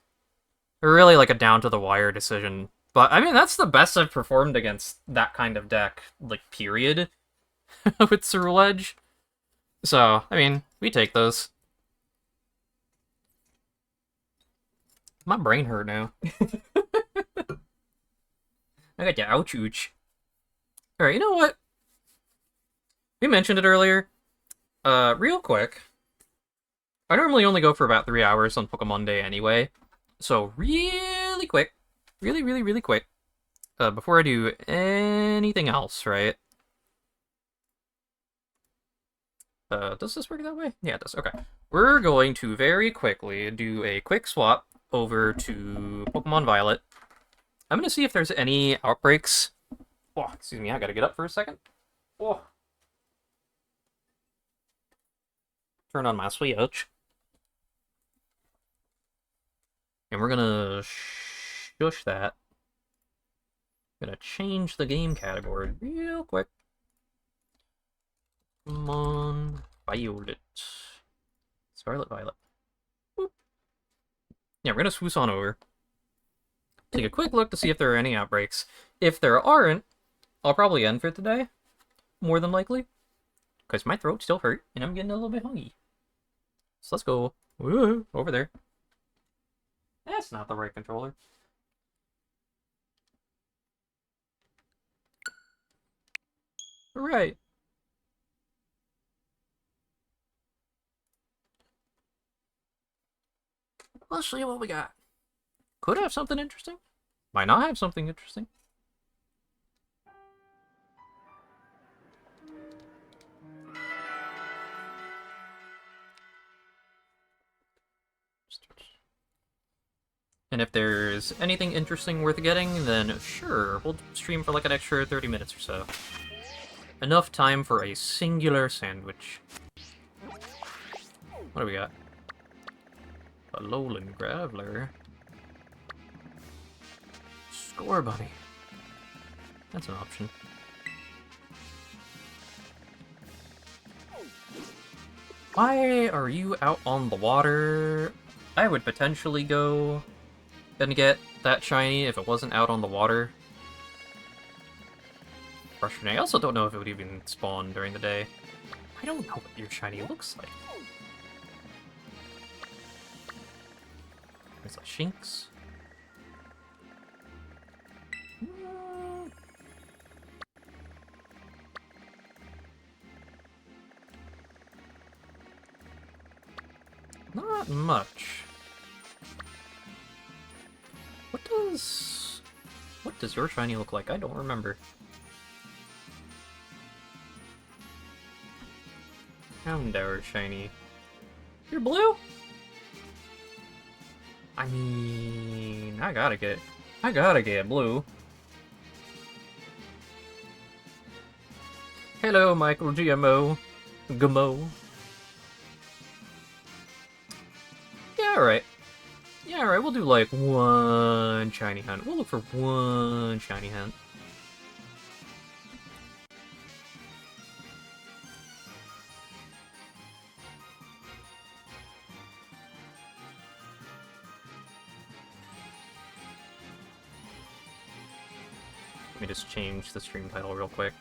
Really like a down-to-the-wire decision. But, I mean, that's the best I've performed against that kind of deck, like, period, with Cerulean Edge. So, I mean, we take those. My brain hurt now. I got the ouch-ooch. Alright, you know what? We mentioned it earlier. Real quick. I normally only go for about 3 hours on Pokemonday anyway. So, really quick. Really quick. Before I do anything else, right? Does this work that way? Yeah, it does. Okay. We're going to very quickly do a quick swap over to Pokemon Violet. I'm going to see if there's any outbreaks. Oh, excuse me, I gotta get up for a second. Oh. Turn on my switch. And we're gonna shush that. Gonna change the game category real quick. Come on, Violet. Scarlet Violet. Boop. Yeah, we're gonna swoosh on over. Take a quick look to see if there are any outbreaks. If there aren't, I'll probably end for today. More than likely. Because my throat still hurt, and I'm getting a little bit hungry. So let's go over there. That's not the right controller. Right. Let's see what we got. Could have something interesting. Might not have something interesting. And if there's anything interesting worth getting, then sure, we'll stream for like an extra 30 minutes or so. Enough time for a singular sandwich. What do we got? A Lowland Graveler. Score Bunny. That's an option. Why are you out on the water? I would potentially go and get that shiny if it wasn't out on the water. Frustrating. I also don't know if it would even spawn during the day. I don't know what your shiny looks like. There's a Shinx. Not much. What does your shiny look like? I don't remember. Houndour shiny. You're blue? I mean, I gotta get blue. Hello, Michael GMO. Gmo. Yeah, alright. Yeah, alright, we'll do like one shiny hunt. We'll look for one shiny hunt. Let me just change the stream title real quick.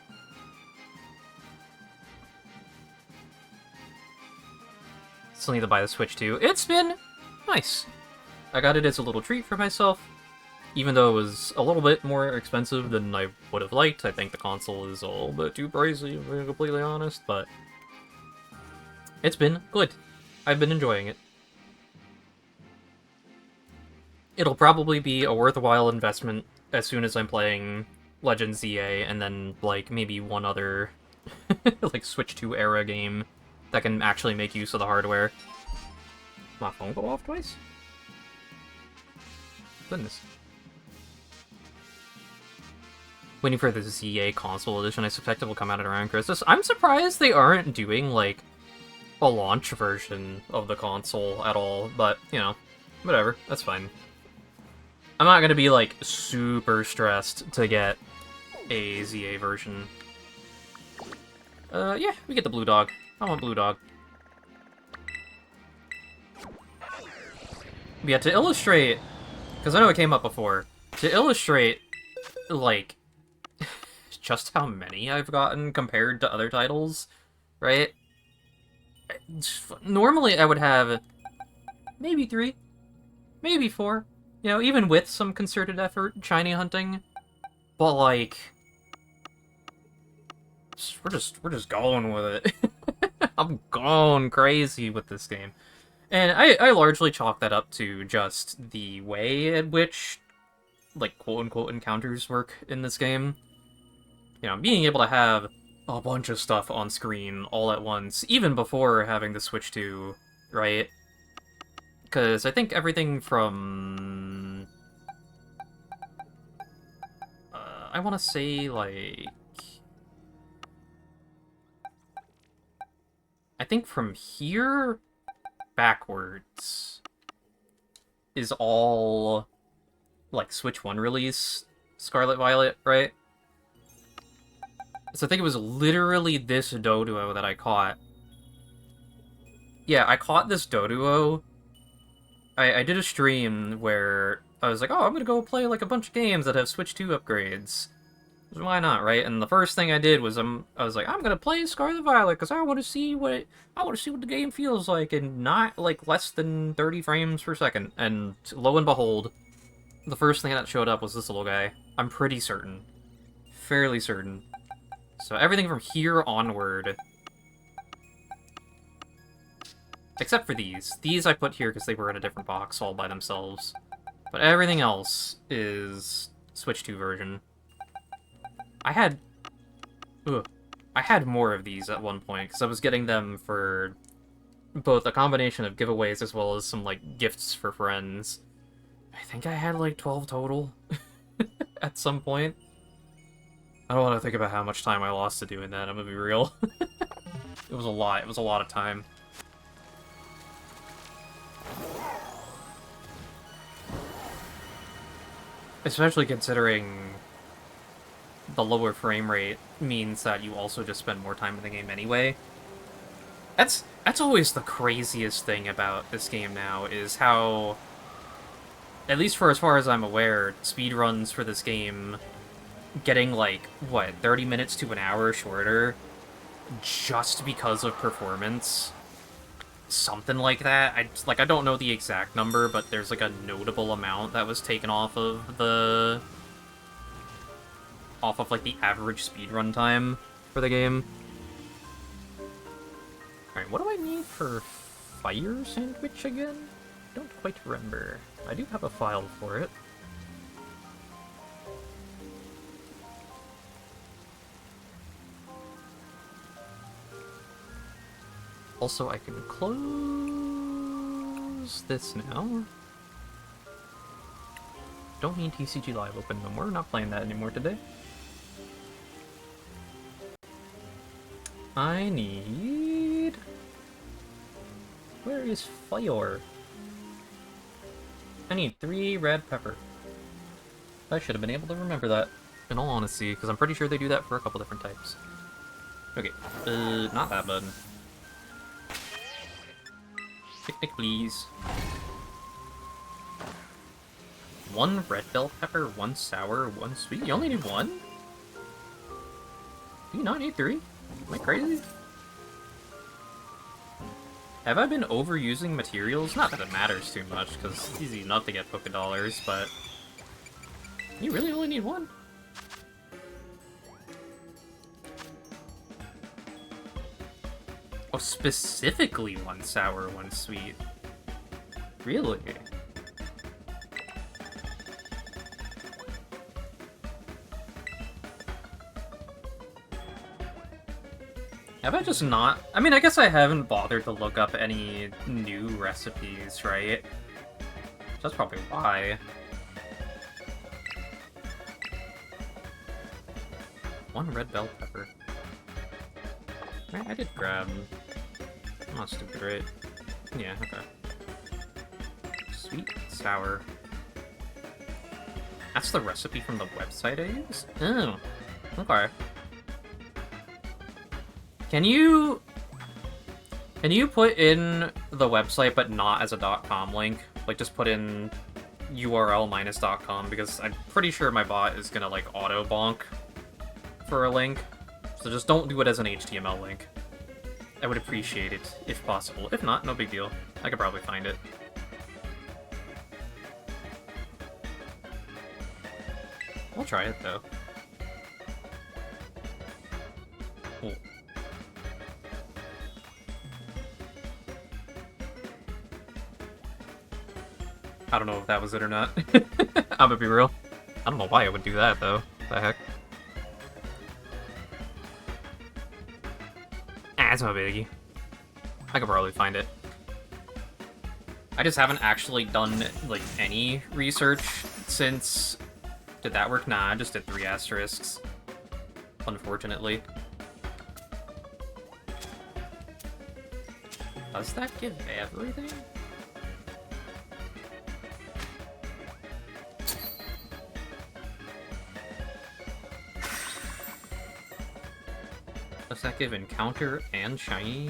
Still need to buy the Switch too. It's been nice. I got it as a little treat for myself, even though it was a little bit more expensive than I would have liked. I think the console is a little bit too pricey, if I'm completely honest, but it's been good. I've been enjoying it. It'll probably be a worthwhile investment as soon as I'm playing Legends ZA, and then, like, maybe one other, like, Switch 2 era game that can actually make use of the hardware. My phone go off twice? Goodness. Waiting for the ZA console edition. I suspect it will come out at around Christmas. I'm surprised they aren't doing, like, a launch version of the console at all, but, you know, whatever. That's fine. I'm not gonna be, like, super stressed to get a ZA version. Yeah, we get the blue dog. I want blue dog. Yeah, to illustrate, because I know it came up before, to illustrate, like, just how many I've gotten compared to other titles, right? Normally I would have maybe 3, maybe 4, you know, even with some concerted effort, shiny hunting, but, like, we're just going with it. I'm going crazy with this game. And I largely chalk that up to just the way at which, like, quote-unquote encounters work in this game. You know, being able to have a bunch of stuff on screen all at once, even before having the Switch 2, right? Because I think everything from... I want to say, like... I think from here backwards is all, like, Switch 1 release Scarlet Violet, right? So I think it was literally this Doduo that I caught. Yeah, I caught this Doduo. I did a stream where I was like, oh, I'm gonna go play, like, a bunch of games that have Switch 2 upgrades. Why not, right? And the first thing I did was I was like, I'm gonna play Scarlet Violet because I want to see what the game feels like in not like less than 30 frames per second. And lo and behold, the first thing that showed up was this little guy. I'm pretty certain, fairly certain. So everything from here onward, except for these I put here because they were in a different box all by themselves. But everything else is Switch 2 version. I had more of these at one point, because I was getting them for both a combination of giveaways as well as some, like, gifts for friends. I think I had, like, 12 total at some point. I don't want to think about how much time I lost to doing that, I'm gonna be real. It was a lot. It was a lot of time. Especially considering the lower frame rate means that you also just spend more time in the game anyway. That's always the craziest thing about this game now, is how, at least for as far as I'm aware, speedruns for this game getting, like, what, 30 minutes to an hour shorter just because of performance. Something like that. I don't know the exact number, but there's, like, a notable amount that was taken off of like the average speedrun time for the game. Alright, what do I need for fire sandwich again? Don't quite remember. I do have a file for it. Also, I can close this now. Don't need TCG Live open no more. Not playing that anymore today. I need... Where is fire? I need 3 red pepper. I should have been able to remember that, in all honesty, because I'm pretty sure they do that for a couple different types. Okay, not that button. Picnic, please. 1 red bell pepper, 1 sour, 1 sweet. You only need 1? Do you not need 3? Am I crazy? Have I been overusing materials? Not that it matters too much, because it's easy enough to get Pokedollars, but... You really only need 1? Oh, specifically 1 sour, 1 sweet. Really? Have I just not... I mean, I guess I haven't bothered to look up any new recipes, right? That's probably why. 1 red bell pepper. I did grab... I'm not stupid, right? Yeah, okay. Sweet, sour. That's the recipe from the website I used? Oh, okay. Can you put in the website but not as a .com link? Like, just put in URL minus .com, because I'm pretty sure my bot is gonna, like, auto-bonk for a link. So just don't do it as an HTML link. I would appreciate it, if possible. If not, no big deal. I could probably find it. I'll try it, though. Cool. I don't know if that was it or not. I'm gonna be real. I don't know why I would do that, though. What the heck? it's no biggie. I could probably find it. I just haven't actually done, like, any research since... Did that work? Nah, I just did 3 asterisks. Unfortunately. Does that give everything? Does that give encounter and shiny?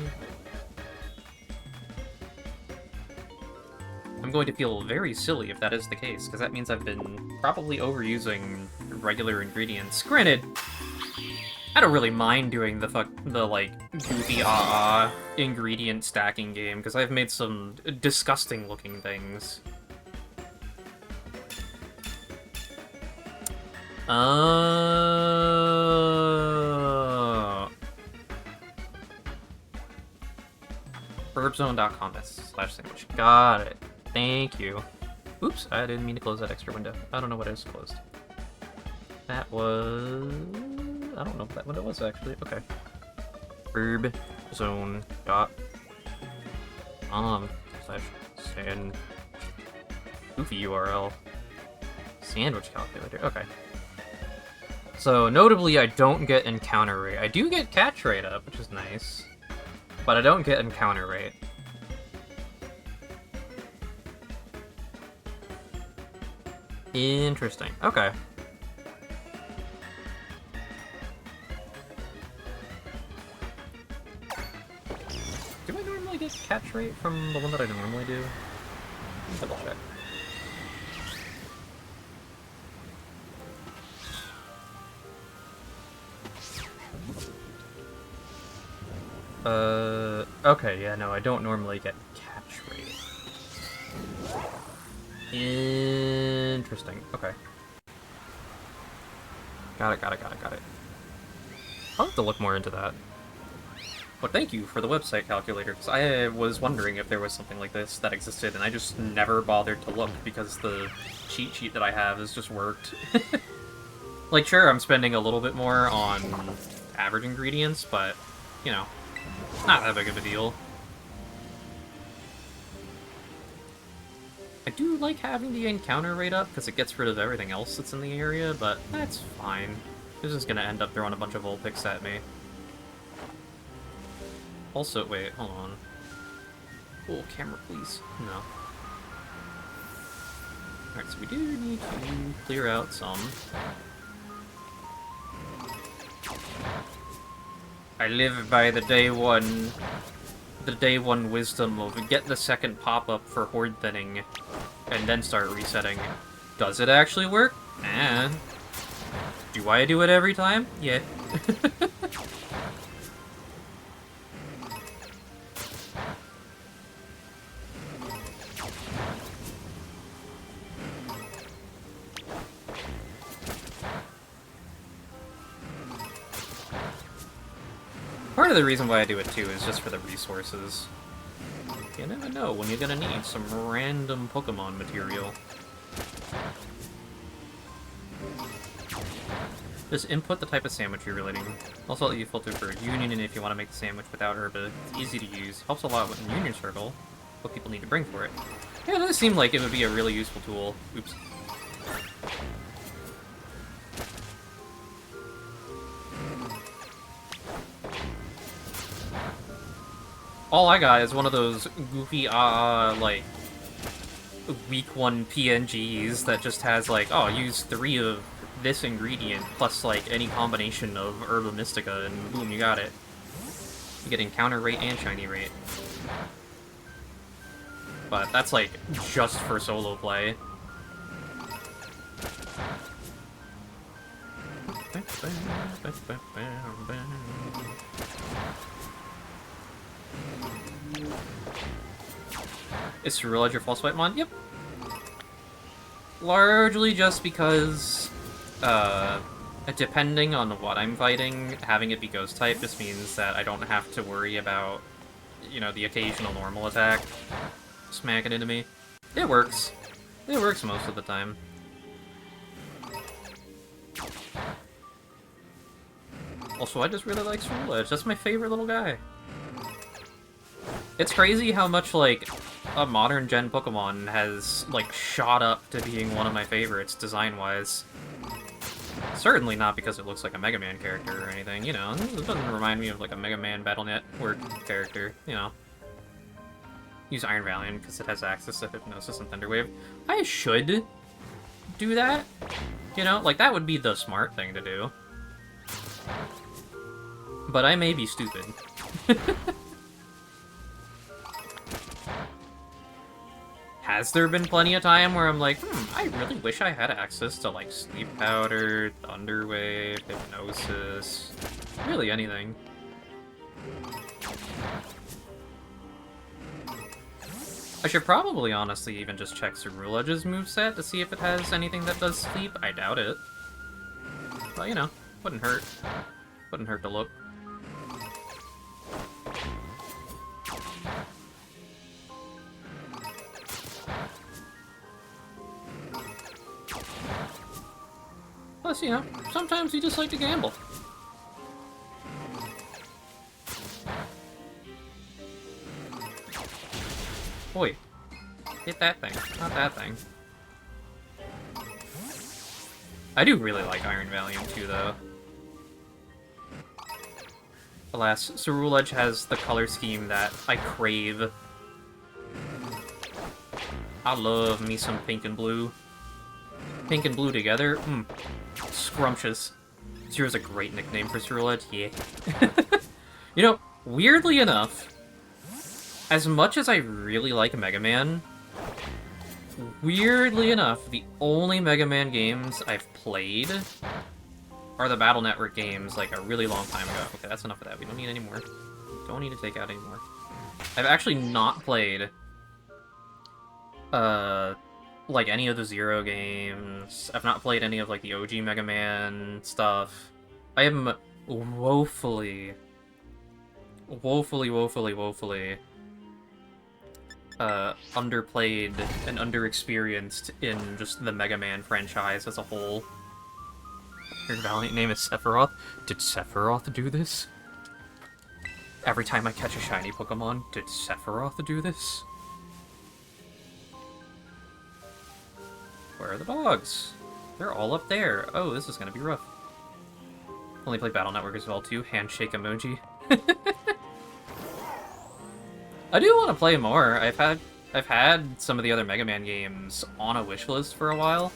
I'm going to feel very silly if that is the case, because that means I've been probably overusing regular ingredients. Granted, I don't really mind doing the like, goofy ingredient stacking game, because I've made some disgusting looking things. Herbzone.com/sandwich. Got it. Thank you. Oops, I didn't mean to close that extra window. I don't know what is closed. That was... I don't know what that window was, actually. Okay. Herbzone.com/sand... Goofy URL. Sandwich calculator. Okay. So, notably, I don't get encounter rate. I do get catch rate up, which is nice. But I don't get encounter rate. Interesting. Okay. Do I normally get catch rate from the one that I normally do? Double check. Okay, yeah, no, I don't normally get catch rate. Interesting. Okay. Got it. I'll have to look more into that. But thank you for the website calculator, because I was wondering if there was something like this that existed, and I just never bothered to look, because the cheat sheet that I have has just worked. Like, sure, I'm spending a little bit more on average ingredients, but, you know, not that big of a deal. I do like having the encounter rate up, because it gets rid of everything else that's in the area, but that's fine. This is gonna end up throwing a bunch of Vulpix at me. Also, wait, hold on. Oh, camera, please. No. Alright, so we do need to clear out some. I live by the day one wisdom of get the second pop-up for horde thinning, and then start resetting. Does it actually work? Eh. Do I do it every time? Yeah. Part of the reason why I do it too is just for the resources. You never know when you're gonna need some random Pokemon material. Just input the type of sandwich you're relating. Also let you filter for union, and if you want to make the sandwich without herba, it's easy to use. Helps a lot with the union circle, what people need to bring for it. Yeah, it does seem like it would be a really useful tool. Oops. All I got is one of those goofy, like, week 1 PNGs that just has, like, oh, use 3 of this ingredient plus, like, any combination of Herba Mystica, and boom, you got it. You get encounter rate and shiny rate. But that's, like, just for solo play. Is Ceruledge your false white mon? Yep. Largely just because, depending on what I'm fighting, having it be ghost type just means that I don't have to worry about, you know, the occasional normal attack smacking into me. It works. It works most of the time. Also, I just really like Ceruledge. That's my favorite little guy. It's crazy how much, like, a modern gen Pokemon has, like, shot up to being one of my favorites, design-wise. Certainly not because it looks like a Mega Man character or anything, you know. It doesn't remind me of, like, a Mega Man Battle Network character, you know. Use Iron Valiant because it has access to Hypnosis and Thunder Wave. I should do that, you know? Like, that would be the smart thing to do. But I may be stupid. Has there been plenty of time where I'm like, I really wish I had access to, like, Sleep Powder, Thunder Wave, Hypnosis, really anything. I should probably, honestly, even just check Cerulege's moveset to see if it has anything that does sleep. I doubt it. But, you know, wouldn't hurt. Wouldn't hurt to look. Plus, you know, sometimes you just like to gamble. Oi. Hit that thing, not that thing. I do really like Iron Valiant too, though. Alas, Cerulege has the color scheme that I crave. I love me some pink and blue. Pink and blue together? Scrumptious. Zero's a great nickname for Cerulege, yeah. You know, weirdly enough, as much as I really like Mega Man, weirdly enough, the only Mega Man games I've played are the Battle Network games, like, a really long time ago. Okay, that's enough of that. We don't need any more. Don't need to take out any more. I've actually not played, like, any of the Zero games. I've not played any of, like, the OG Mega Man stuff. I am woefully underplayed and underexperienced in just the Mega Man franchise as a whole. Your Valiant name is Sephiroth? Did Sephiroth do this? Every time I catch a shiny Pokemon, did Sephiroth do this? Where are the dogs? They're all up there. Oh, this is gonna be rough. Only play Battle Network as well, too. Handshake emoji. I do want to play more. I've had some of the other Mega Man games on a wish list for a while.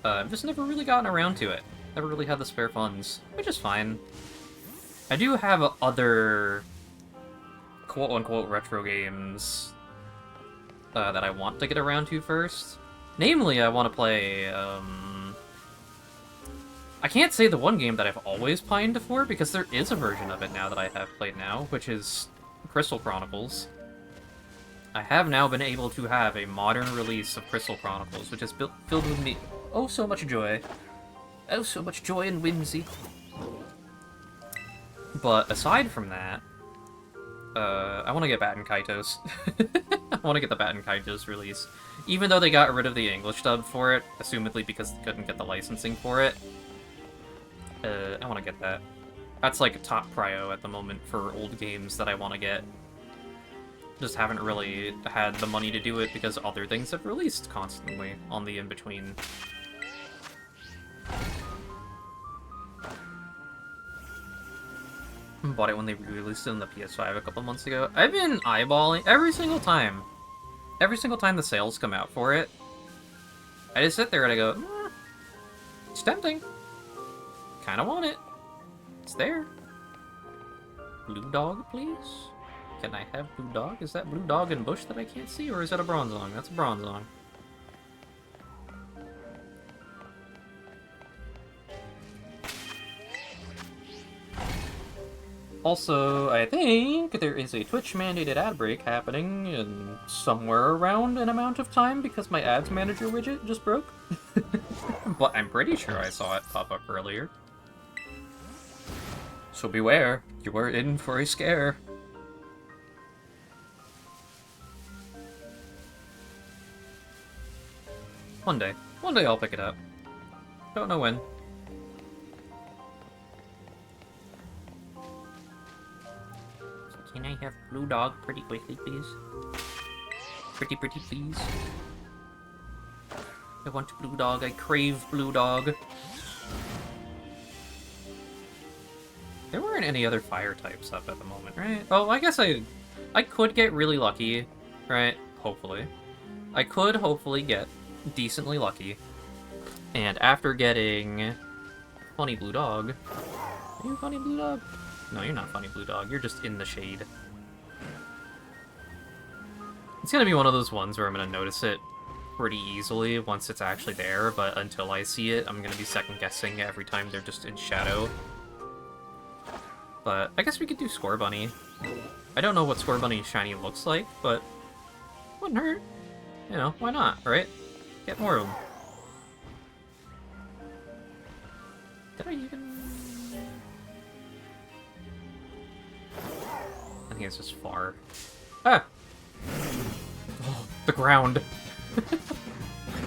I've just never really gotten around to it. Never really had the spare funds, which is fine. I do have other quote-unquote retro games that I want to get around to first. Namely, I want to play, I can't say the one game that I've always pined for, because there is a version of it now that I have played now, which is Crystal Chronicles. I have now been able to have a modern release of Crystal Chronicles, which is filled with me oh so much joy. Oh, so much joy and whimsy. But aside from that, I want to get Batten Kaitos. I want to get the Batten Kaitos release. Even though they got rid of the English dub for it, assumedly because they couldn't get the licensing for it. I want to get that. That's like a top prio at the moment for old games that I want to get. Just haven't really had the money to do it because other things have released constantly on the in-between. Bought it when they re-released it on the PS5 a couple months ago. I've been eyeballing every single time. Every single time the sales come out for it, I just sit there and I go, it's tempting. Kinda want it. It's there. Blue dog, please? Can I have blue dog? Is that blue dog in bush that I can't see, or is that a Bronzong? That's a Bronzong. Also, I think there is a Twitch-mandated ad break happening in somewhere around an amount of time because my ads manager widget just broke. But I'm pretty sure I saw it pop up earlier. So beware, you are in for a scare. One day. One day I'll pick it up. Don't know when. Can I have blue dog pretty quickly, please? Pretty, please. I want blue dog. I crave blue dog. There weren't any other fire types up at the moment, right? Oh, I guess I could get really lucky, right? Hopefully. I could hopefully get decently lucky. And after getting funny blue dog... Are you funny blue dog? No, you're not funny blue dog. You're just in the shade. It's gonna be one of those ones where I'm gonna notice it pretty easily once it's actually there, but until I see it, I'm gonna be second-guessing every time they're just in shadow. But I guess we could do Scorbunny. I don't know what Scorbunny shiny looks like, but wouldn't hurt. You know, why not, right? Get more of them. Did I even... I think it's just far. Ah! Oh, the ground.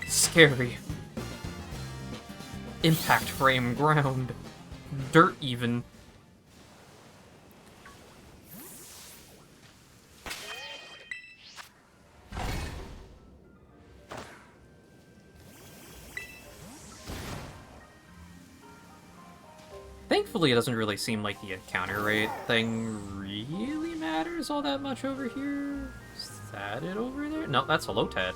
Scary. Impact frame ground. Dirt even. Thankfully, it doesn't really seem like the encounter rate thing really matters all that much over here. Is that it over there? No, that's a Lotad.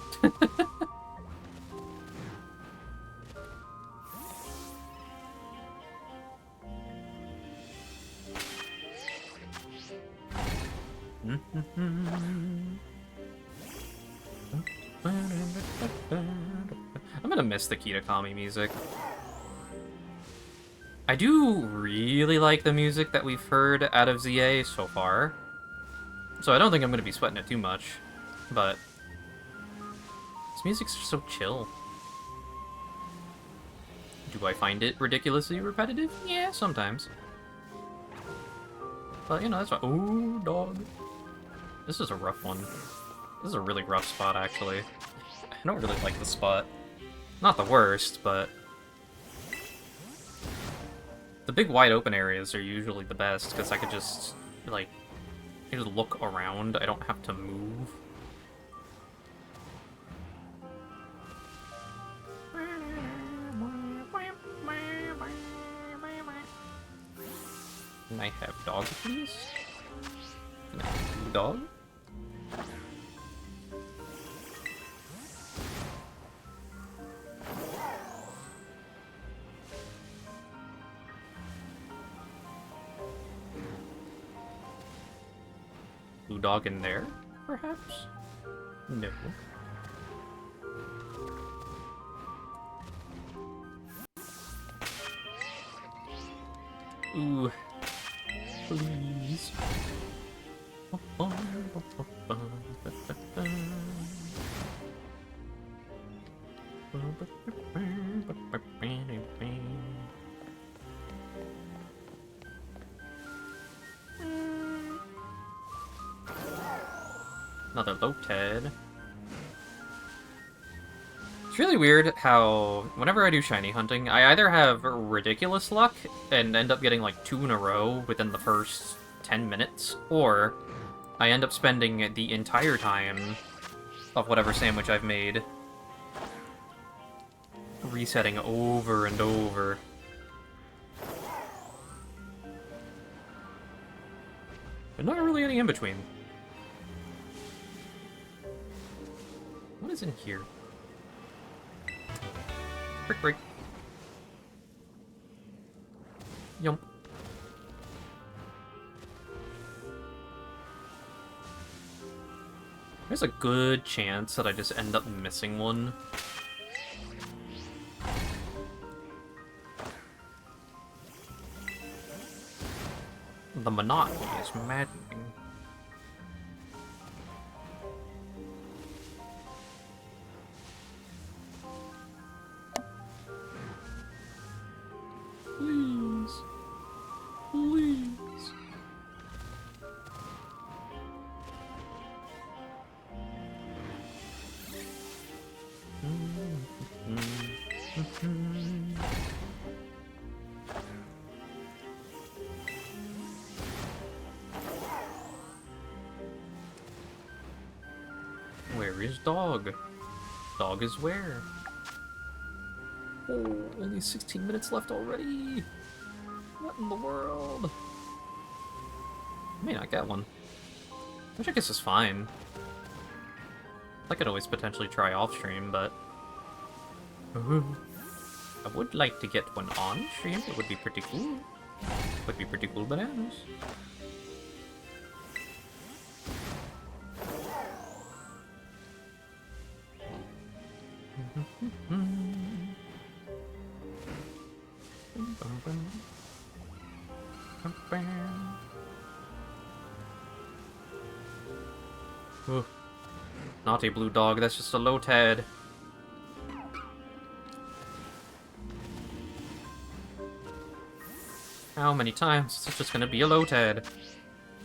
I'm gonna miss the Kitakami music. I do really like the music that we've heard out of ZA so far, so I don't think I'm going to be sweating it too much, but this music's so chill. Do I find it ridiculously repetitive? Yeah, sometimes. But, you know, that's fine. Oh, dog. This is a rough one. This is a really rough spot, actually. I don't really like this spot. Not the worst, but... the big wide open areas are usually the best, because I could just, like, I just look around. I don't have to move. Can I have dog, please? Can I have dog? Blue dog in there, perhaps? No. Ooh. Please. Another Lotad. It's really weird how, whenever I do shiny hunting, I either have ridiculous luck and end up getting like 2 in a row within the first 10 minutes, or I end up spending the entire time of whatever sandwich I've made resetting over and over. But not really any in between. What is in here? Brick. Yump. There's a good chance that I just end up missing one. The monotony is maddening. Please. Please. Where is dog? Dog is where? Oh, only 16 minutes left already. What in the world? I may not get one. Which I guess is fine. I could always potentially try off stream, but I would like to get one on stream. It would be pretty cool. Would be pretty cool bananas. Ooh. Not a blue dog, that's just a Lotad. How many times? It's just gonna be a Lotad.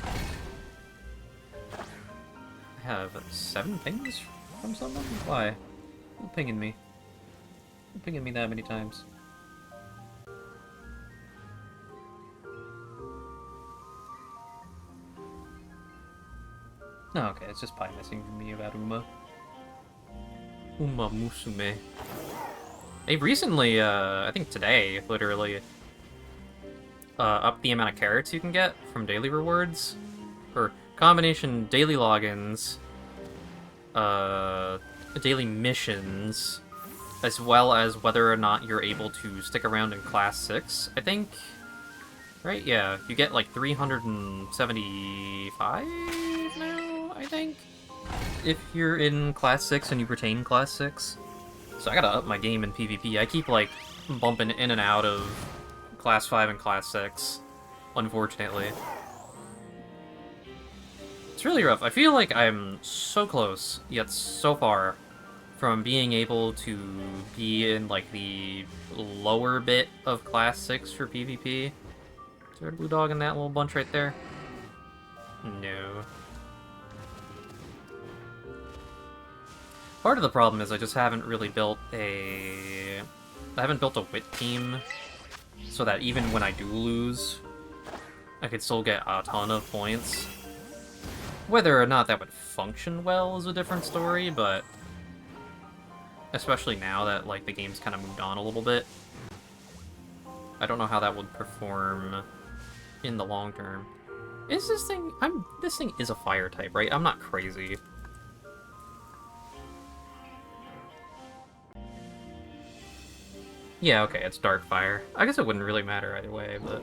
I have 7 pings from someone? Why? Who's pinging me? Who's pinging me that many times? No, okay, it's just Pi messaging me about Uma. Uma Musume. They recently, I think today, literally, upped the amount of carrots you can get from daily rewards. Or combination daily logins, daily missions, as well as whether or not you're able to stick around in Class 6, I think. Right? Yeah, you get like 375 now, I think, if you're in Class 6 and you retain Class 6. So I gotta up my game in PvP. I keep, like, bumping in and out of Class 5 and Class 6, unfortunately. It's really rough. I feel like I'm so close, yet so far, from being able to be in, like, the lower bit of Class 6 for PvP. Is there a blue dog in that little bunch right there? No. Part of the problem is I just haven't really built a... I haven't built a wit team, so that even when I do lose, I could still get a ton of points. Whether or not that would function well is a different story, but... especially now that, like, the game's kind of moved on a little bit. I don't know how that would perform in the long term. Is this thing... this thing is a fire type, right? I'm not crazy. Yeah, okay, it's dark fire. I guess it wouldn't really matter either way, but...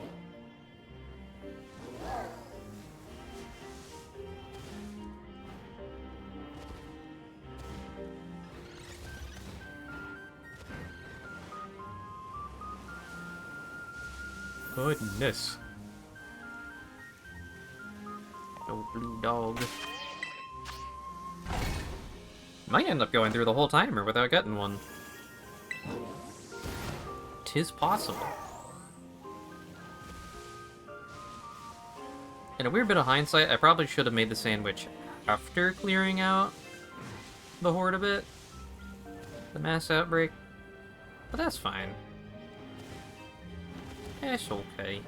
goodness. No blue dog. Might end up going through the whole timer without getting one. 'Tis possible. In a weird bit of hindsight, I probably should have made the sandwich after clearing out the horde a bit. The mass outbreak. But that's fine. It's okay.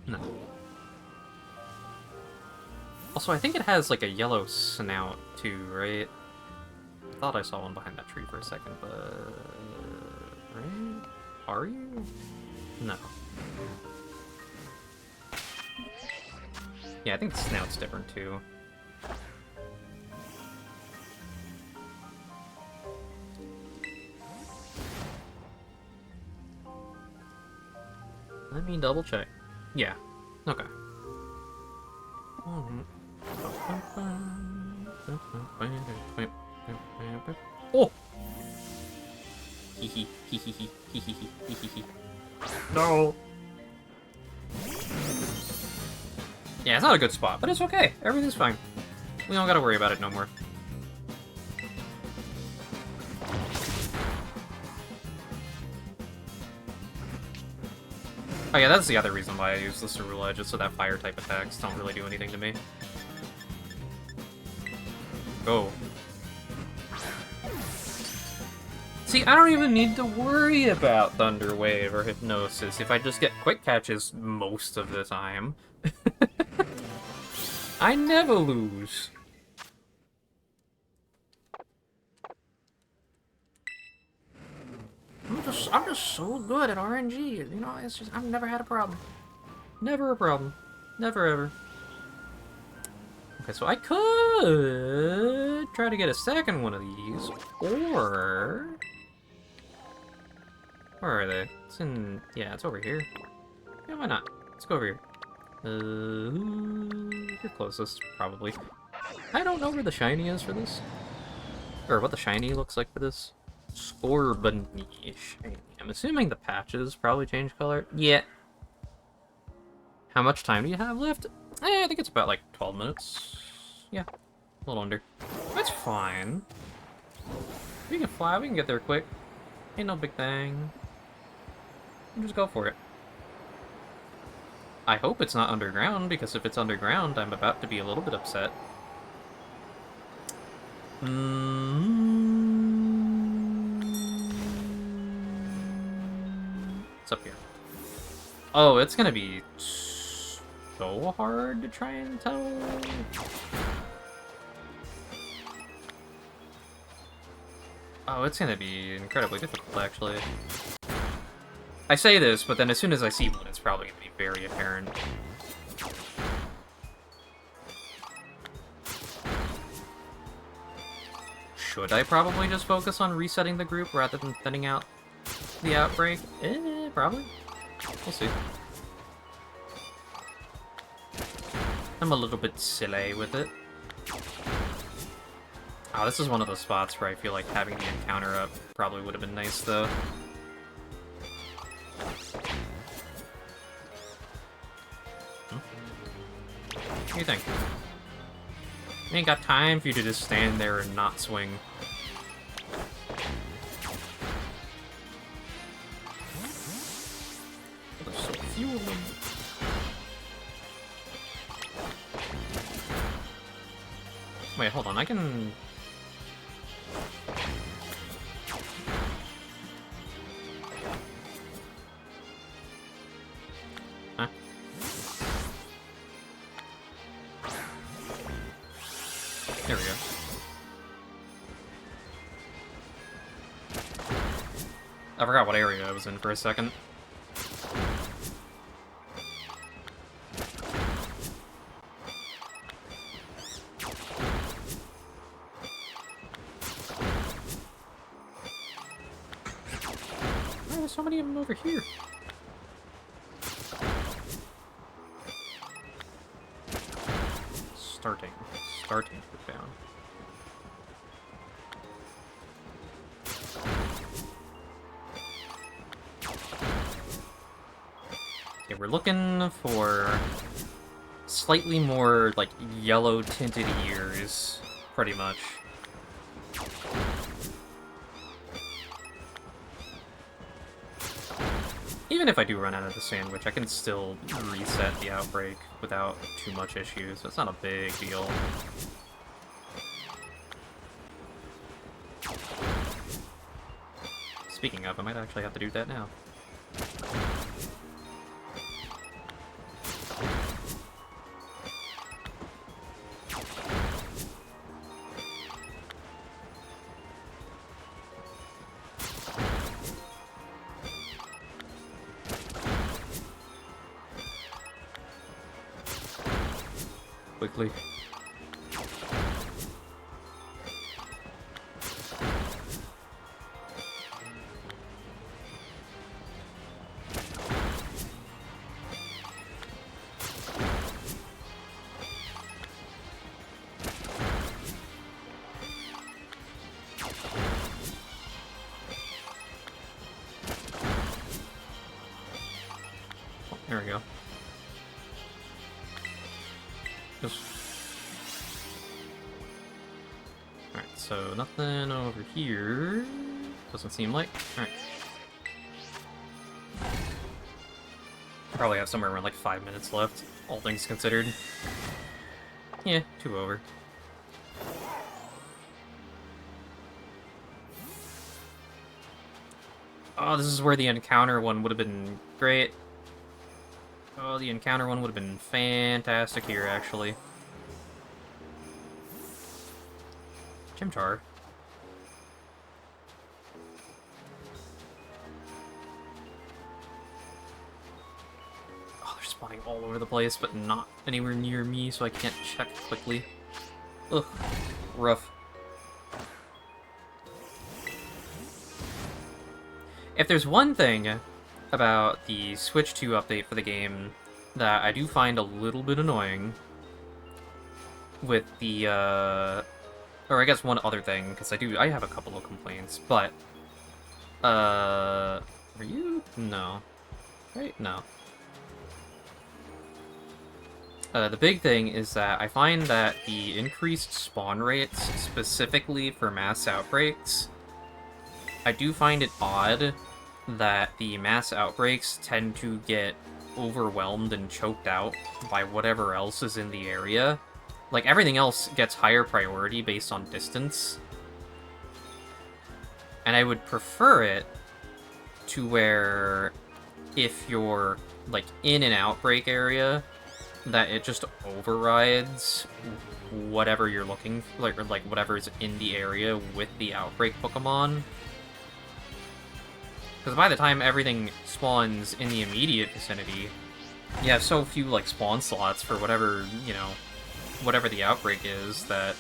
No. Also, I think it has, like, a yellow snout, too, right? I thought I saw one behind that tree for a second, but... right? Are you? No. Yeah, I think the snout's different, too. Let me double check. Yeah. Okay. Oh! Hee hee hee hee hee hee hee hee hee hee. No! Yeah, it's not a good spot, but it's okay. Everything's fine. We don't gotta worry about it no more. Oh yeah, that's the other reason why I use the Cerula, just so that fire-type attacks don't really do anything to me. Go. See, I don't even need to worry about Thunder Wave or Hypnosis if I just get quick catches most of the time. I never lose. I'm just so good at RNG. You know, it's just I've never had a problem. Never a problem. Never ever. Okay, so I could try to get a second one of these, or where are they? It's in, yeah, it's over here. Yeah, why not? Let's go over here. You're closest, probably. I don't know where the shiny is for this, or what the shiny looks like for this. Scorbunny shiny. I'm assuming the patches probably change color. Yeah. How much time do you have left? I think it's about like 12 minutes. Yeah, a little under. That's fine. We can fly, we can get there quick. Ain't no big thing. Just go for it. I hope it's not underground, because if it's underground, I'm about to be a little bit upset. What's up here? Oh, it's gonna be so hard to try and tell. Oh, it's gonna be incredibly difficult, actually. I say this, but then as soon as I see one, it's probably gonna be very apparent. Should I probably just focus on resetting the group rather than thinning out the outbreak? Probably. We'll see. I'm a little bit silly with it. Oh, this is one of those spots where I feel like having the encounter up probably would have been nice, though. What do you think? I ain't got time for you to just stand there and not swing. There's so few of them. Wait, hold on, I can... Huh? There we go. I forgot what area I was in for a second. Oh, there's so many of them over here. Starting to go down. Okay, we're looking for slightly more, like, yellow-tinted ears, pretty much. Even if I do run out of the sandwich, I can still reset the outbreak without too much issues, so it's not a big deal. Speaking of, I might actually have to do that now. Quickly. Oh, there we go. Alright, so nothing over here. Doesn't seem like. Alright. Probably have somewhere around like 5 minutes left, all things considered. Yeah, 2 over. Oh, this is where the encounter one would have been great. Oh, the encounter one would have been fantastic here, actually. Chimchar. Oh, they're spawning all over the place, but not anywhere near me, so I can't check quickly. Ugh. Rough. If there's one thing about the Switch 2 update for the game that I do find a little bit annoying with the, or I guess one other thing, because I have a couple of complaints, but, are you? No. Right? No. The big thing is that I find that the increased spawn rates, specifically for mass outbreaks, I do find it odd that the mass outbreaks tend to get overwhelmed and choked out by whatever else is in the area. Like, everything else gets higher priority based on distance. And I would prefer it to where if you're, like, in an outbreak area, that it just overrides whatever you're looking for, or whatever's in the area with the outbreak Pokemon. Because by the time everything spawns in the immediate vicinity, you have so few, like, spawn slots for whatever, you know, whatever the outbreak is, that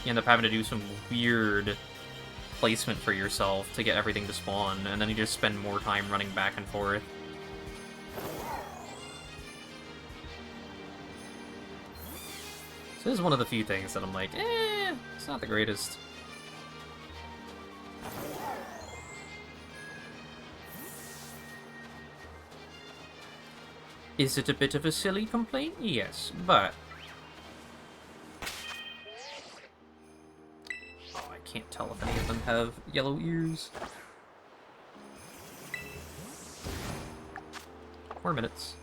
you end up having to do some weird placement for yourself to get everything to spawn, and then you just spend more time running back and forth. So this is one of the few things that I'm like, it's not the greatest. Is it a bit of a silly complaint? Yes, but... Oh, I can't tell if any of them have yellow ears. 4 minutes.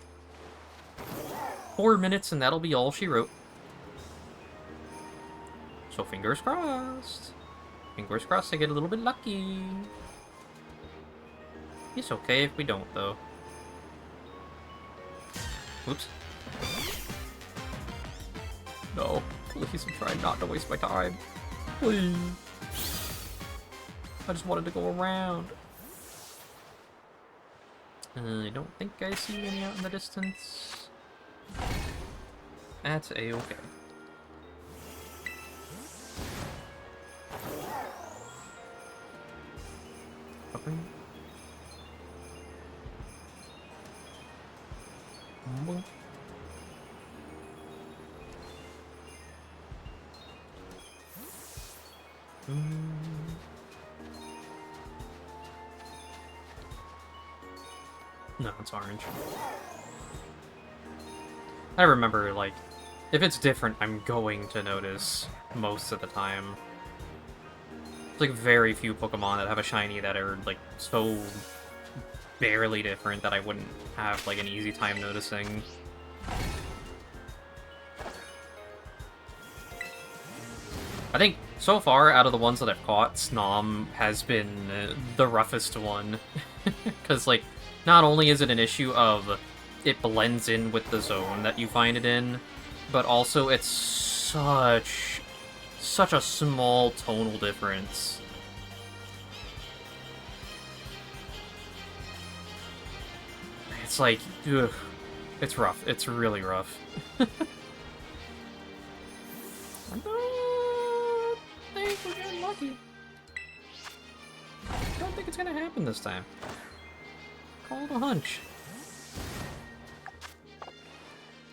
4 minutes and that'll be all she wrote. So fingers crossed. Fingers crossed I get a little bit lucky. It's okay if we don't, though. Oops. No, please, I'm trying not to waste my time. Please. I just wanted to go around. I don't think I see any out in the distance. That's a-okay. Okay. No, it's orange. I remember, like, if it's different, I'm going to notice most of the time. There's, like, very few Pokemon that have a shiny that are, like, so barely different that I wouldn't have, like, an easy time noticing. I think, so far, out of the ones that I've caught, Snom has been the roughest one. Because, like, not only is it an issue of it blends in with the zone that you find it in, but also it's such a small tonal difference. It's like, ugh, it's rough. It's really rough. I think we're getting lucky. I don't think it's gonna happen this time. Call it a hunch.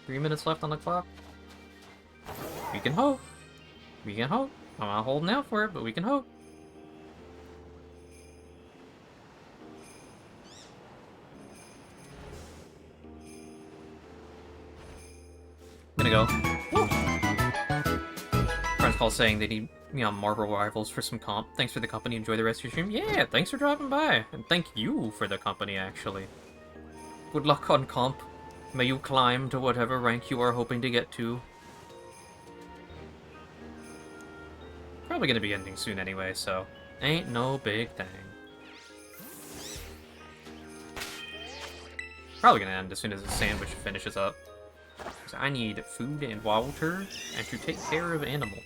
3 minutes left on the clock. We can hope. We can hope. I'm not holding out for it, but we can hope. I'm gonna go. Woo! Friends call saying they need me on Marvel Rivals for some comp. Thanks for the company. Enjoy the rest of your stream. Yeah, thanks for dropping by. And thank you for the company, actually. Good luck on comp. May you climb to whatever rank you are hoping to get to. Probably gonna be ending soon anyway, so ain't no big thing. Probably gonna end as soon as the sandwich finishes up. Because I need food and water and to take care of animals.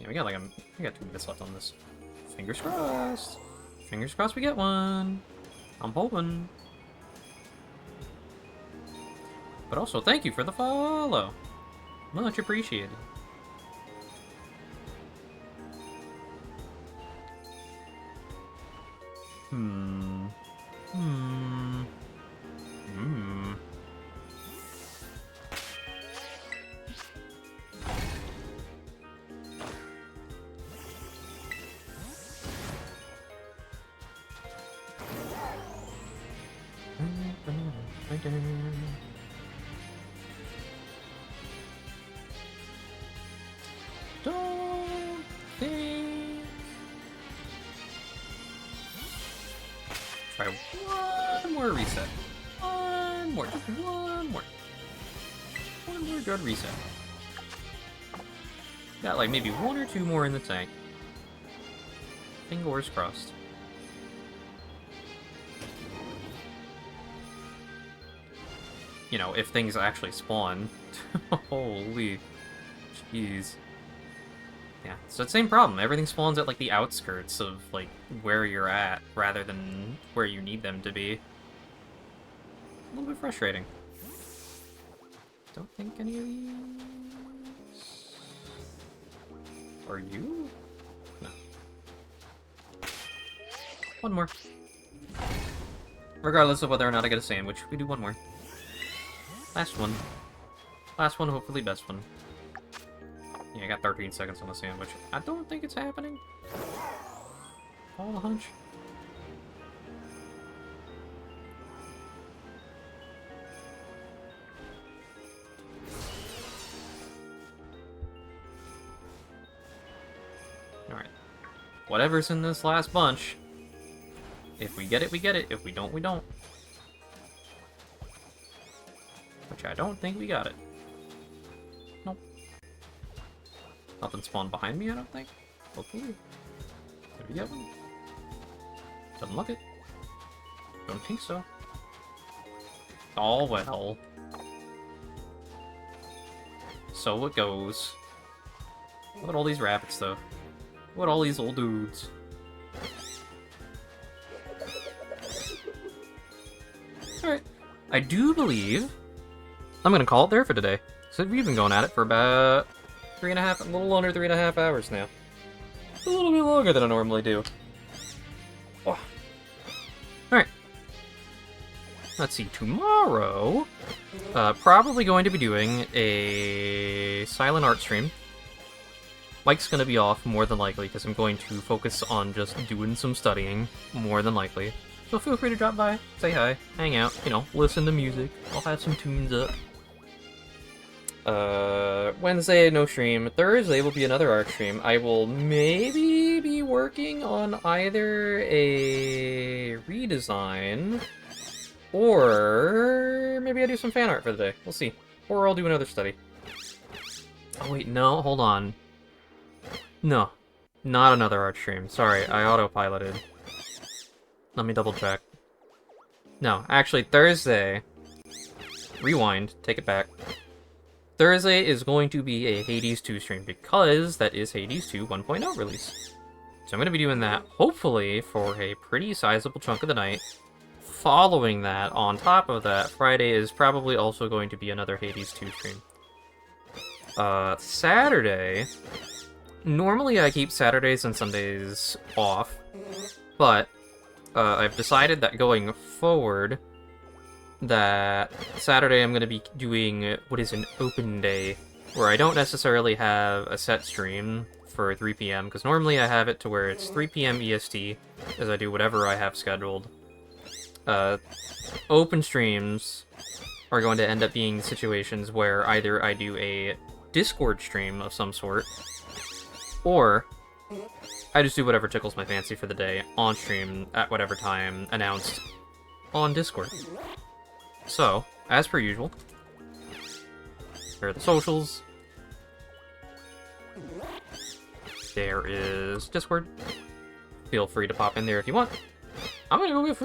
Yeah, we got 2 minutes left on this. Fingers crossed. Fingers crossed we get one. I'm hoping. But also, thank you for the follow. Much appreciated. Don't think. Try one more reset. One more. Just one more. One more good reset. Got like maybe 1 or 2 more in the tank. Fingers crossed. You know, if things actually spawn. Holy. Jeez. Yeah, it's the same problem. Everything spawns at, like, the outskirts of, like, where you're at, rather than where you need them to be. A little bit frustrating. Don't think any of these... Are you? No. One more. Regardless of whether or not I get a sandwich, we do one more. Last one. Last one, hopefully best one. Yeah, I got 13 seconds on the sandwich. I don't think it's happening. All a hunch. Alright. Whatever's in this last bunch. If we get it, we get it. If we don't, we don't. Which I don't think we got it. Nope. Nothing spawned behind me, I don't think. Hopefully. Did we get one? Doesn't look it. Don't think so. Oh well. So it goes. What about all these rabbits, though? What about all these old dudes? Alright. I do believe I'm gonna call it there for today. So we've been going at it for about a little under 3.5 hours now. A little bit longer than I normally do. Oh. Alright. Let's see, tomorrow, probably going to be doing a silent art stream. Mike's gonna be off, more than likely, because I'm going to focus on just doing some studying, more than likely. So feel free to drop by, say hi, hang out, you know, listen to music. I'll have some tunes up. Wednesday, no stream. Thursday will be another art stream. I will maybe be working on either a redesign, or maybe I do some fan art for the day. We'll see. Or I'll do another study. Oh wait, no, hold on. No, not another art stream. Sorry, I autopiloted. Let me double check. No, actually, Thursday... Rewind, take it back. Thursday is going to be a Hades 2 stream, because that is Hades 2 1.0 release. So I'm going to be doing that, hopefully, for a pretty sizable chunk of the night. Following that, on top of that, Friday is probably also going to be another Hades 2 stream. Saturday... Normally I keep Saturdays and Sundays off, but I've decided that going forward, that Saturday I'm going to be doing what is an open day, where I don't necessarily have a set stream for 3 PM, because normally I have it to where it's 3 PM EST, as I do whatever I have scheduled. Open streams are going to end up being situations where either I do a Discord stream of some sort, or I just do whatever tickles my fancy for the day on stream at whatever time announced on Discord. So, as per usual, here are the socials. There is Discord. Feel free to pop in there if you want. I'm gonna go get food.